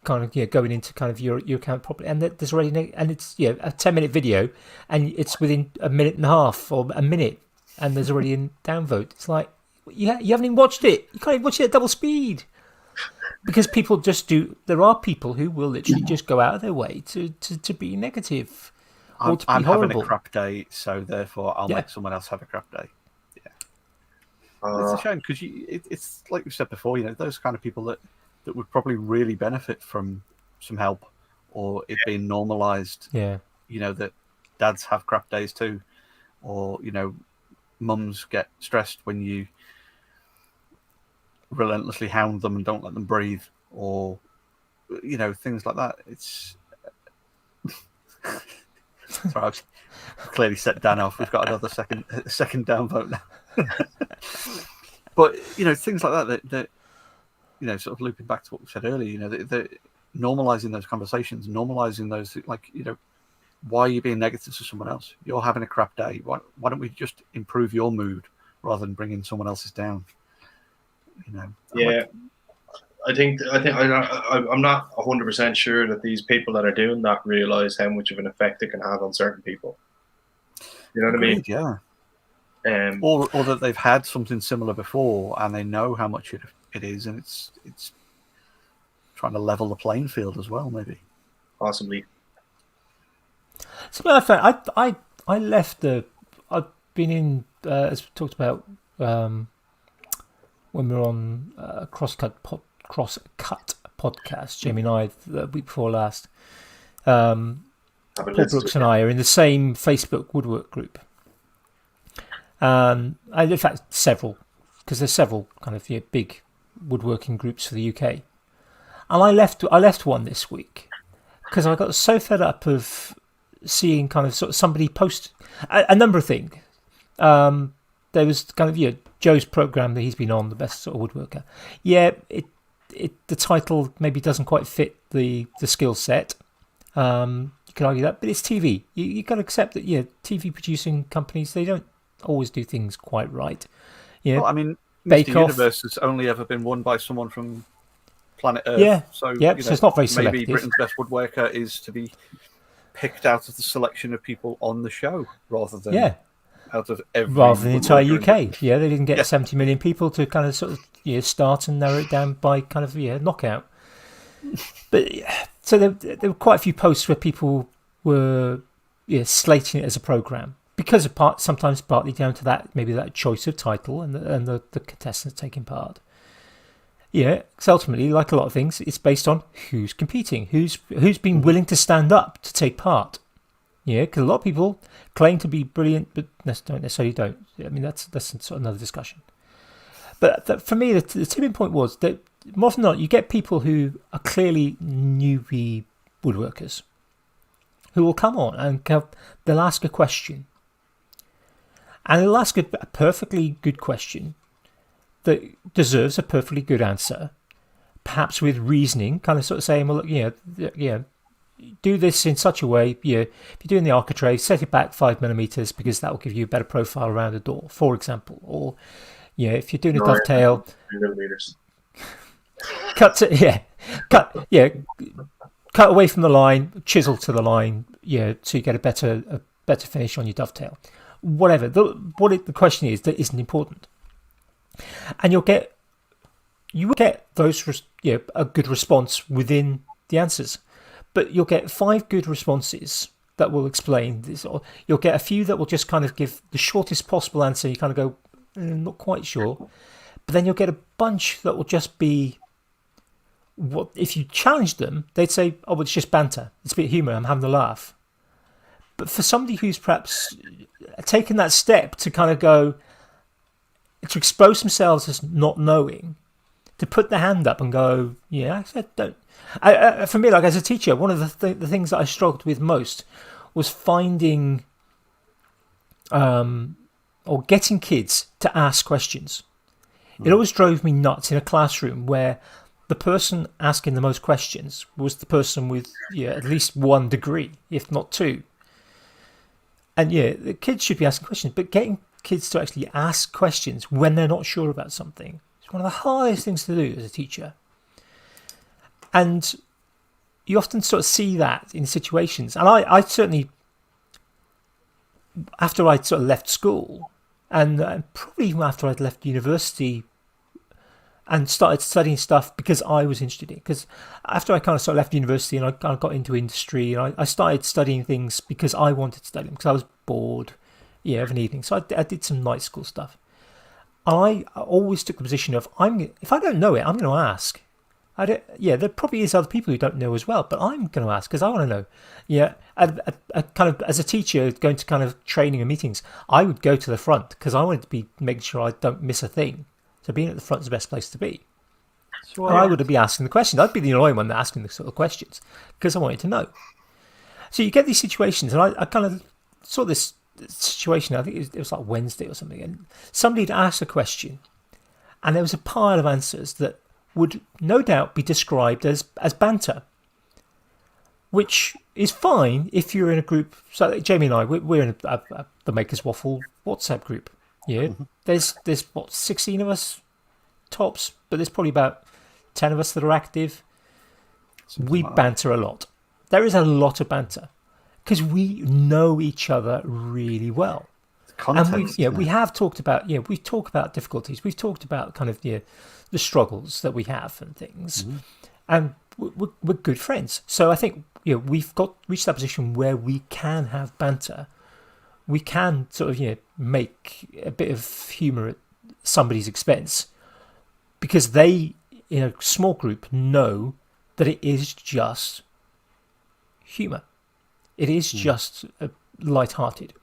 kind of going into kind of your account properly, and there's already and it's a 10-minute video, and it's within a minute and a half or a minute, and there's already a downvote. It's like you haven't even watched it. You can't even watch it at double speed. Because people just do. There are people who will literally just go out of their way to be negative or to be I'm horrible. having a crap day, so therefore I'll make someone else have a crap day. Yeah, it's a shame because it's like we said before. Those kind of people that would probably really benefit from some help or it being normalised. Yeah. That dads have crap days too, or mums get stressed when you relentlessly hound them and don't let them breathe, or things like that. It's sorry, I've clearly set Dan off. We've got another second downvote now. But things like that sort of looping back to what we said earlier, they're normalizing those conversations, normalizing those, why are you being negative to someone else? You're having a crap day. Why don't we just improve your mood rather than bringing someone else's down? Yeah, I think I'm not 100% sure that these people that are doing that realize how much of an effect it can have on certain people. You know what I mean? Yeah. Or that they've had something similar before and they know how much it is, and it's trying to level the playing field as well, maybe. Possibly. So I left I've been in as we talked about when we were on Crosscut podcast, Jamie and I, the week before last. Paul Brooks and I are in the same Facebook woodwork group. In fact, several, because there's several kind of big woodworking groups for the UK. And I left one this week because I got so fed up of seeing kind of sort of somebody post a number of things. There was kind of Joe's program that he's been on, the best sort of woodworker. Yeah, the title maybe doesn't quite fit the skill set. You could argue that, but it's TV. You got to accept that. TV producing companies, they don't always do things quite right. Well, I mean, Mr. Universe has only ever been won by someone from planet Earth. Yeah, so it's not very selective. Maybe Britain's Best Woodworker is to be picked out of the selection of people on the show rather than out of every rather than the entire UK. Yeah, they didn't get 70 million people to kind of sort of start and narrow it down by kind of knockout. But so there were quite a few posts where people were slating it as a program because of sometimes partly down to that choice of title and the contestants taking part. Yeah, because ultimately, like a lot of things, it's based on who's competing, who's been willing to stand up to take part. Yeah, because a lot of people claim to be brilliant, but don't necessarily don't. I mean, that's sort of another discussion. But for me, the tipping point was that more often than not, you get people who are clearly newbie woodworkers who will come on and they'll ask a question. And they'll ask a perfectly good question that deserves a perfectly good answer, perhaps with reasoning, kind of sort of saying, well, look, do this in such a way, if you're doing the architrave, set it back 5mm because that will give you a better profile around the door, for example. Or, if you're doing a dovetail, cut away from the line, chisel to the line, so you get a better finish on your dovetail. Whatever. The question is that isn't important. And you will get those a good response within the answers, but you'll get 5 good responses that will explain this, or you'll get a few that will just kind of give the shortest possible answer. You kind of go, not quite sure, but then you'll get a bunch that will just be what if you challenge them, they'd say, oh, well, it's just banter, it's a bit of humour, I'm having a laugh. But for somebody who's perhaps taken that step to kind of go, to expose themselves as not knowing, to put their hand up and go, I said don't. For me, like as a teacher, one of the things that I struggled with most was finding or getting kids to ask questions. It always drove me nuts in a classroom where the person asking the most questions was the person with at least 1 degree, if not 2. And the kids should be asking questions, but getting kids to actually ask questions when they're not sure about something is one of the hardest things to do as a teacher. And you often sort of see that in situations. And I certainly, after I'd sort of left school, and probably even after I'd left university and started studying stuff because I was interested in it. Because after I kind of sort of left university and I kind of got into industry, and I started studying things because I wanted to study them because I was bored, of an evening. So I did some night school stuff. I always took the position of if I don't know it, I'm going to ask. There probably is other people who don't know as well, but I'm going to ask because I want to know. Yeah, I kind of as a teacher going to kind of training and meetings, I would go to the front because I wanted to be making sure I don't miss a thing. So being at the front is the best place to be. So and I would be asking the questions. I'd be the annoying one asking the sort of questions because I wanted to know. So you get these situations, and I kind of saw this situation. I think it was like Wednesday or something, and somebody had asked a question, and there was a pile of answers that would no doubt be described as banter, which is fine if you're in a group. So Jamie and I, we're in the Makers Waffle WhatsApp group. Yeah, there's what 16 of us tops, but there's probably about 10 of us that are active. We banter a lot. There is a lot of banter because we know each other really well. Context, and we have talked about we talk about difficulties. We've talked about kind of the struggles that we have and things, and we're good friends. So I think we've reached that position where we can have banter. We can sort of make a bit of humour at somebody's expense because they, in a small group, know that it is just humour. It is just light-hearted.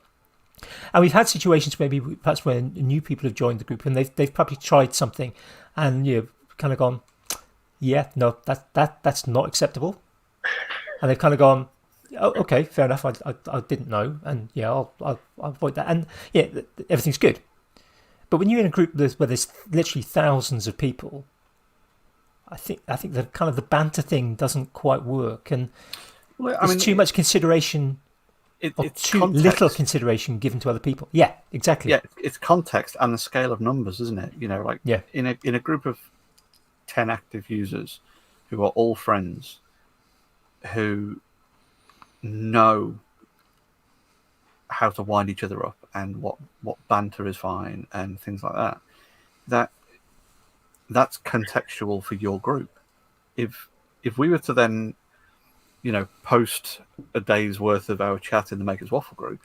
And we've had situations maybe perhaps when new people have joined the group and they've probably tried something and kind of gone, no, that's not acceptable. And they've kind of gone, oh, okay, fair enough. I didn't know, and I'll avoid that. And everything's good. But when you're in a group where there's literally thousands of people, I think the kind of the banter thing doesn't quite work, and there's too much consideration. It's too little consideration given to other people. Yeah, exactly. Yeah, it's context and the scale of numbers, isn't it? In a group of 10 active users who are all friends, who know how to wind each other up and what banter is fine and things like that's contextual for your group. If we were to then post a day's worth of our chat in the Makers Waffle group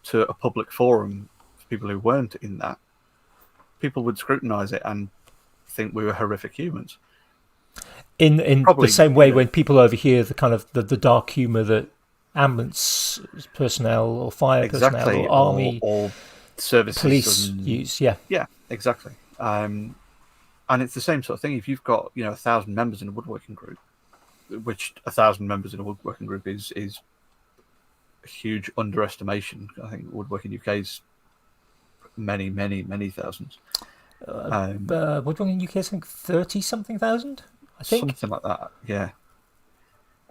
to a public forum for people who weren't in that, people would scrutinize it and think we were horrific humans. In probably, the same way when people overhear the kind of the dark humour that ambulance personnel or fire personnel or army or services police use. Yeah, exactly. And it's the same sort of thing. If you've got 1,000 members in a woodworking group, which 1,000 members in a woodworking group is a huge underestimation. I think Woodworking UK is many thousands. Woodworking UK is 30-something thousand, I think. Something like that, yeah.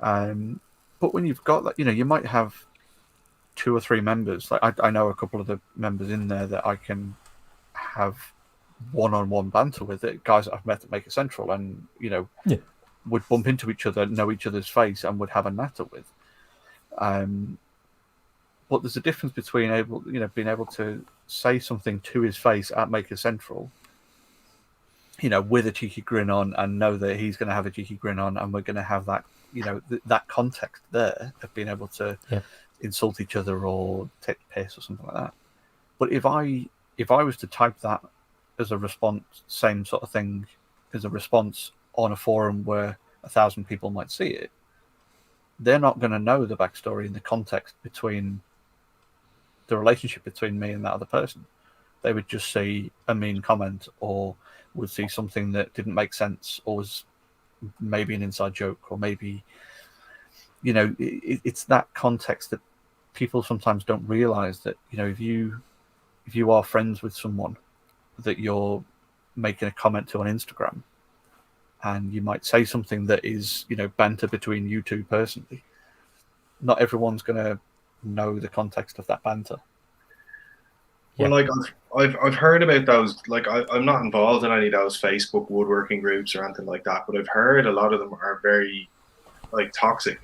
But when you've got that, you might have 2 or 3 members. Like I know a couple of the members in there that I can have one-on-one banter with. Guys that I've met at Maker Central, and would bump into each other, know each other's face, and would have a natter with. But there's a difference between being able to say something to his face at Maker Central, with a cheeky grin on, and know that he's going to have a cheeky grin on, and we're going to have that, that context there of being able to insult each other or take the piss or something like that. But if I was to type that as a response, same sort of thing as a response on a forum where 1,000 people might see it, they're not going to know the backstory and the context between the relationship between me and that other person. They would just see a mean comment, or would see something that didn't make sense, or was maybe an inside joke, or maybe, it's that context that people sometimes don't realize that, if you are friends with someone that you're making a comment to on Instagram, and you might say something that is, banter between you two personally, not everyone's going to know the context of that banter. Well, like I've heard about those. Like I'm not involved in any of those Facebook woodworking groups or anything like that, but I've heard a lot of them are very like toxic.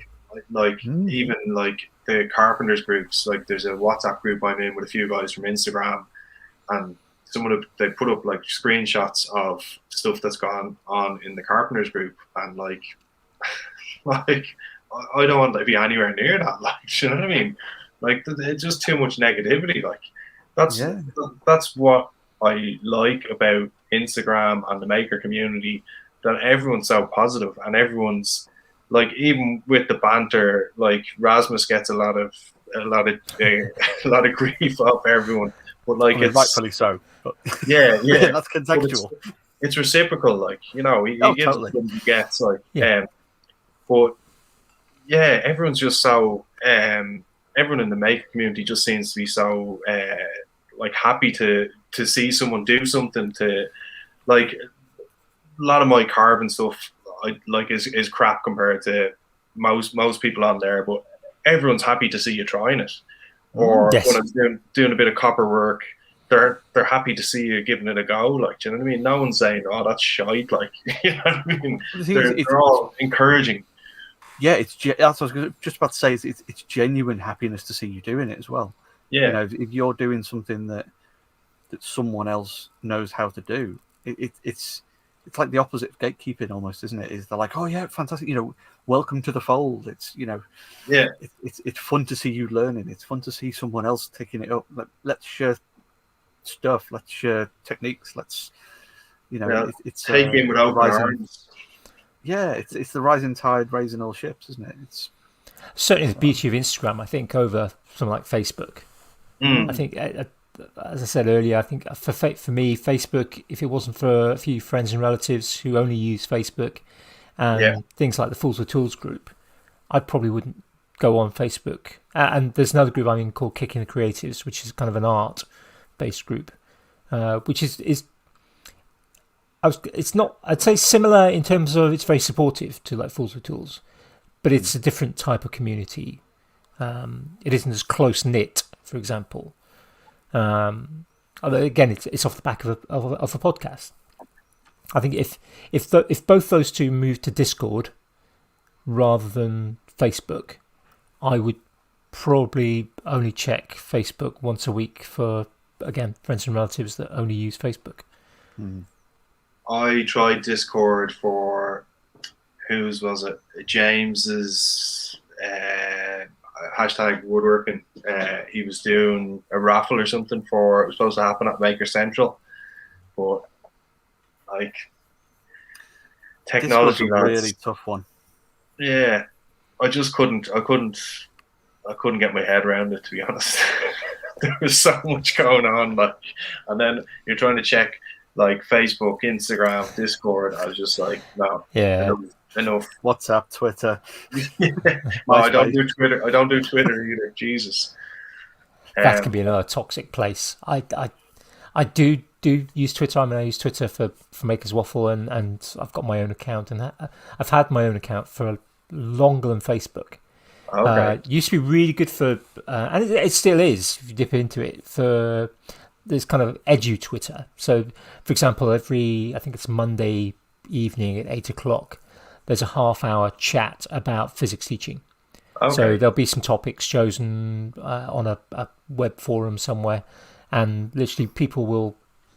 Like even like the carpenters groups, like there's a WhatsApp group I'm in with a few guys from Instagram, and they put up like screenshots of stuff that's gone on in the carpenters group, and like like I don't want to be anywhere near that. Like, you know what I mean? Like it's just too much negativity. Like that's what I like about Instagram and the maker community, that everyone's so positive and everyone's like, even with the banter, like Rasmus gets a lot of a lot of grief off everyone, but like it's rightfully so. But yeah, that's contextual. It's reciprocal, like, you know, he gives totally. what he gets, like, but yeah, everyone's just so everyone in the maker community just seems to be so like happy to see someone do something. To like, a lot of my carving stuff, I like is crap compared to most people on there, but everyone's happy to see you trying it. Or yes. when I'm doing a bit of copper work, they're happy to see you giving it a go. Like, do you know what I mean? No one's saying, "Oh, that's shite." Like, you know what I mean? They're all encouraging. Yeah, that's what I was just about to say. It's genuine happiness to see you doing it as well. Yeah, you know, if you're doing something that someone else knows how to do, it's like the opposite of gatekeeping almost, isn't it? Is they're like, oh yeah, fantastic, you know, welcome to the fold. It's, you know, yeah, it's fun to see you learning. It's fun to see someone else taking it up. Let's share stuff. Let's share techniques. Let's, you know, it's take in with open arms. Yeah, it's the rising tide raising all ships, isn't it? It's certainly the beauty of Instagram, I think, over something like Facebook. I think, as I said earlier, I think for me, Facebook, if it wasn't for a few friends and relatives who only use Facebook and things like the Fools with Tools group, I probably wouldn't go on Facebook. And there's another group I'm in called Kicking the Creatives, which is kind of an art-based group, which is it's not, I'd say, similar in terms of it's very supportive to like Fools with Tools, but it's a different type of community. It isn't as close knit, for example. Although again, it's off the back of a podcast. I think if both those two moved to Discord rather than Facebook, I would probably only check Facebook once a week for, again, friends and relatives that only use Facebook. I tried Discord for whose was it? James's hashtag woodworking. He was doing a raffle or something it was supposed to happen at Maker Central, but like technology, this was a really tough one. Yeah, I just couldn't get my head around it, to be honest. There was so much going on, like, and then you're trying to check like Facebook, Instagram, Discord. I was just like, no, enough. WhatsApp, Twitter. No, I don't do Twitter. I don't do Twitter either. Jesus, that can be another toxic place. I do use Twitter. I mean, I use Twitter for Maker's Waffle, and I've got my own account, and I've had my own account for longer than Facebook. Okay. It used to be really good for, and it still is if you dip into it, for this kind of edu Twitter. So, for example, I think it's Monday evening at 8:00, there's a half-hour chat about physics teaching. Okay. So there'll be some topics chosen on a web forum somewhere, and literally people will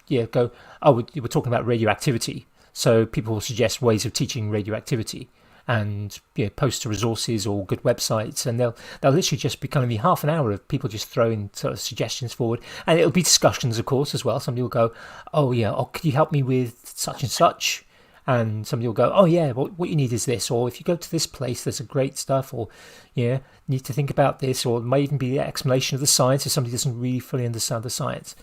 go, oh, we're talking about radioactivity. So people will suggest ways of teaching radioactivity and post to resources or good websites, and they'll literally just be kind of half an hour of people just throwing sort of suggestions forward, and it'll be discussions, of course, as well. Somebody will go, oh yeah, could you help me with such and such? And somebody will go, oh yeah, what you need is this, or if you go to this place, there's a great stuff, or need to think about this, or it might even be the explanation of the science if somebody doesn't really fully understand the science,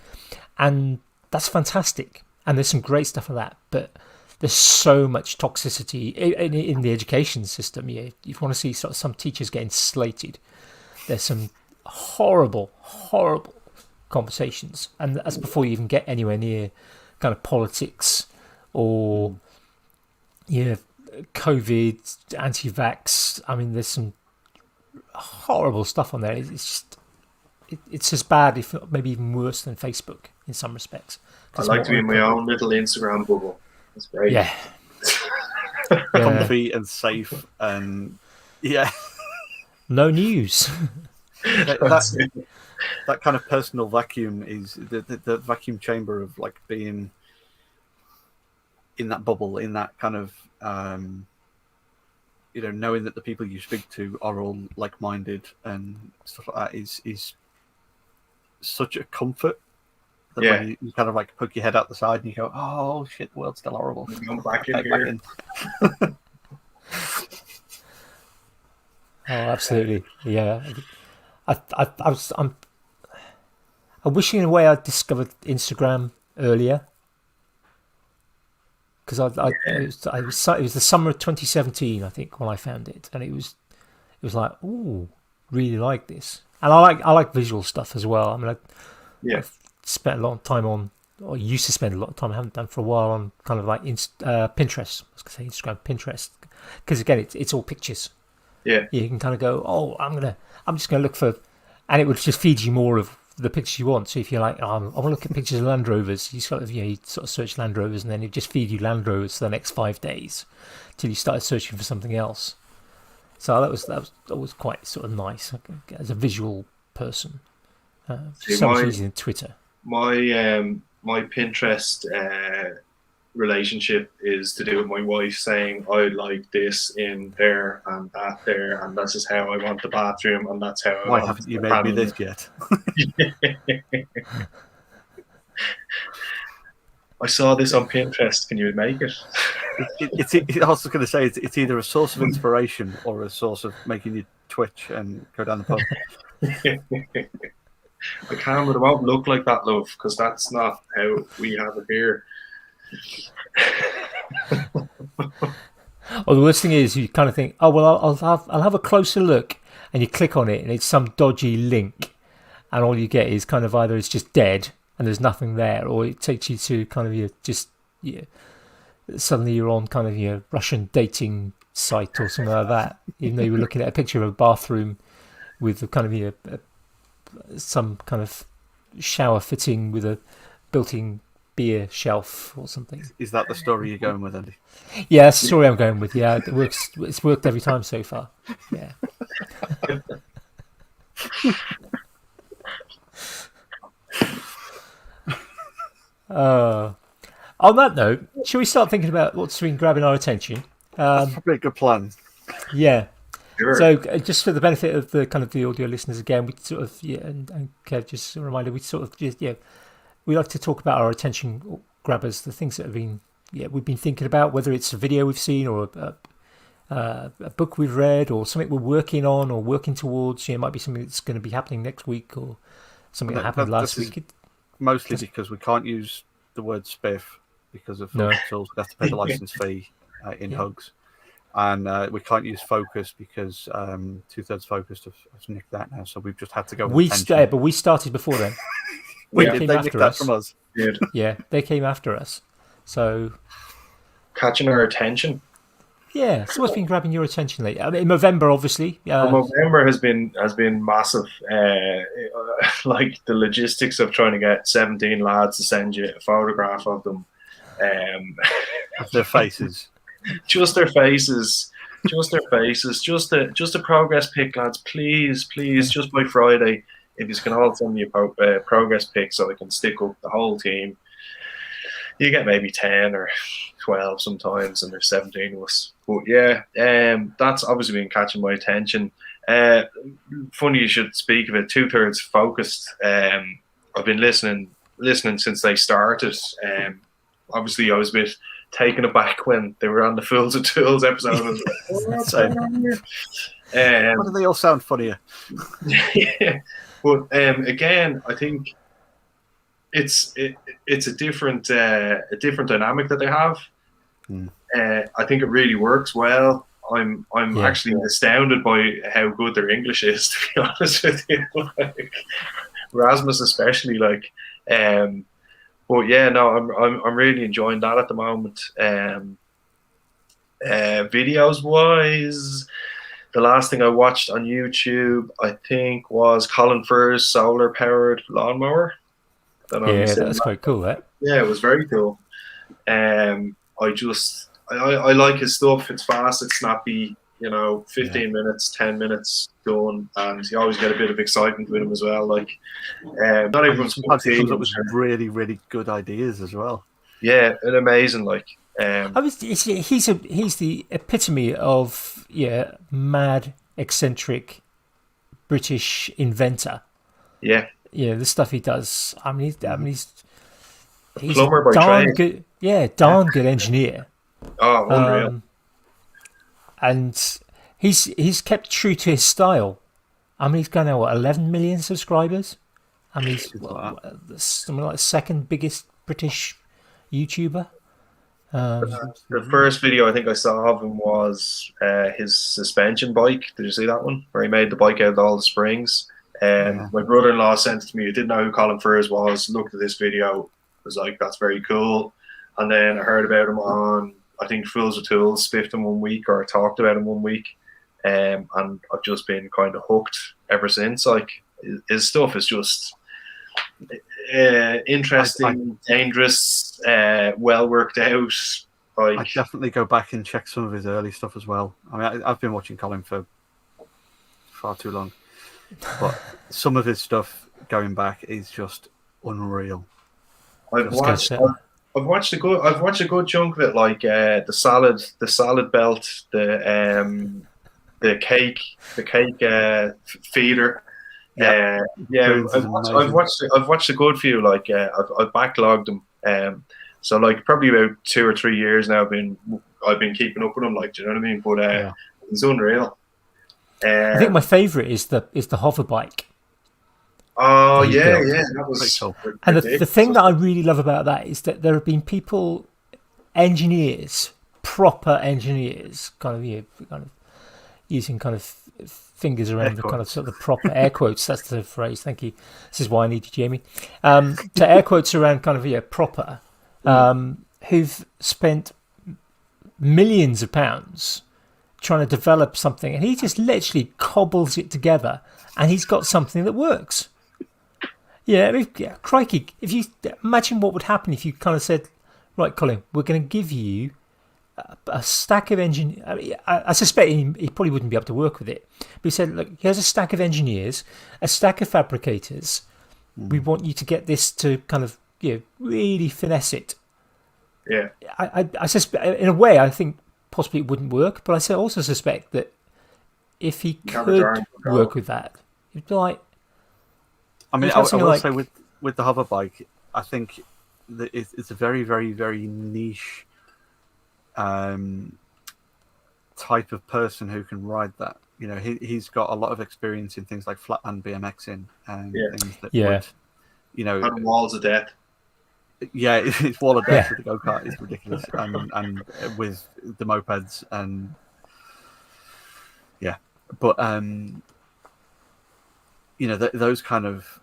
and that's fantastic. And there's some great stuff of that, but there's so much toxicity in the education system. If you want to see sort of some teachers getting slated, there's some horrible conversations, and that's before you even get anywhere near kind of politics or COVID, anti-vax. I mean, there's some horrible stuff on there. It's just it's as bad, if not maybe even worse than Facebook in some respects. I like to be in my own little Instagram bubble. That's great. Yeah. Comfy and safe, and Yeah, No news. that kind of personal vacuum is the vacuum chamber of like being in that bubble, in that kind of knowing that the people you speak to are all like-minded and stuff like that is such a comfort that Yeah, when you kind of like poke your head out the side and you go, oh shit, the world's still horrible. I'm back in Back here. in. Oh, absolutely. Yeah. I'm wishing in a way I'd discovered Instagram earlier, because it was the summer of 2017, I think, when I found it, and it was like, ooh, really like this, and I like visual stuff as well. I mean, Yeah, I've spent a lot of time on, or used to spend a lot of time, I haven't done for a while, on kind of like Pinterest. I was going to say Instagram, Pinterest, because again, it's all pictures. yeah, You can kind of go, oh, I'm just gonna look for, and it would just feed you more of the pictures you want. So if you're like, I want to look at pictures of Land Rovers, you sort of search Land Rovers, and then it just feed you Land Rovers for the next 5 days till you started searching for something else. So that was always quite sort of nice as a visual person. See, So much easier than Twitter. my Pinterest relationship is to do with my wife saying I like this in there and that there, and this is how I want the bathroom, and that's how I Why want haven't you the made me panel. this yet? I saw this on Pinterest. Can you make it? I was going to say it's either a source of inspiration or a source of making you twitch and go down the pub. I can, but it won't look like that, love, because that's not how we have it here. Or the worst thing is, you kind of think, oh well, I'll have a closer look, and you click on it, and it's some dodgy link, and all you get is kind of either it's just dead and there's nothing there, or it takes you to kind of suddenly you're on kind of your Russian dating site or something like that, even though you were looking at a picture of a bathroom with a kind of some kind of shower fitting with a built-in beer shelf or something. Is that the story you're going with, Andy? Yeah, that's the story I'm going with. Yeah, it works. It's worked every time so far. Yeah. On that note, shall we start thinking about what's been grabbing our attention? That's probably a good plan. Yeah. Sure. So, just for the benefit of the kind of the audio listeners, again, we sort of and Kev, just a reminder, we sort of we like to talk about our attention grabbers, the things that have been we've been thinking about, whether it's a video we've seen or a book we've read or something we're working on or working towards. It might be something that's going to be happening next week or something that happened last week. Mostly because we can't use the word spiff because of tools. We have to pay the license fee in Hugs. And we can't use focus because 2/3 focused have nicked that now. So we've just had to go with but we started before then. They nicked that from us. Good. Yeah, they came after us. So Catching our attention. yeah, so what's been grabbing your attention lately? I mean, in November, obviously. November has been massive. Like the logistics of trying to get 17 lads to send you a photograph of them. Of their faces. Just their faces. Just a progress pic, lads. Please, just by Friday, if you can all send me a progress pic so I can stick up the whole team. You get maybe 10 or 12 sometimes, and there's 17 of us. But yeah, that's obviously been catching my attention. Funny you should speak of it. 2/3 focused. I've been listening since they started. Obviously, I was a bit taken aback when they were on the Fools of Tools episode. Why do they all sound funnier? Yeah, but again, I think it's a different dynamic that they have. I think it really works well. I'm actually astounded by how good their English is, to be honest with you. Like, Rasmus especially, like. But yeah, no, I'm really enjoying that at the moment. Videos wise, the last thing I watched on YouTube, I think, was Colin Firth's solar powered lawnmower. Yeah, that's quite cool. That. Yeah, it was very cool. I like his stuff. It's fast, it's snappy. 15 minutes, 10 minutes done, and you always get a bit of excitement with him as well. Like, not And everyone's sometimes he comes up with sure. really, really good ideas as well. Yeah, and amazing. Like, He's the epitome of mad, eccentric British inventor. yeah, The stuff he does. He's plumber by darn trade. good. Yeah, darn good engineer. Oh, unreal. And he's kept true to his style. He's going now 11 million subscribers. He's something like the second biggest British YouTuber. The first video I think I saw of him was his suspension bike. Did you see that one? Where he made the bike out of all the springs. My brother-in-law sent it to me. I didn't know who Colin Furze was. Looked at this video. Was like, that's very cool. And then I heard about him on, I think, Fools with Tools, spiffed him one week or talked about him one week. And I've just been kind of hooked ever since. Like, his stuff is just interesting, dangerous, well worked out. Like, I definitely go back and check some of his early stuff as well. I've been watching Colin for far too long, but some of his stuff going back is just unreal. I've watched a good chunk of it, like the salad belt, the cake feeder. I've watched a good few. Like I've backlogged them. So like probably about 2 or 3 years now. I've been keeping up with him. Like, do you know what I mean? But it's unreal. I think my favourite is the hover bike. Oh yeah, that was cool. And the thing that I really love about that is that there have been people, engineers, proper engineers, kind of using kind of fingers around the kind of sort of proper air quotes. That's the phrase. Thank you. This is why I need you, Jamie. To air quotes around kind of proper, who've spent millions of pounds trying to develop something, and he just literally cobbles it together, and he's got something that works. Crikey! If you imagine what would happen if you kind of said, "Right, Colin, we're going to give you a stack of engineers." I suspect he probably wouldn't be able to work with it. But he said, "Look, here's a stack of engineers, a stack of fabricators. We want you to get this to kind of really finesse it." Yeah. I suspect, in a way, I think possibly it wouldn't work. But I also suspect that if he could work with that, it'd be like. I will say with the hover bike, I think that it's a very, very, very niche type of person who can ride that. He's got a lot of experience in things like flatland BMXing and things that would, and walls of death. Yeah, it's wall of death with the go-kart is ridiculous, and with the mopeds and but those kind of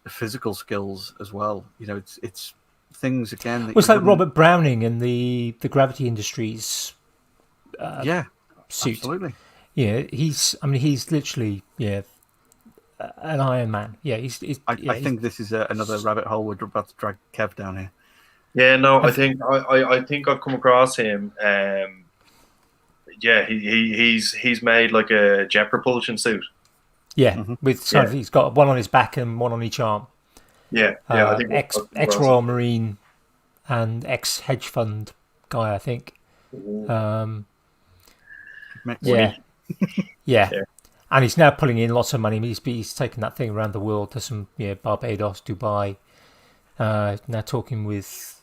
physical skills as well. It's things again. It's like Robert Browning and the Gravity Industries. Suit. Absolutely. Yeah, he's literally an Iron Man. Yeah, I think this is another rabbit hole we're about to drag Kev down here. Yeah, no, I think I've come across him. He's made like a jet propulsion suit. Yeah, he's got one on his back and one on each arm. Yeah, I think ex Royal Marine and ex hedge fund guy, I think. Yeah. And he's now pulling in lots of money. He's taken that thing around the world to some Barbados, Dubai. Now talking with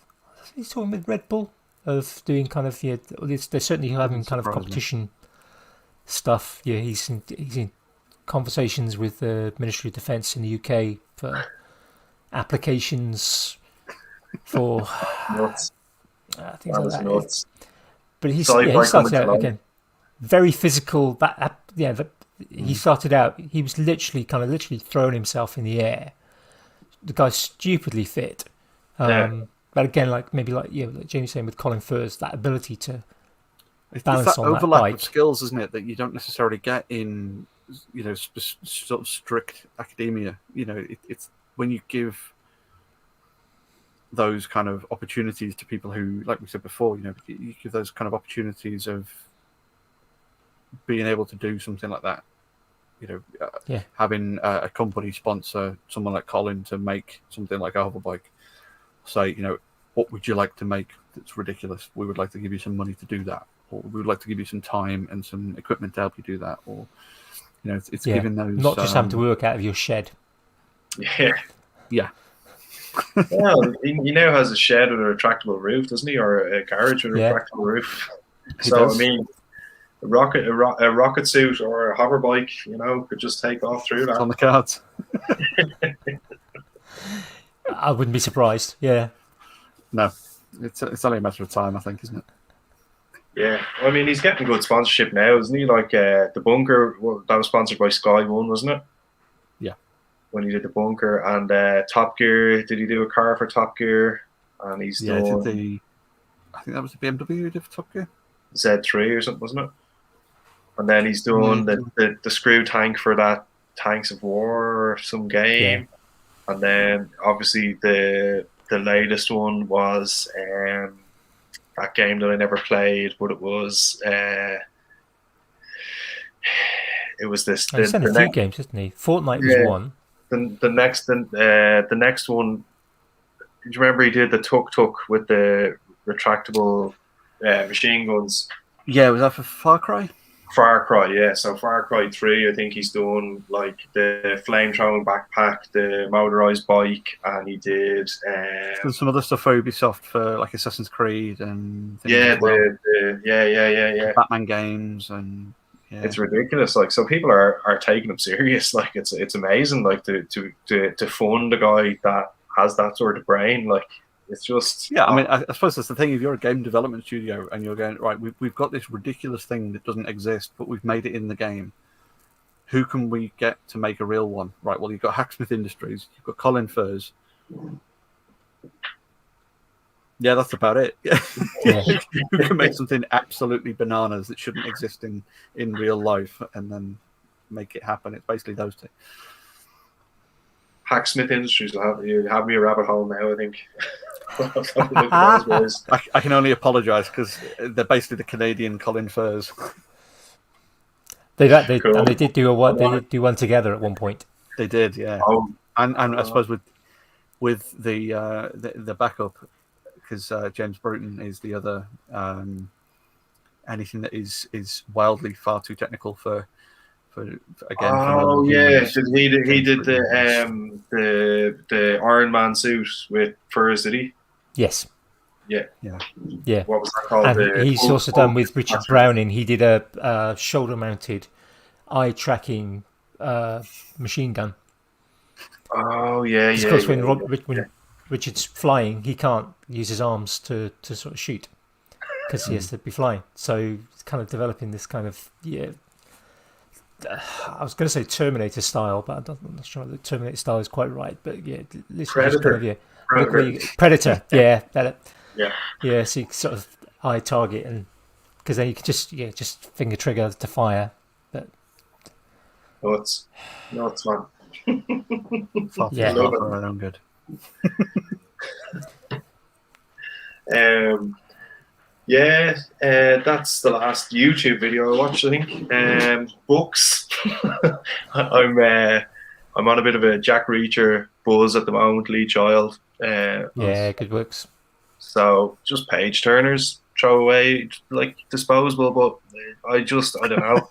Red Bull of doing kind of they're certainly having kind of competition stuff. Yeah, he's in conversations with the Ministry of Defence in the UK for applications for things like that. Nuts. But he started out again very physical. He started out. He was literally throwing himself in the air. The guy's stupidly fit. But again, like Jamie's saying with Colin Furze, that ability to balance it's that on overlap that bike of skills, isn't it, that you don't necessarily get in sort of strict academia. It's when you give those kind of opportunities to people who, like we said before, you give those kind of opportunities of being able to do something like that, having a company sponsor someone like Colin to make something like a hoverbike, say, what would you like to make that's ridiculous? We would like to give you some money to do that, or we would like to give you some time and some equipment to help you do that, or it's giving those, not just having to work out of your shed. Yeah. Well, he now has a shed with a retractable roof, doesn't he, or a garage with a retractable roof? So I mean, a rocket suit or a hover bike, could just take off through that. It's on the cards. I wouldn't be surprised. Yeah. No, it's only a matter of time, I think, isn't it? Yeah, I mean, he's getting good sponsorship now, isn't he? Like the bunker that was sponsored by Sky One, wasn't it? Yeah. When he did the bunker, and Top Gear, did he do a car for Top Gear? And he's done. I think that was the BMW he did for Top Gear. Z3 or something, wasn't it? And then he's doing the screw tank for that Tanks of War or some game. Yeah. And then obviously the latest one was that game that I never played, but it was this. He's done a few games, isn't he? Fortnite was one. The next one. Do you remember he did the tuk-tuk with the retractable machine guns? Yeah, was that for Far Cry? Far Cry, yeah. So Far Cry 3, I think he's done like the flame-throwing backpack, the motorized bike, and he did some other stuff for Ubisoft for like Assassin's Creed and things yeah. Batman games and it's ridiculous. Like, so people are taking him serious. Like, it's amazing. Like to fund a guy that has that sort of brain. Like, it's just I mean, I suppose that's the thing. If you're a game development studio and you're going, right, we've got this ridiculous thing that doesn't exist, but we've made it in the game. Who can we get to make a real one? Right. Well, you've got Hacksmith Industries. You've got Colin Furze. Yeah, that's about it. Who can make something absolutely bananas that shouldn't exist in real life and then make it happen? It's basically those two. Hacksmith Industries will have me a rabbit hole now, I think. I can only apologise because they're basically the Canadian Colin Furze. Cool. And they did do one together at one point. They did, yeah. And I suppose with the backup, because James Bruton is the other. Anything that is wildly far too technical for again. Oh yeah, he did the Iron Man suit with furs, did he? Yes. Yeah. What was that called? And he's also done with Richard Browning. He did a shoulder-mounted, eye-tracking machine gun. Oh yeah. Because when Richard's flying, he can't use his arms to sort of shoot because he has to be flying. So it's kind of developing this kind of I was going to say Terminator style, but I'm not sure that Terminator style is quite right. But Predator. Predator. Yeah. Yeah. So you sort of eye target, and because then you can just finger trigger to fire. But it's fun. Yeah. Around good. That's the last YouTube video I watched, I think. Books. I'm on a bit of a Jack Reacher buzz at the moment, Lee Child. Good books. So just page turners, throw away, like disposable, but I don't know.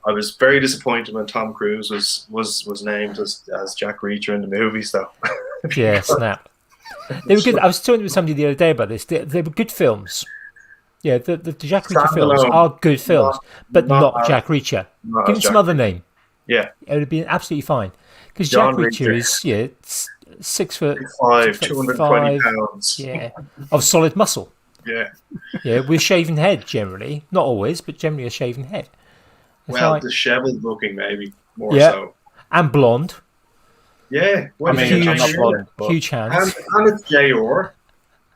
I was very disappointed when Tom Cruise was named as Jack Reacher in the movies, though. Yeah, snap. They were good. I was talking to somebody the other day about this. They were good films. Yeah, the Jack Reacher films are good films, but not Jack Reacher. Give him some other name. Yeah, it would have been absolutely fine. Because Jack Reacher is 6 foot 5, 220 pounds. Yeah, of solid muscle. Yeah, with shaven head generally, not always, but generally a shaven head. It's disheveled looking maybe more so, and blonde. Yeah, huge hands. And it's J.R.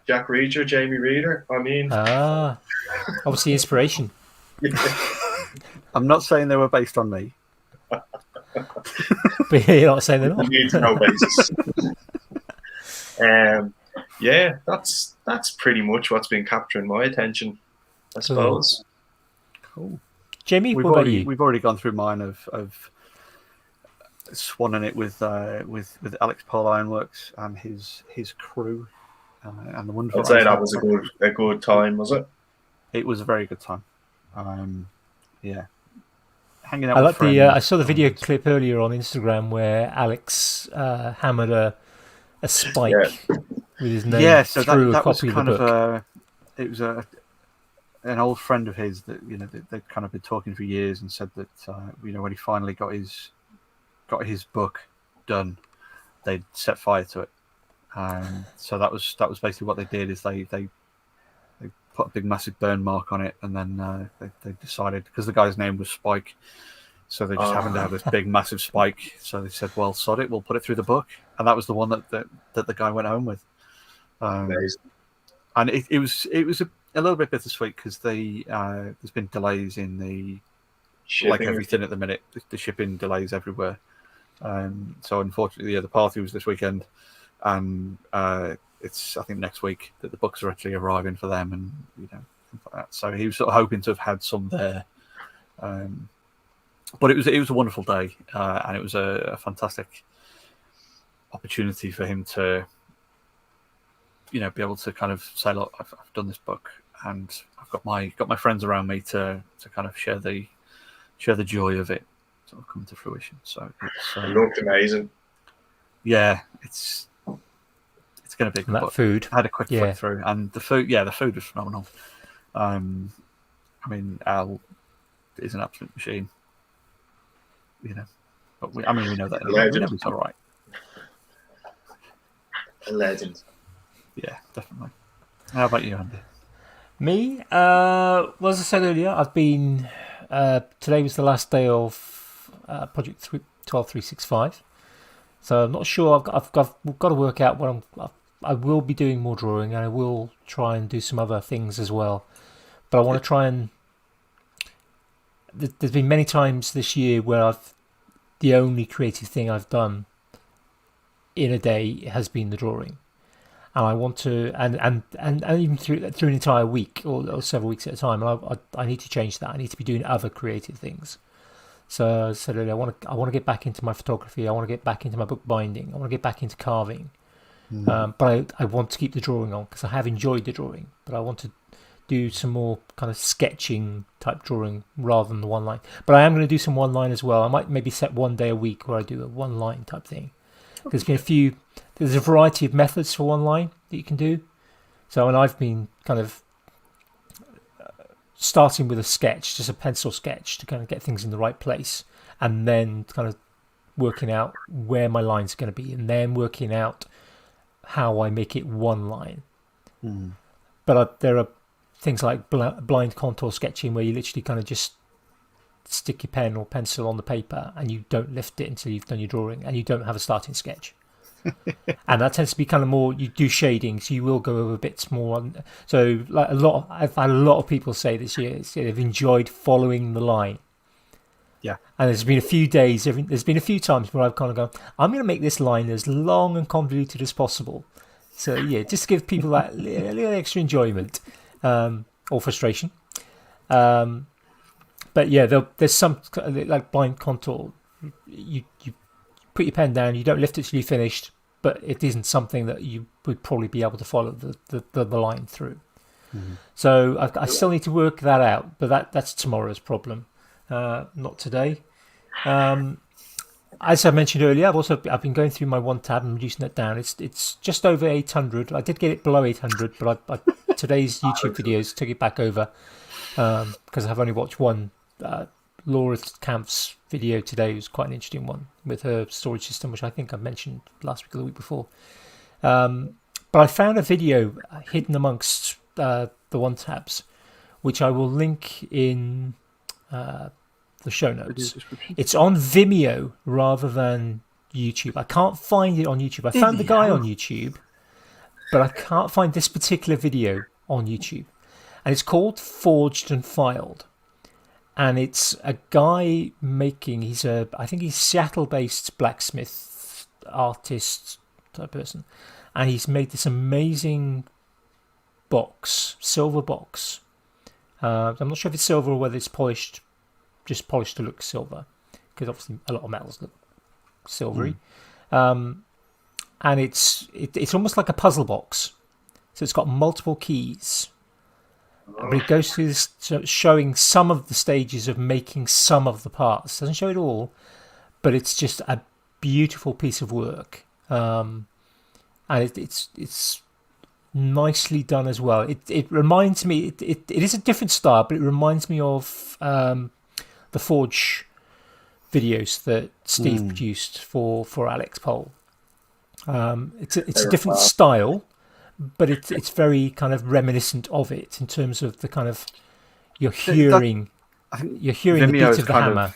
Jack Reacher, Jamie Reader. I mean, obviously inspiration. I'm not saying they were based on me. But you're not saying they're not. You need to know basis. That's pretty much what's been capturing my attention, I suppose. Cool. Jamie, what about you? We've already gone through mine of swanning it with Alex Paul Ironworks and his crew and the wonderful. I'd say that was a good time, was it? It was a very good time. Yeah, hanging out. I with like friends, I saw the video clip earlier on Instagram where Alex hammered a spike with his name so through that a copy was of the book. It was an old friend of his that they'd kind of been talking for years, and said that when he finally got his book done, they'd set fire to it. So that was basically what they did. Is they put a big massive burn mark on it, and then they decided, because the guy's name was Spike, so they just happened to have this big massive spike. So they said, "Well, sod it, we'll put it through the book," and that was the one that the guy went home with. And it was a little bit bittersweet, because there's been delays in the shipping, like everything at the minute. The shipping delays everywhere. So unfortunately, the party was this weekend, and it's, I think, next week that the books are actually arriving for them, and things like that. So he was sort of hoping to have had some there. But it was a wonderful day, and it was a fantastic opportunity for him to be able to kind of say, "Look, I've done this book, and I've got my friends around me to kind of share the joy of it sort of come to fruition." So it looked amazing. Yeah, it's going to be a good that book. Food. I had a quick flick through, and the food was phenomenal. I mean, Al is an absolute machine. But we know that anyway. We know he's all right. A legend. Yeah, definitely. How about you, Andy? Me? Well, as I said earlier, I've been. Today was the last day of Project 12365, so I'm not sure. I've got to work out what I will be doing more drawing, and I will try and do some other things as well. But I want to try and. There's been many times this year where the only creative thing I've done in a day has been the drawing. And I want to, and even through an entire week or several weeks at a time. I need to change that. I need to be doing other creative things. So I said earlier, I want to get back into my photography. I want to get back into my book binding. I want to get back into carving. But I want to keep the drawing on, because I have enjoyed the drawing. But I want to do some more kind of sketching type drawing rather than the one line. But I am going to do some one line as well. I might maybe set one day a week where I do a one line type thing. There's a variety of methods for one line that you can do. So, and I've been kind of starting with a sketch, just a pencil sketch, to kind of get things in the right place, and then kind of working out where my lines are going to be, and then working out how I make it one line. But there are things like blind contour sketching, where you literally kind of just stick your pen or pencil on the paper and you don't lift it until you've done your drawing, and you don't have a starting sketch. And that tends to be kind of more, you do shading, so you will go over bits more. So like I've had a lot of people say this year they've enjoyed following the line. Yeah. And there's been a few times where I've kind of gone, I'm going to make this line as long and convoluted as possible. So yeah, just to give people that little extra enjoyment, or frustration. But yeah, there's some like blind contour. You put your pen down, you don't lift it till you're finished, but it isn't something that you would probably be able to follow the line through. So I still need to work that out, but that's tomorrow's problem, not today. As I mentioned earlier, I've been going through my OneTab and reducing it down. It's just over 800. I did get it below 800, but today's YouTube videos took it back over, because I've only watched one. Laura Kampf's video today was quite an interesting one with her storage system, which I think I mentioned last week or the week before. But I found a video hidden amongst the OneTabs, which I will link in the show notes. It's on Vimeo rather than YouTube. I can't find it on YouTube. I found the guy on YouTube, but I can't find this particular video on YouTube. And it's called Forged and Filed. And it's a guy I think he's Seattle-based blacksmith artist type person. And he's made this amazing box, silver box. I'm not sure if it's silver or whether it's polished, just polished to look silver, because obviously a lot of metals look silvery. And it's almost like a puzzle box. So it's got multiple keys. But it goes through this, showing some of the stages of making some of the parts. Doesn't show it all, but it's just a beautiful piece of work. And it's nicely done as well. It reminds me. It is a different style, but it reminds me of the Forge videos that Steve produced for Alex Pole. It's a different style, but it's very kind of reminiscent of it in terms of the kind of you're hearing the beat of the hammer.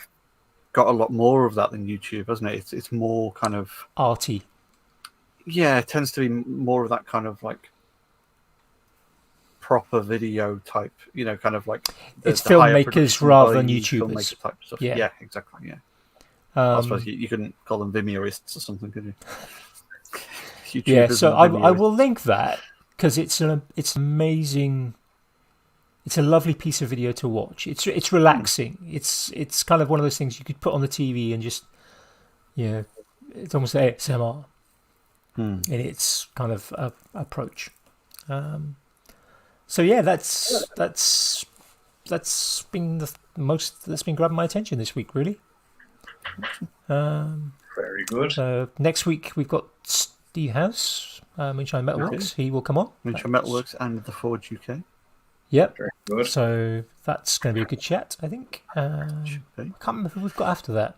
Got a lot more of that than YouTube, hasn't it? It's more kind of arty. Yeah, it tends to be more of that kind of like proper video type, kind of like it's filmmakers rather than YouTubers. Type stuff. Yeah, exactly. Yeah, I suppose you couldn't call them Vimeoists or something, could you? Yeah, so I will link that because it's amazing. It's a lovely piece of video to watch. It's relaxing. It's kind of one of those things you could put on the TV and just it's almost ASMR in its kind of approach. So yeah, that's been the most that's been grabbing my attention this week, really. Very good. So next week we've got Steve House, Moonshine Metalworks. He will come on. Moonshine Metalworks and the Forge UK. Yep. Very good. So that's going to be a good chat, I think. I can't remember who we've got after that.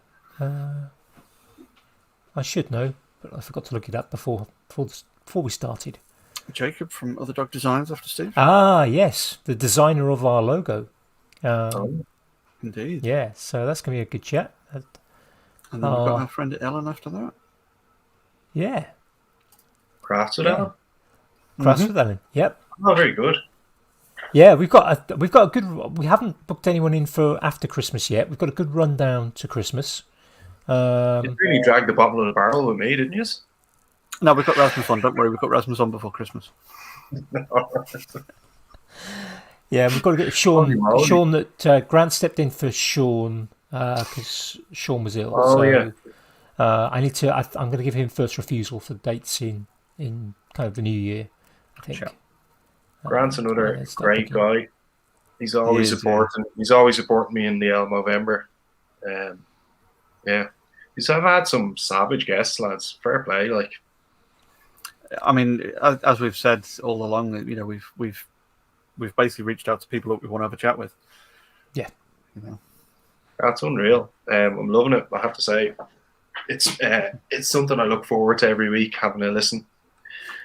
I should know, but I forgot to look it up before we started. Jacob from Other Dog Designs after Steve. Ah, yes, the designer of our logo. Indeed. Yeah, so that's going to be a good chat. And then we've got our friend Ellen after that. Yeah. Crafts with Ellen? Crafts with Ellen, yep. Oh, very good. Yeah, we've got a good. We haven't booked anyone in for after Christmas yet. We've got a good rundown to Christmas. You really dragged the bottom of the barrel with me, didn't you? No, we've got Rasmus on. Don't worry, we've got Rasmus on before Christmas. Yeah, we've got to get Sean. Sean that Grant stepped in for Sean because Sean was ill. Oh, so yeah. I need to. I'm going to give him first refusal for dates in kind of the new year. I think. Sure. Grant's another great guy. He's always supporting. Yeah. He's always supporting me in the Movember. Yeah, I've had some savage guests, lads. Fair play, like. I mean, as we've said all along, we've basically reached out to people that we want to have a chat with. Yeah, that's unreal. I'm loving it. I have to say, it's something I look forward to every week, having a listen.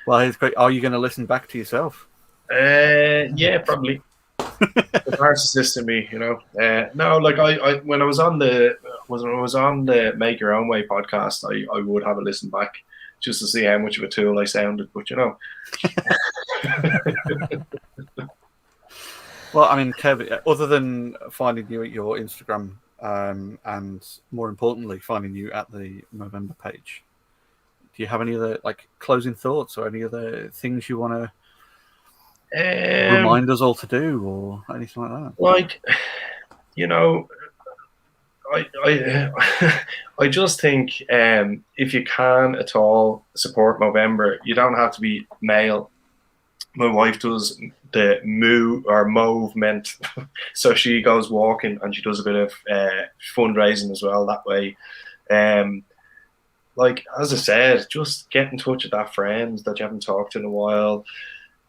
Well, it's great. Are you going to listen back to yourself? Yeah, probably. The narcissist in me, No, like I when I was on the Make Your Own Way podcast, I would have a listen back just to see how much of a tool I sounded, but Well, I mean, Kev, other than finding you at your Instagram, and more importantly, finding you at the Movember page, do you have any other closing thoughts or any other things you want to remind us all to do or anything like that? I just think if you can at all support Movember, you don't have to be male. My wife does the movement, so she goes walking and she does a bit of fundraising as well that way. As I said, just get in touch with that friend that you haven't talked to in a while.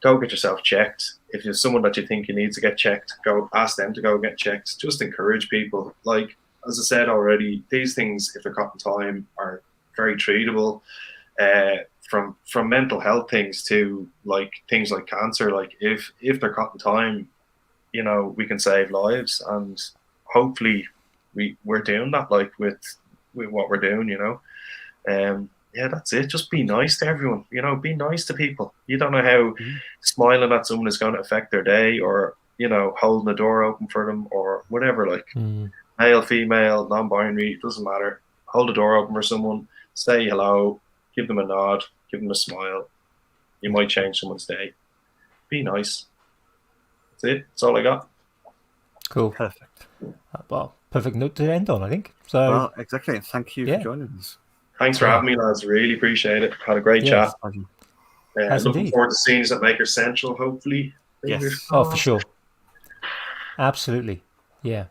Go get yourself checked. If there's someone that you think you need to get checked, go ask them to go get checked. Just encourage people. As I said already, these things, if they're caught in time, are very treatable. From mental health things to things like cancer. If they're caught in time, we can save lives, and hopefully we're doing that with what we're doing. Yeah, that's it. Just be nice to everyone. Be nice to people. You don't know how smiling at someone is going to affect their day, or holding the door open for them, or whatever. Male, female, non-binary, it doesn't matter. Hold the door open for someone. Say hello. Give them a nod. Give them a smile. You might change someone's day. Be nice. That's it. That's all I got. Cool. Perfect. Well, perfect note to end on, I think. So, Well, exactly. And thank you for joining us. Thanks for having me, lads. Really appreciate it. Had a great chat. Looking indeed. forward to seeing us at Maker Central, hopefully. Yes. Oh, for sure. Absolutely. Yeah.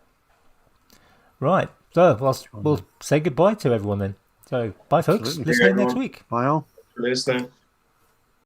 Right. So, we'll say goodbye to everyone then. So, bye, folks. Absolutely. Listen in next week. Bye all. For listening.